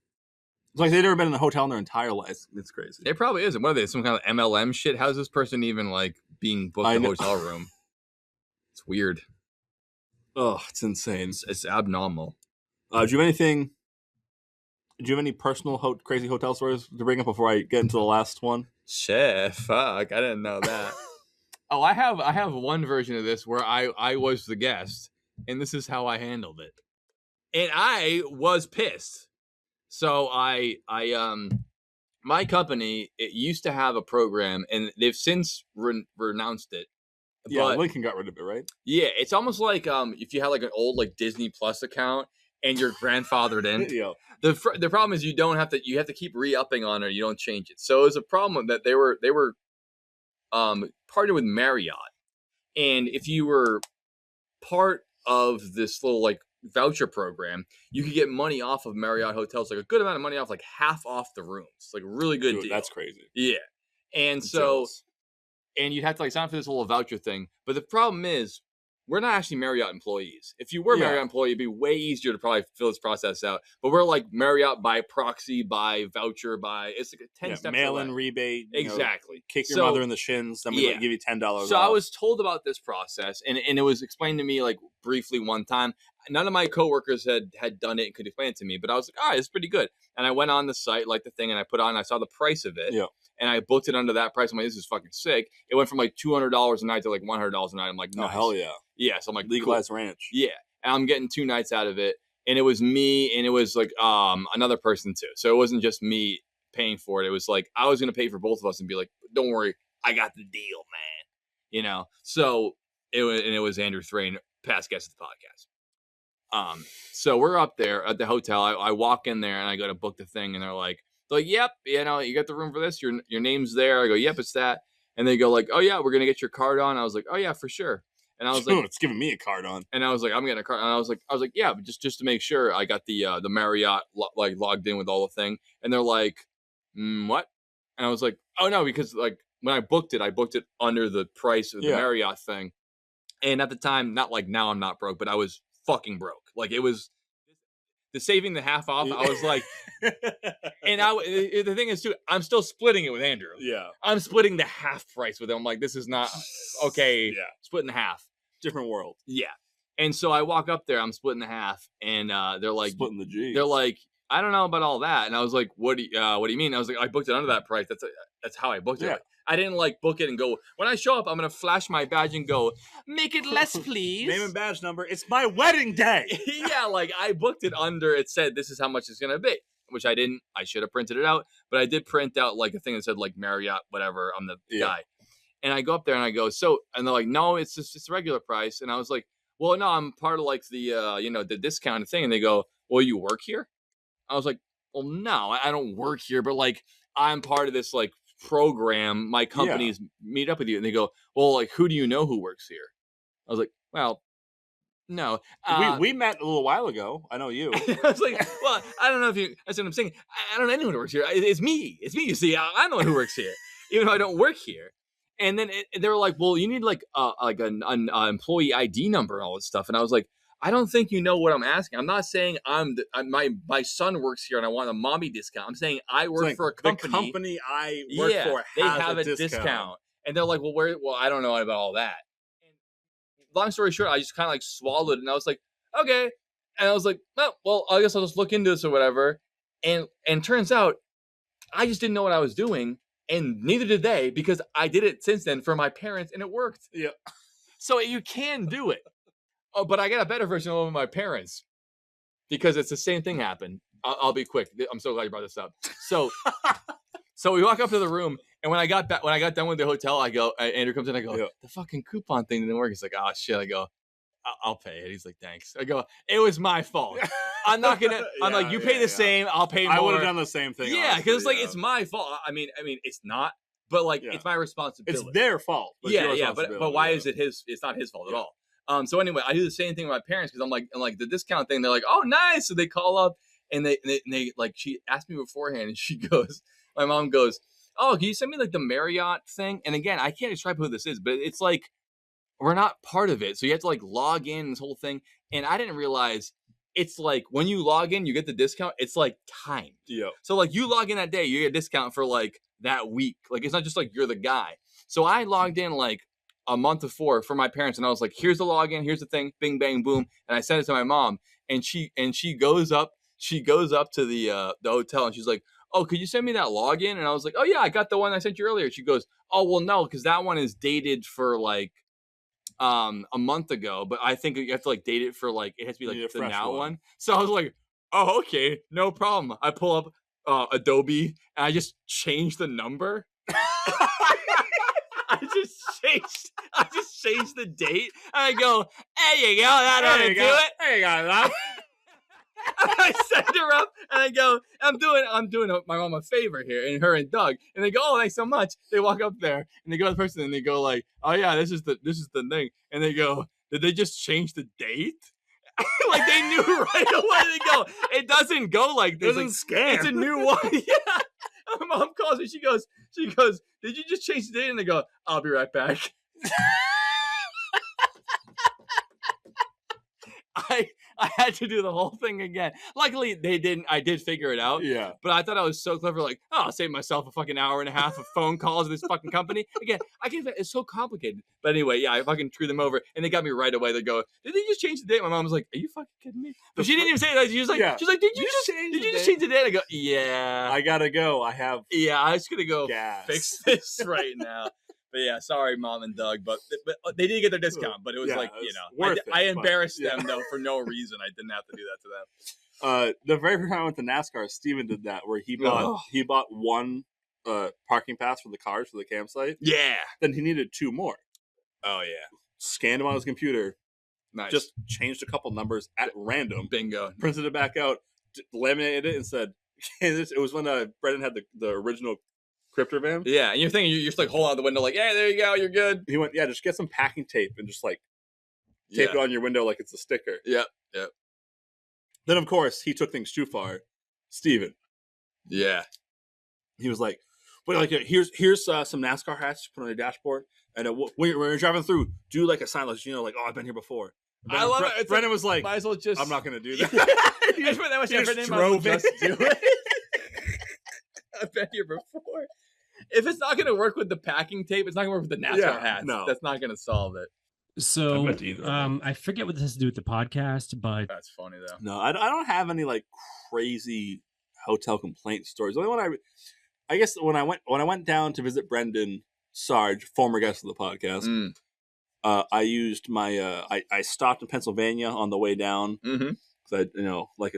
It's like they've never been in a hotel in their entire life. It's crazy. It probably isn't. What are they? Some kind of MLM shit? How's this person even like being booked I a know. hotel room? It's weird. Oh, it's insane. It's abnormal. Do you have anything? Do you have any personal crazy hotel stories to bring up before I get into the last one? Shit, fuck! I didn't know that. Oh, I have one version of this where I was the guest, and this is how I handled it, and I was pissed. So my company, it used to have a program, and they've since renounced it. Yeah, But Lincoln got rid of it, right? yeah, it's almost like if you had like an old like Disney Plus account and you're grandfathered in. Yeah. The problem is you have to keep re-upping on it. You don't change it. So it was a problem that they were partnered with Marriott, and if you were part of this little like voucher program, you could get money off of Marriott hotels, like a good amount of money off, like half off the rooms, like a really good Dude, deal. that's crazy. Yeah, and I'm so jealous. and you'd have to like sign up for this little voucher thing. But the problem is, we're not actually Marriott employees. If you were a Yeah. Marriott employee, it'd be way easier to probably fill this process out. But we're like Marriott by proxy, by voucher, by it's like 10 steps mail-in away. rebate. you know, Exactly. kick your So- mother in the shins. Then we Yeah. give you $10. So I off. was told about this process, and it was explained to me like briefly one time. None of my coworkers had done it and could explain it to me, but I was like, all right, it's pretty good. And I went on the site, like the thing, and I put on, I saw the price of it. Yeah. And I booked it under that price. I'm like, this is fucking sick. It went from like $200 a night to like $100 a night. I'm like, Oh nice. hell yeah! Yeah. So I'm like, cool. Legalized ranch. Yeah. And I'm getting 2 nights out of it. And it was me and it was like another person too. So it wasn't just me paying for it. It was like I was gonna pay for both of us and be like, don't worry, I got the deal, man. You know? So it was Andrew Thrain, past guest of the podcast. So we're up there at the hotel. I walk in there and I go to book the thing, and they're like, yep, you know, you got the room for this. Your name's there. I go, yep, it's that. And they go like, oh yeah, we're gonna get your card on. I was like, oh yeah, for sure. And I was like, it's giving me a card on. and I was like, I'm getting a card. And I was like, yeah, but just to make sure, I got the Marriott like logged in with all the thing. And they're like, what? And I was like, oh no, because like when I booked it under the price of the Yeah. Marriott thing. And at the time, not like now I'm not broke, but I was fucking broke. Like it was the saving the half off. I was like, and the thing is too, I'm still splitting it with Andrew. Yeah. I'm splitting the half price with him. I'm like, this is not okay. Yeah. Split in half. different world. Yeah. And so I walk up there, I'm splitting the half, and they're like, Splitting the G's. they're like, I don't know about all that. And I was like, what do you mean? I was like, I booked it under that price. That's how I booked it. Yeah. Like, I didn't like book it and go, when I show up, I'm going to flash my badge and go, make it less, please. Name and badge number. It's my wedding day. Yeah, like I booked it under, it said, this is how much it's going to be, which I didn't. I should have printed it out, but I did print out like a thing that said like Marriott, whatever, on the guy. And I go up there and I go, and they're like, no, it's just a regular price. And I was like, well, no, I'm part of like the, the discounted thing. And they go, well, you work here? I was like, well, no, I don't work here, but like I'm part of this like program. My companies meet up with you. And they go, well, like, who do you know who works here? I was like, well, no. We met a little while ago. I know you. I was like, well, I don't know if you, that's what I'm saying. I don't know anyone who works here. It's me. You see, I know who works here, even though I don't work here. And then they were like, well, you need like an employee ID number and all this stuff. And I was like, I don't think you know what I'm asking. I'm not saying my son works here and I want a mommy discount. I'm saying I work for a company. The company I work for they has have a discount. And they're like, well, I don't know about all that. And long story short, I just kind of like swallowed it. And I was like, okay. And I was like, well, I guess I'll just look into this or whatever. And turns out I just didn't know what I was doing. And neither did they, because I did it since then for my parents and it worked. Yeah. So you can do it. Oh, but I got a better version of my parents because it's the same thing happened. I'll be quick. I'm so glad you brought this up. So we walk up to the room, and when I got done with the hotel, I go, Andrew comes in, I go, the fucking coupon thing didn't work. He's like, oh shit. I go, I'll pay it. He's like, thanks. I go, it was my fault. I'm not gonna. I'm like, you pay the same. I'll pay more. I would have done the same thing. Yeah, because it's like it's my fault. I mean, it's not, but like it's my responsibility. It's their fault. But why is it his? It's not his fault at all. So anyway, I do the same thing with my parents because I'm like the discount thing. They're like, oh, nice. So they call up and they like, she asked me beforehand and she goes, my mom goes, oh, can you send me like the Marriott thing? And again, I can't describe who this is, but it's like, we're not part of it. So you have to like log in this whole thing. And I didn't realize it's like when you log in, you get the discount. It's like timed. Yeah. So like you log in that day, you get a discount for like that week. Like it's not just like you're the guy. So I logged in like a month before for my parents, and I was like, here's the login, here's the thing, bing bang boom, and I sent it to my mom, and she goes up to the hotel, and she's like, oh, could you send me that login? And I was like, oh yeah, I got the one I sent you earlier. She goes, oh well, no, because that one is dated for like a month ago, but I think you have to like date it for like, it has to be like the now one. So I was like, oh okay, no problem. I pull up Adobe and I just changed the number. I just changed the date. And I go, there you go. That ought to do it. There you go, love. I send her up and I go, I'm doing my mom a favor here, and her and Doug. And they go, oh, thanks so much. They walk up there and they go to the person and they go like, oh yeah, this is the thing. And they go, did they just change the date? Like they knew right away. They go, it doesn't go like this. It doesn't scan. It's a new one. Yeah. My mom calls me. She goes, did you just change the date? And they go, I'll be right back. I had to do the whole thing again. Luckily, they didn't. I did figure it out. Yeah. But I thought I was so clever. Like, oh, I'll save myself a fucking hour and a half of phone calls with this fucking company. Again, I can't. It's so complicated. But anyway, yeah, I fucking threw them over, and they got me right away. They go, did they just change the date? My mom was like, are you fucking kidding me? But she didn't even say that. She was like, did you just change the date? I go, yeah. I gotta go. I have. Yeah, I was gonna go gas. fix this right now. But yeah, sorry, Mom and Doug, but they did get their discount. But it was I embarrassed them though for no reason. I didn't have to do that to them. The very first time I went to NASCAR, Steven did that, where he bought one parking pass for the cars for the campsite. Yeah. Then he needed two more. Oh yeah. Scanned them on his computer. Nice. Just changed a couple numbers at random. Bingo. Printed it back out, laminated it, and said, "It was when Brendan had the original Cryptor van." Yeah, and you're thinking you're just like hold on the window, like, hey, there you go, you're good. He went, yeah, just get some packing tape and just like tape it on your window like it's a sticker. Yep. Then of course he took things too far. Steven. Yeah. He was like, "But like, here's some NASCAR hats to put on your dashboard, and when you're driving through, do like a sign like, like, oh, I've been here before." I love it. Brendan was like, might as well just. I'm not going to do that. You just put that much effort in, drove it. Just do it. I've been here before. If it's not going to work with the packing tape, it's not going to work with the NASCAR hats. No. That's not going to solve it. So, bet either of them. I forget what this has to do with the podcast, but That's funny though. No, I don't have any like crazy hotel complaint stories. The only one I guess when I went down to visit Brendan Sarge, former guest of the podcast, Mm. I used my I stopped in Pennsylvania on the way down Mm-hmm. because I like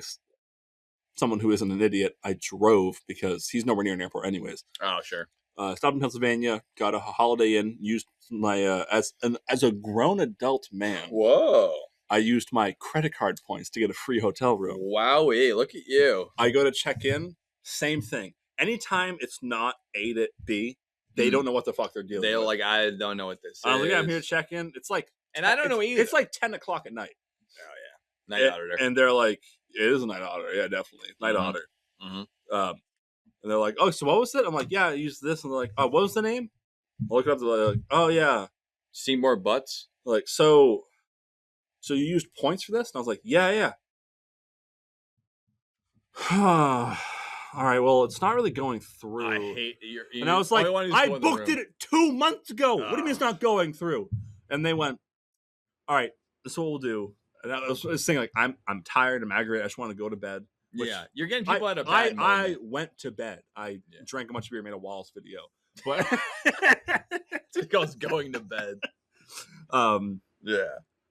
someone who isn't an idiot. I drove because he's nowhere near an airport anyways. Oh, sure. Stopped in Pennsylvania, got a Holiday Inn, used my as a grown adult man. Whoa. I used my credit card points to get a free hotel room. Wowie, look at you. I go to check in, same thing. Anytime it's not A to B, they don't know what the fuck they're dealing They're with. like, I don't know what this I'm like, is. yeah, I'm here to check in. It's like, And I don't know either. It's like 10 o'clock at night. Oh, yeah. Night auditor. And they're like, it is a night auditor. Yeah, definitely. Night auditor. Mhm. And they're like, oh, so what was it? I'm like, yeah, I used this. And they're like, oh, what was the name? I look it up. They're like, oh, yeah. See more butts? They're like, so you used points for this? And I was like, yeah. All right, well, it's not really going through. I hate you. And I was like, I booked it 2 months ago. What do you mean it's not going through? And they went, all right, this is what we'll do. And I was saying, like, I'm tired. I'm aggravated. I just want to go to bed. Yeah, you're getting people at a bad moment. I went to bed. I drank a bunch of beer, made a Wallace video. But it goes going to bed. Yeah.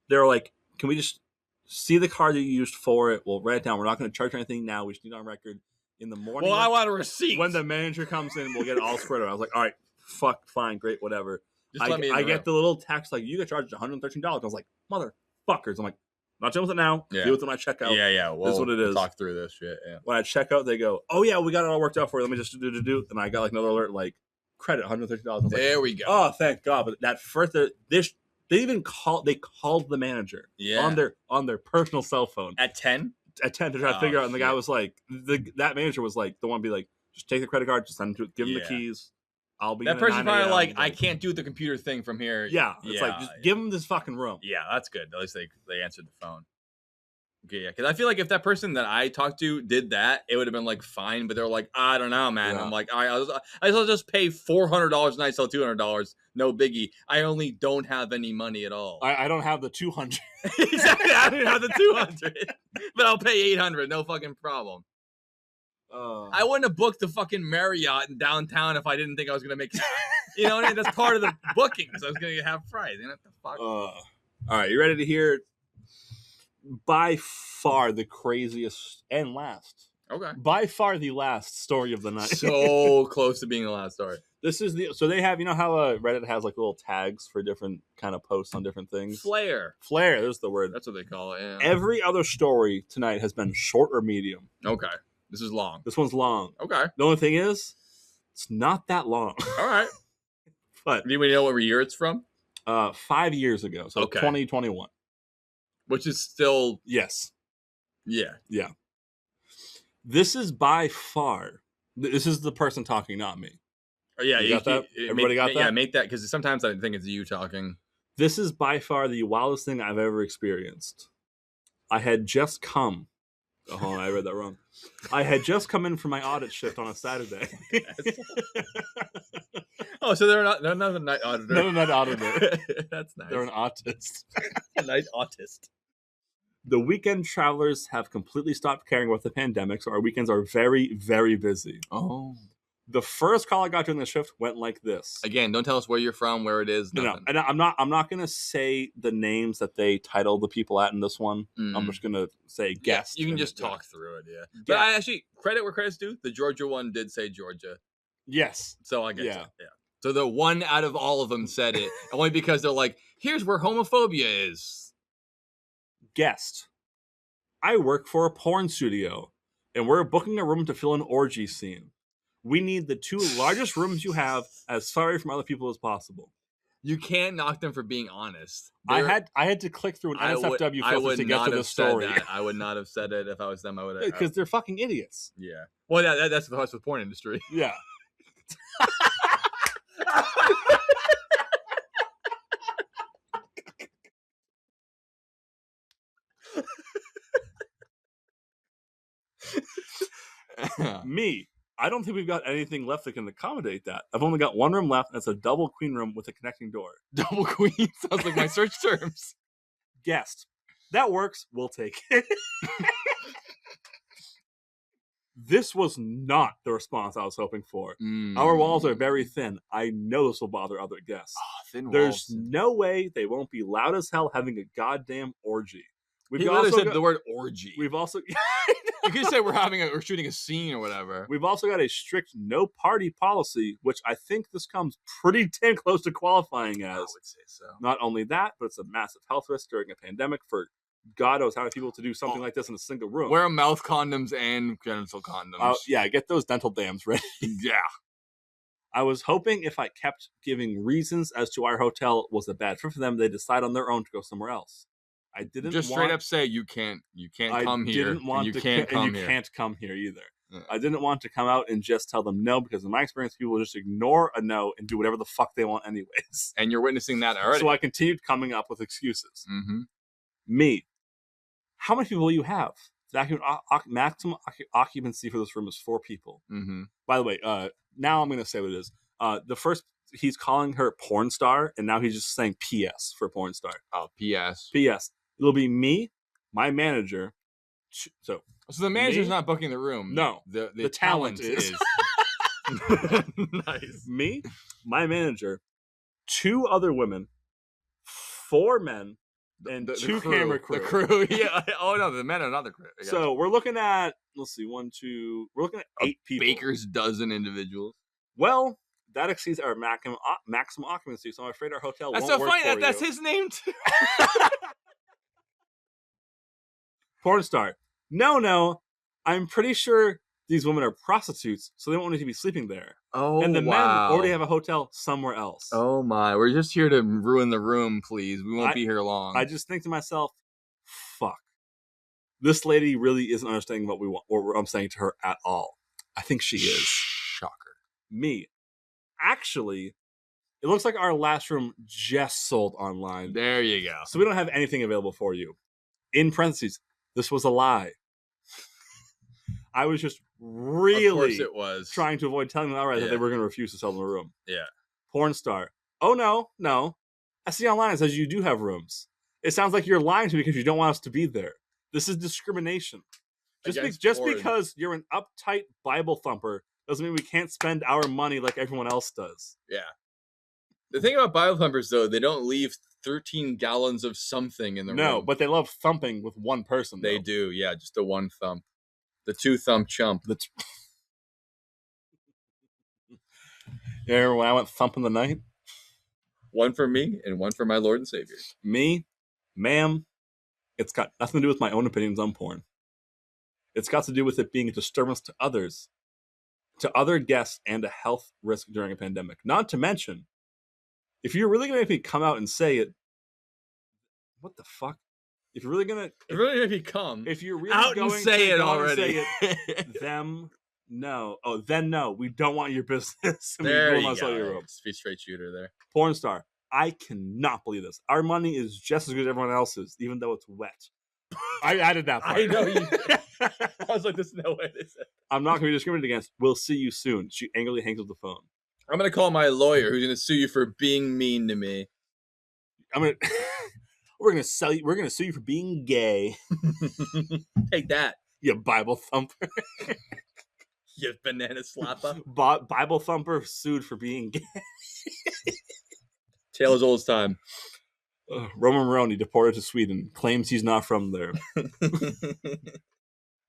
They were like, can we just see the card that you used for it? We'll write it down. We're not going to charge anything now. We just need it on record. In the morning. Well, I want a receipt. When the manager comes in, we'll get it all squared away. I was like, all right, fine, great, whatever. Just let me in I the get room. the little text like, you get charged $113. I was like, motherfuckers. I'm like, not dealing with it now. Yeah. Deal with it when I check out. Yeah. This is what it is. Talk through this shit. Yeah. When I check out, they go, oh yeah, we got it all worked out for you. Let me just do. And I got like another alert, like credit $113. I was There like, we go. oh, thank God. But that first, they called the manager on their personal cell phone At 10? At 10 to try to figure out. And the guy was like, that manager was like, the one be like, just take the credit card, just send him to, give him the keys. I'll be that in at person's 9 probably a.m. like, I can't do the computer thing from here. Yeah, it's like, just give him this fucking room. Yeah, that's good. At least they answered the phone. Okay, yeah, because I feel like if that person that I talked to did that, it would have been like fine. But they're like, I don't know, man. Yeah. I'm like, I'll just pay $400 and I sell $200. No biggie. I only don't have any money at all. I don't have the 200. Exactly. I don't have the 200, but I'll pay 800. No fucking problem. I wouldn't have booked the fucking Marriott in downtown if I didn't think I was gonna make. You know what I mean? That's part of the booking. So I was gonna have fries. You know what the fuck? All right, you ready to hear? By far the craziest and last. Okay. By far the last story of the night. So close to being the last story. This is so they have, you know how Reddit has like little tags for different kind of posts on different things. Flair. There's the word. That's what they call it. Yeah. Every other story tonight has been short or medium. Okay. This is long. This one's long. Okay. The only thing is, it's not that long. All right. But do you know what year it's from? 5 years ago, so Okay. 2021. Which is still Yes. Yeah. This is by far. This is the person talking, not me. Oh, yeah. You got that? Everybody got that? Yeah, make that because sometimes I think it's you talking. This is by far the wildest thing I've ever experienced. I had just come. Oh, I read that wrong. I had just come in from my audit shift on a Saturday. Oh, so they're not a night auditor. No, not auditor. That's nice. They're an autist. A night autist. The weekend travelers have completely stopped caring about the pandemic, so our weekends are very, very busy. Oh. The first call I got during the shift went like this. Again, don't tell us where you're from, where it is. No, Nothing. and I'm not gonna say the names that they titled the people at in this one. I'm just gonna say guest. You can just talk through it, yeah. But I actually credit where credit's due. The Georgia one did say Georgia. Yes. So I guess yeah. So the one out of all of them said it, only because they're like, here's where homophobia is. Guest. I work for a porn studio, and we're booking a room to fill an orgy scene. We need the 2 largest rooms you have as far away from other people as possible. You can't knock them for being honest. I had to click through an NSFW filter to get to the story. I would not have said it if I was them. I would have because they're fucking idiots. Yeah. Well, that's the host with the porn industry. Yeah. Me, I don't think we've got anything left that can accommodate that. I've only got one room left, and it's a double queen room with a connecting door. Double queen sounds like my search terms. Guest. That works. We'll take it. This was not the response I was hoping for. Our walls are very thin. I know this will bother other guests. Thin There's walls. no way they won't be loud as hell having a goddamn orgy. He literally said the word orgy. We've also You could say we're shooting a scene or whatever. We've also got a strict no party policy, which I think this comes pretty damn close to qualifying as. I would say so. Not only that, but it's a massive health risk during a pandemic for God knows how many people to do something like this in a single room. Wear mouth condoms and genital condoms. Yeah, get those dental dams ready. Yeah. I was hoping if I kept giving reasons as to why our hotel was a bad fit for them, they decide on their own to go somewhere else. I didn't just straight up say you can't come here. And you can't come here either. Yeah. I didn't want to come out and just tell them no, because in my experience, people will just ignore a no and do whatever the fuck they want anyways. And you're witnessing that already. So I continued coming up with excuses. Mm-hmm. Me. How many people will you have? The maximum occupancy for this room is 4 people. Mm-hmm. By the way, now I'm going to say what it is. The first, he's calling her porn star, and now he's just saying PS for porn star. Oh, PS. PS. It'll be me, my manager. So the manager's me? not booking the room. No. The talent is. Nice. Me, my manager, 2 other women, 4 men, and the 2 crew. camera crew. The crew, yeah. Oh, no, the men are not the crew. So we're looking at, let's see, 1, 2, we're looking at 8 people. Baker's dozen individuals. Well, that exceeds our maximum occupancy, so I'm afraid our hotel That's won't so work funny for that's you. his name too. Porn star. No. I'm pretty sure these women are prostitutes, so they won't need to be sleeping there. Oh, and the men already have a hotel somewhere else. Oh my, we're just here to ruin the room, please. We won't be here long. I just think to myself, fuck. This lady really isn't understanding what we want, or what I'm saying to her at all. I think she is. Shocker. Me. Actually, it looks like our last room just sold online. There you go. So we don't have anything available for you. In parentheses, this was a lie. I was just really Of course it was. trying to avoid telling them outright that Yeah. they were going to refuse to sell them a room. Yeah. Porn star. Oh, no. I see online it says you do have rooms. It sounds like you're lying to me because you don't want us to be there. This is discrimination. Just because you're an uptight Bible thumper doesn't mean we can't spend our money like everyone else does. Yeah. The thing about Bible thumpers, though, they don't leave 13 gallons of something in the room. No, but they love thumping with one person. They though. do. Yeah, just the one thump. The 2 thump chump. You remember when I went thumping the night? One for me and one for my Lord and Savior. Me, ma'am, it's got nothing to do with my own opinions on porn. It's got to do with it being a disturbance to others, to other guests, and a health risk during a pandemic. Not to mention, if you're really going to make me come out and say it, what the fuck? If you're really going to... It really made me come. If you're really out going and say to it go out and already. say it, them, no. Oh, then no. We don't want your business. There we you will not sell your go. room. Just be straight shooter there. Porn star. I cannot believe this. Our money is just as good as everyone else's, even though it's wet. I added that part. I know you did. I was like, there's no way this is. I'm not going to be discriminated against. We'll see you soon. She angrily hangs up the phone. I'm going to call my lawyer who's going to sue you for being mean to me. We're going to sue you for being gay. Take that, You Bible thumper. you banana slapper. Bible thumper sued for being gay. Tale as old as time. Roman Moroni deported to Sweden, claims he's not from there.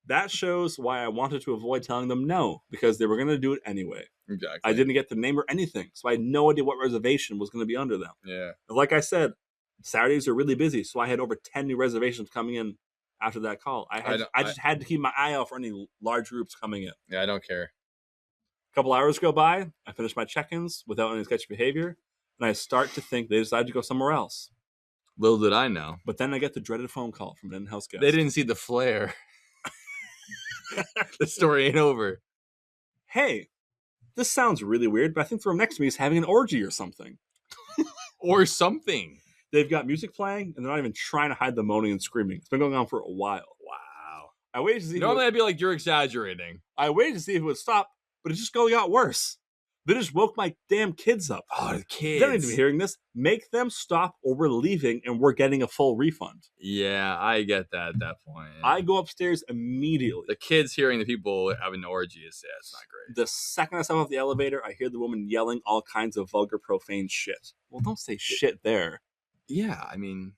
That shows why I wanted to avoid telling them no, because they were going to do it anyway. Exactly. I didn't get the name or anything, so I had no idea what reservation was going to be under them. Yeah. Like I said, Saturdays are really busy, so I had over 10 new reservations coming in after that call. I just had to keep my eye out for any large groups coming in. Yeah, I don't care. A couple hours go by, I finish my check-ins without any sketchy behavior, and I start to think they decided to go somewhere else. Little did I know. But then I get the dreaded phone call from an in-house guest. They didn't see the flare. The story ain't over. Hey, this sounds really weird, but I think the room next to me is having an orgy or something. Or something. They've got music playing, and they're not even trying to hide the moaning and screaming. It's been going on for a while. Wow. I waited to see. Normally I'd be like, you're exaggerating. I waited to see if it would stop. but it just got worse. They just woke my damn kids up. Oh, the kids. They don't need to be hearing this. Make them stop or we're leaving and we're getting a full refund. Yeah, I get that at that point. Yeah. I go upstairs immediately. The kids hearing the people having an orgy is it's not great. The second I step off the elevator, I hear the woman yelling all kinds of vulgar, profane shit. Well, don't say shit there. Yeah, I mean,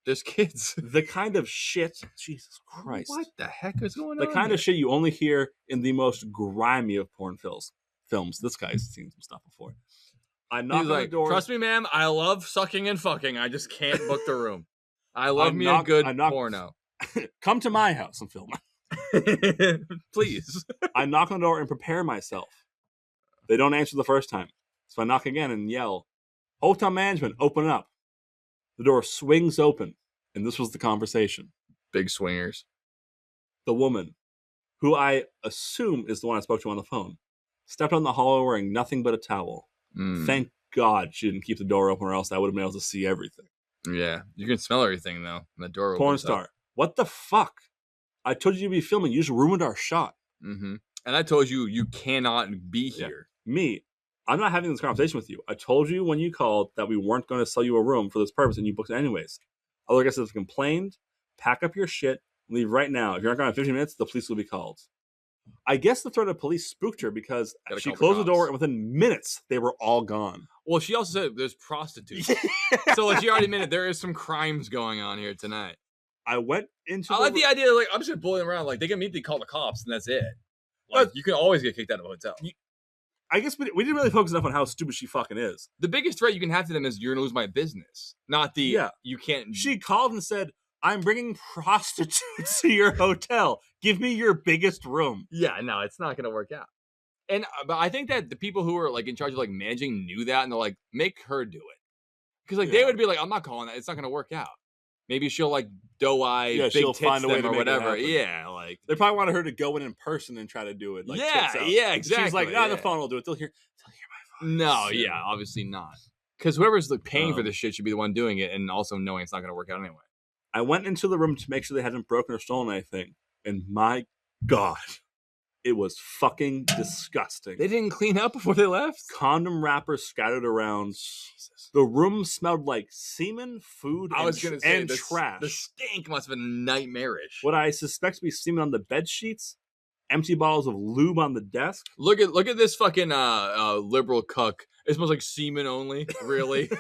there's kids. The kind of shit, Jesus Christ. What the heck is going The on? kind here? of shit you only hear in the most grimy of porn films. This guy's seen some stuff before. I knock He's on like, the door. trust me, ma'am, I love sucking and fucking. I just can't book the room. I love me a knock- good I knock- porno. Come to my house and film. Please. I knock on the door and prepare myself. They don't answer the first time. So I knock again and yell, "Hotel management, open up." The door swings open, and this was the conversation. Big swingers. The woman, who I assume is the one I spoke to on the phone, stepped on the hallway wearing nothing but a towel. Mm, Thank God she didn't keep the door open, or else I would have been able to see everything. yeah, you can smell everything though. When the door Porn opens up. star. What the fuck? I told you to be filming. You just ruined our shot. Mm-hmm. And I told you you cannot be Yeah. here. Me, I'm not having this conversation with you. I told you when you called that we weren't going to sell you a room for this purpose, and you booked it anyways. Other guests have complained. Pack up your shit. Leave right now. If you're not going to have 15 minutes, the police will be called. I guess the threat of police spooked her because Gotta she call the closed the door, cops. and within minutes, they were all gone. Well, she also said there's prostitutes. So like she already admitted there is some crimes going on here tonight. I went into I like the idea, like, I'm just gonna bully them around. Like, they can immediately call the cops, and that's it. Like, you can always get kicked out of a hotel. I guess we didn't really focus enough on how stupid she fucking is. The biggest threat you can have to them is you're gonna lose my business, not the Yeah. you can't. She called and said, "I'm bringing prostitutes to your hotel. Give me your biggest room." Yeah, no, it's not gonna work out. And but I think that the people who are like in charge of like managing knew that, and they're like, make her do it, because like they Yeah. would be like, I'm not calling that. It's not gonna work out. Maybe she'll like doe-eye, Yeah, big she'll tits find a way them to or make it whatever. happen. Yeah, like They probably wanted her to go in person and try to do it. Like, yeah, tits out. yeah, exactly. She's like, "Nah, the yeah. phone will do it. They'll hear my voice." No, yeah, obviously not. Because whoever's like paying for Um, this shit should be the one doing it, and also knowing it's not gonna work out anyway. I went into the room to make sure they hadn't broken or stolen anything, and my God, it was fucking disgusting. They didn't clean up before they left. Condom wrappers scattered around. The room smelled like semen, food, I was gonna say and trash. The stink must have been nightmarish. What I suspect to be semen on the bed sheets, empty bottles of lube on the desk. Look at this fucking liberal cuck. It smells like semen only. Really?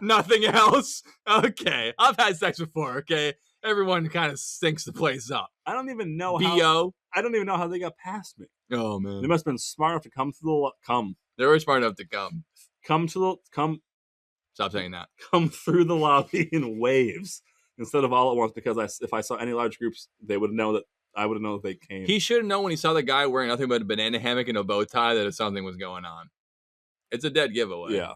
Nothing else? Okay. I've had sex before, okay? Everyone kind of stinks the place up. I don't even know how. B.O. I don't even know how they got past me. Oh, They man. must have been smart enough to come through the They were smart enough to come. Stop saying that. come through the lobby in waves instead of all at once. Because if I saw any large groups, they would know that I would have known that they came. He should have known when he saw the guy wearing nothing but a banana hammock and a bow tie that something was going on. It's a dead giveaway. Yeah,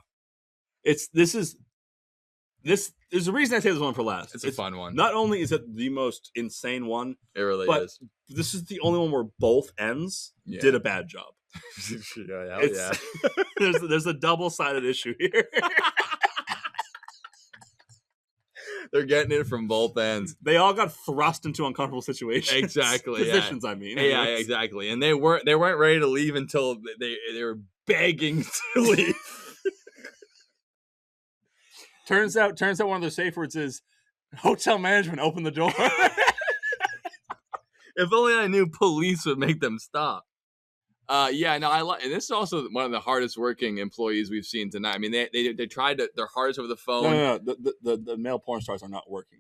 there's a reason I say this one for last. It's a fun one. Not only is it the most insane one, It really but is. this is the only one where both ends Yeah. did a bad job. yeah, hell It's, there's a double-sided issue here. They're getting it from both ends. They all got thrust into uncomfortable situations. Exactly, yeah. Positions, I mean. Yeah, exactly. And they weren't ready to leave until they were begging to leave. Turns out one of their safe words is hotel management, open the door. If only I knew police would make them stop. Yeah, no, I like. And this is also one of the hardest working employees we've seen tonight. I mean, they tried their hardest over the phone. No. The male porn stars are not working.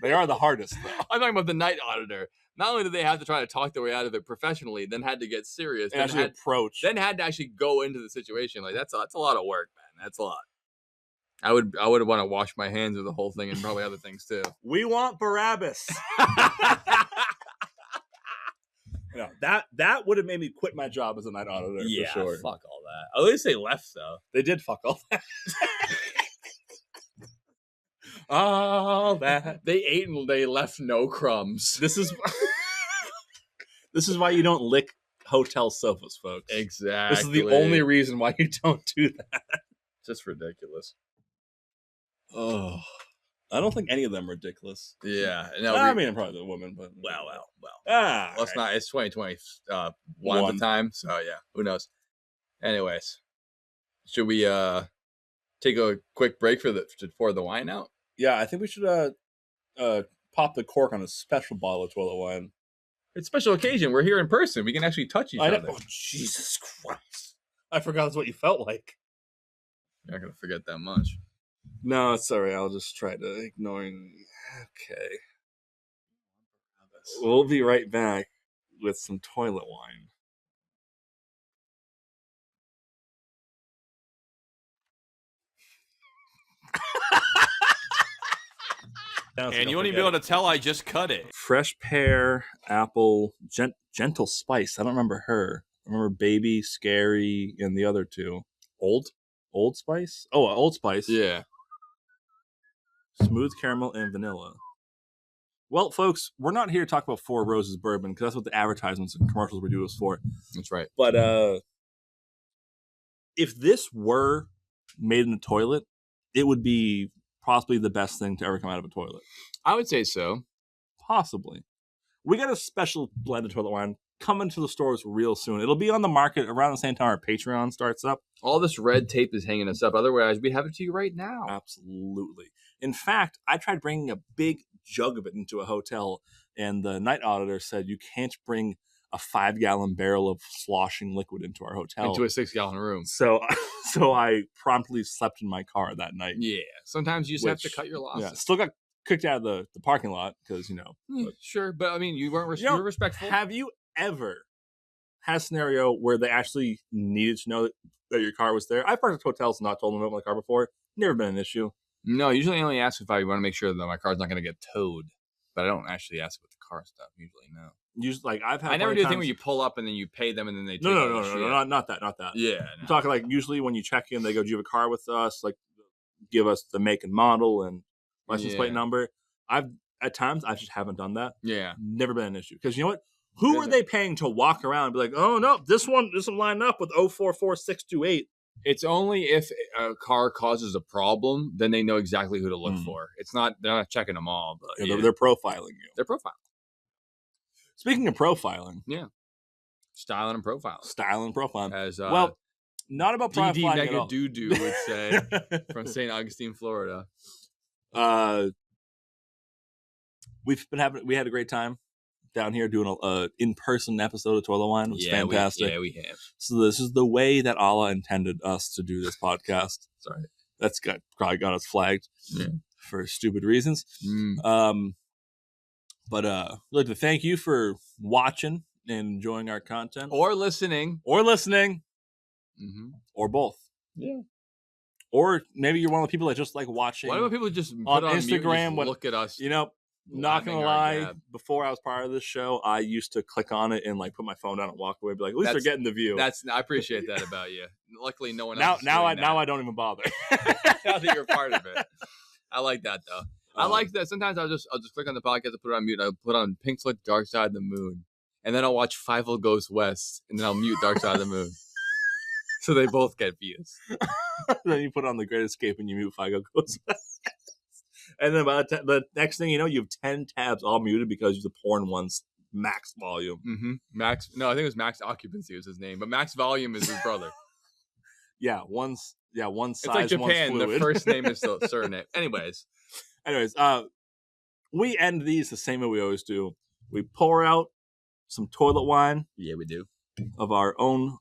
They are the hardest, though. I'm talking about the night auditor. Not only did they have to try to talk their way out of it professionally, then had to get serious, And actually approach. then had to actually go into the situation. Like that's a lot of work, man. That's a lot. I would want to wash my hands of the whole thing and probably other things too. We want Barabbas. No, that would have made me quit my job as a night auditor. Yeah, for sure. fuck all that. At least they left though. They did fuck all that. All that. They ate and they left no crumbs. This is why you don't lick hotel sofas, folks. Exactly. This is the only reason why you don't do that. Just ridiculous. Oh. I don't think any of them are dickless. Yeah. No, I mean, probably the woman, but well. right. Let's not. It's 2020 one at the time, so yeah. Who knows? Anyways, should we take a quick break for the wine out? Yeah, I think we should pop the cork on a special bottle of toilet wine. It's a special occasion. We're here in person. We can actually touch each other. Oh, Jesus Christ! I forgot that's what you felt like. You're not gonna forget that much. No, it's sorry. I'll just try to ignoring. Okay. We'll be right back with some toilet wine. And you won't even be able to tell I just cut it. Fresh pear, apple, gentle spice. I don't remember her. I remember baby, scary, and the other two. Old Spice? Oh, Old Spice. Yeah. Smooth caramel and vanilla. Well, folks, we're not here to talk about Four Roses bourbon because that's what the advertisements and commercials we do is for. That's right. But if this were made in a toilet, it would be possibly the best thing to ever come out of a toilet. I would say so. Possibly. We got a special blend of toilet wine coming to the stores real soon. It'll be on the market around the same time our Patreon starts up. All this red tape is hanging us up. Otherwise, we'd have it to you right now. Absolutely. In fact, I tried bringing a big jug of it into a hotel, and the night auditor said you can't bring a 5-gallon barrel of sloshing liquid into our hotel. Into a 6-gallon room. So I promptly slept in my car that night. Yeah. Sometimes you just have to cut your losses. Yeah, still got kicked out of the parking lot because, But, sure, but I mean, you weren't you were respectful. Have you ever had a scenario where they actually needed to know that your car was there? I've parked at hotels and not told them about my car before. Never been an issue. No, usually I only ask if I want to make sure that my car's not going to get towed. But I don't actually ask about the car stuff. Usually, no. Usually, I've had. I never do the thing where you pull up and then you pay them and then they take No, not that. Yeah, I'm talking like usually when you check in, they go, "Do you have a car with us?" Like, give us the make and model and license plate number. At times I just haven't done that. Yeah, never been an issue because you know what? Who are they paying to walk around and be like, "Oh no, this one doesn't line up with 044628." It's only if a car causes a problem, then they know exactly who to look for. It's not they're not checking them all, but they're profiling you. They're profiling. Speaking of profiling, styling and profiling. As well, not about profiling at all. Doo would say from St. Augustine, Florida. We had a great time down here doing a in-person episode of Toilet Wine. It was fantastic. We have. So this is the way that Allah intended us to do this podcast. Sorry, that's probably got us flagged for stupid reasons. But I'd like to thank you for watching and enjoying our content. Or listening. Mm-hmm. Or both. Yeah. Or maybe you're one of the people that just like watching. Why do people just on Instagram and look at us? Not gonna lie, before I was part of this show, I used to click on it and like put my phone down and walk away. Be like, at least they're getting the view. I appreciate that about you. Luckily, no one else. Now I don't even bother. Now that you're part of it, I like that though. I like that. Sometimes I'll just click on the podcast and put it on mute. I'll put on Pink Floyd Dark Side of the Moon, and then I'll watch Fievel Goes West, and then I'll mute Dark Side of the Moon. So they both get views. Then you put on The Great Escape and you mute Fievel Goes West. And then by the next thing you know, you have 10 tabs all muted because the porn one's max volume. Mm-hmm. Max, no, I think it was Max Occupancy was his name, but Max Volume is his brother. One size, it's like Japan. One's fluid. The first name is the surname. Anyways, we end these the same way we always do. We pour out some toilet wine. Yeah, we do. Of our own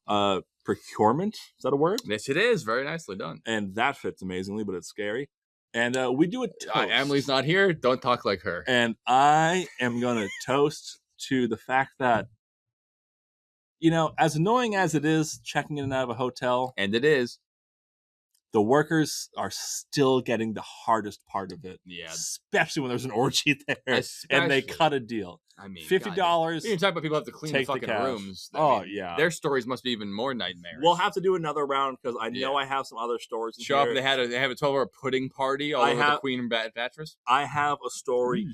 procurement. Is that a word? Yes, it is. Very nicely done. And that fits amazingly, but it's scary. And we do a toast. Emily's not here. Don't talk like her. And I am going to toast to the fact that, as annoying as it is checking in and out of a hotel. And it is. The workers are still getting the hardest part of it. Yeah. Especially when there's an orgy there. And they cut a deal. I mean, $50. You're talking about people have to clean the fucking rooms. Yeah. Their stories must be even more nightmarish. We'll have to do another round because I know I have some other stories. Show up. They have a 12-hour pudding party all over the Queen and Beatrice. I have a story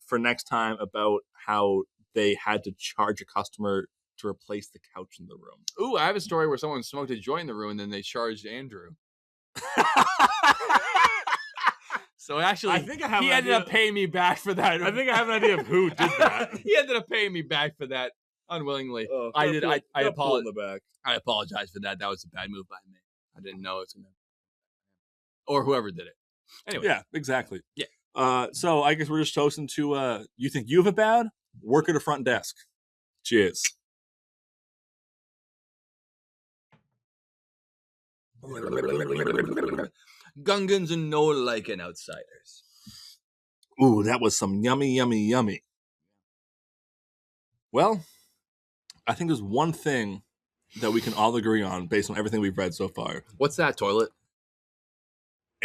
for next time about how they had to charge a customer to replace the couch in the room. Ooh, I have a story where someone smoked a joint in the room and then they charged Andrew. So actually, I think I have he an ended idea. up paying me back for that. I think I have an idea of who did that. He ended up paying me back for that unwillingly. I did. I apologize. the back. I apologize for that. That was a bad move by me. I didn't know it was gonna, or whoever did it. Anyway, Yeah, exactly. Yeah. So I guess we're just toasting to you think you have it bad? Work at a front desk. Cheers. Gungans and no liking outsiders. Ooh, that was some yummy, yummy, yummy. Well, I think there's one thing that we can all agree on based on everything we've read so far. What's that, toilet?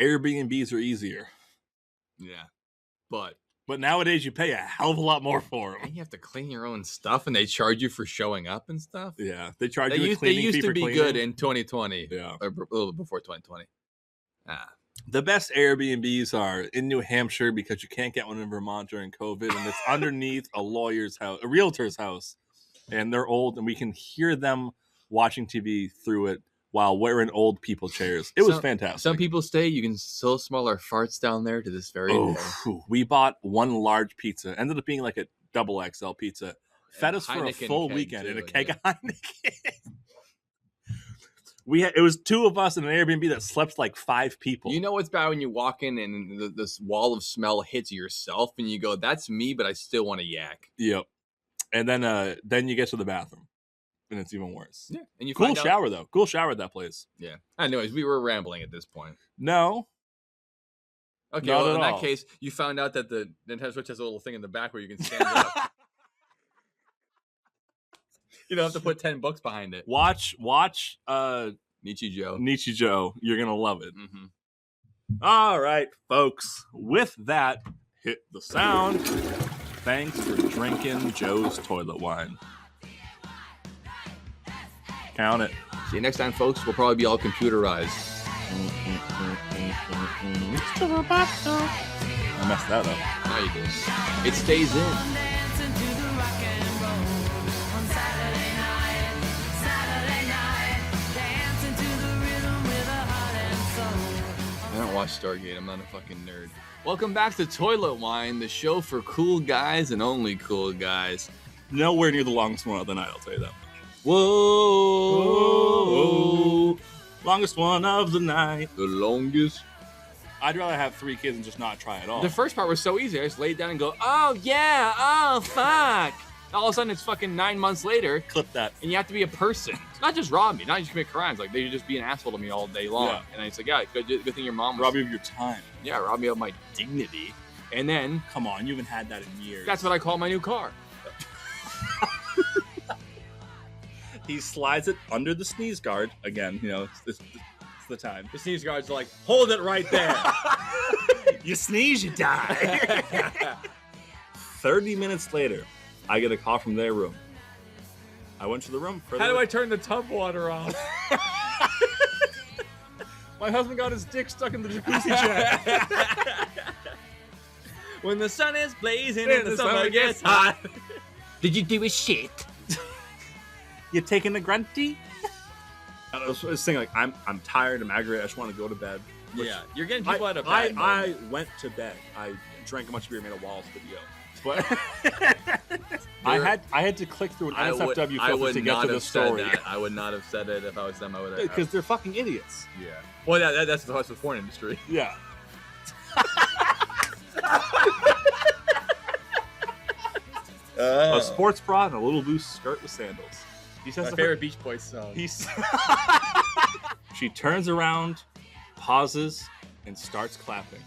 Airbnbs are easier. Yeah, but nowadays you pay a hell of a lot more for them. and you have to clean your own stuff, and they charge you for showing up and stuff. Yeah, they charge They you a used, they cleaning used fee to for be cleaning. good in 2020. Yeah. Or a little before 2020. The best Airbnbs are in New Hampshire because you can't get one in Vermont during COVID, and it's underneath a lawyer's house, a realtor's house, and they're old, and we can hear them watching TV through it while wearing old people chairs. It was fantastic. Some people stay. You can still smell our farts down there to this very day. Oh, we bought one large pizza. Ended up being like a double XL pizza. Fed us for a Heineken full keg weekend in a too, keg yeah. of Heineken. It was two of us in an Airbnb that slept like 5 people. You know what's bad when you walk in and this wall of smell hits yourself, and you go, "That's me," but I still want to yak. Yep. And then you get to the bathroom, and it's even worse. Yeah, and you Cool find out- shower though. Cool shower at that place. Yeah. Anyways, we were rambling at this point. No. Okay, Not well, at in all. that case, you found out that the Nintendo Switch has a little thing in the back where you can stand up. You don't have to put $10 behind it. Watch Nietzsche Joe. Nietzsche Joe. You're gonna love it. Mm-hmm. All right, folks. With that, hit the sound. Thanks for drinking Joe's toilet wine. Count it. See you next time, folks. We'll probably be all computerized. I messed that up. No, you did. It stays in. I don't watch Stargate. I'm not a fucking nerd. Welcome back to Toilet Wine, the show for cool guys and only cool guys. Nowhere near the longest one of the night, I'll tell you that much. Whoa! Longest one of the night. The longest. I'd rather have 3 kids and just not try at all. The first part was so easy. I just laid down and go, oh yeah, oh fuck. All of a sudden, it's fucking 9 months later, Clip that. and you have to be a person. It's not just rob me, not just commit crimes. Like, they just be an asshole to me all day long. Yeah. And it's like, yeah, good thing your mom was... Rob you of your time. Yeah, rob me of my dignity. And then, Come on, you haven't had that in years. that's what I call my new car. He slides it under the sneeze guard. Again, it's the time. The sneeze guard's like, hold it right there. You sneeze, you die. 30 minutes later, I get a call from their room. I went to the room. How do I turn the tub water off? My husband got his dick stuck in the jacuzzi jet. When the sun is blazing and the summer gets hot. Did you do a shit? You taking a grunty? I was saying, like, I'm tired, I'm aggravated, I just want to go to bed. Which Yeah, you're getting people out of bed. I went to bed. I drank a bunch of beer, made a Walls video. But I had to click through an NSFW filter to get to the story. I would not have said it if I was them. I would have. Because they're fucking idiots. Yeah. Well, that's the porn industry. Yeah. A sports bra and a little loose skirt with sandals. He says My to favorite Beach Boys song. She turns around, pauses, and starts clapping.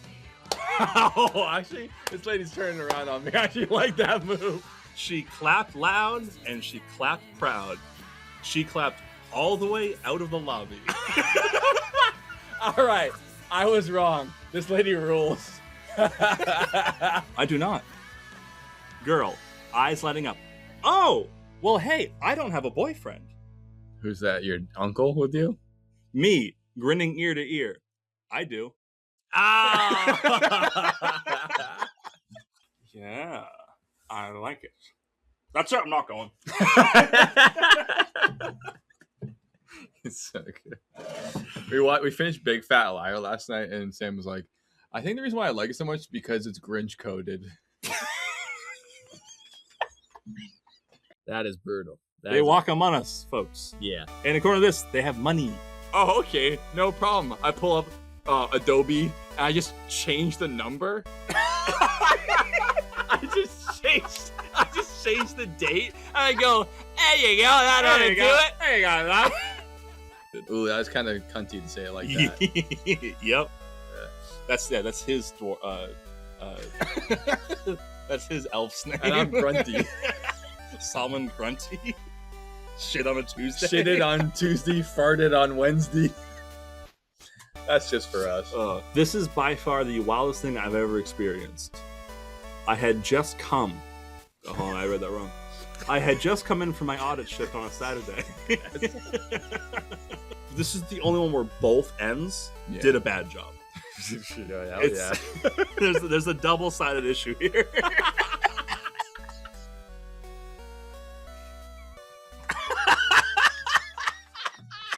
Oh, actually, this lady's turning around on me. I actually like that move. She clapped loud and she clapped proud. She clapped all the way out of the lobby. All right, I was wrong. This lady rules. I do not. Girl, eyes lighting up. Oh, well, hey, I don't have a boyfriend. Who's that? Your uncle with you? Me, grinning ear to ear. I do. Ah! Yeah, I like it. That's it, I'm not going. It's so good. We finished Big Fat Liar last night, and Sam was like, I think the reason why I like it so much is because it's Grinch coded. That is brutal. They walk among us, folks. Yeah. And according to this, they have money. Oh, okay, no problem. I pull up Adobe and I just change the number. I just change the date and I go, there you go, that ought to do it. There you go, that. Ooh, that was kind of cunty to say it like that. Yep. That's his that's his elf's name. And I'm grunty. Salmon Grunty. Shit on a Tuesday. Shitted on Tuesday, farted on Wednesday. That's just for us. This is by far the wildest thing I've ever experienced. I had just come. Oh, hold on, I read that wrong. I had just come in from my audit shift on a Saturday. This is the only one where both ends did a bad job. Yeah. There's a double-sided issue here.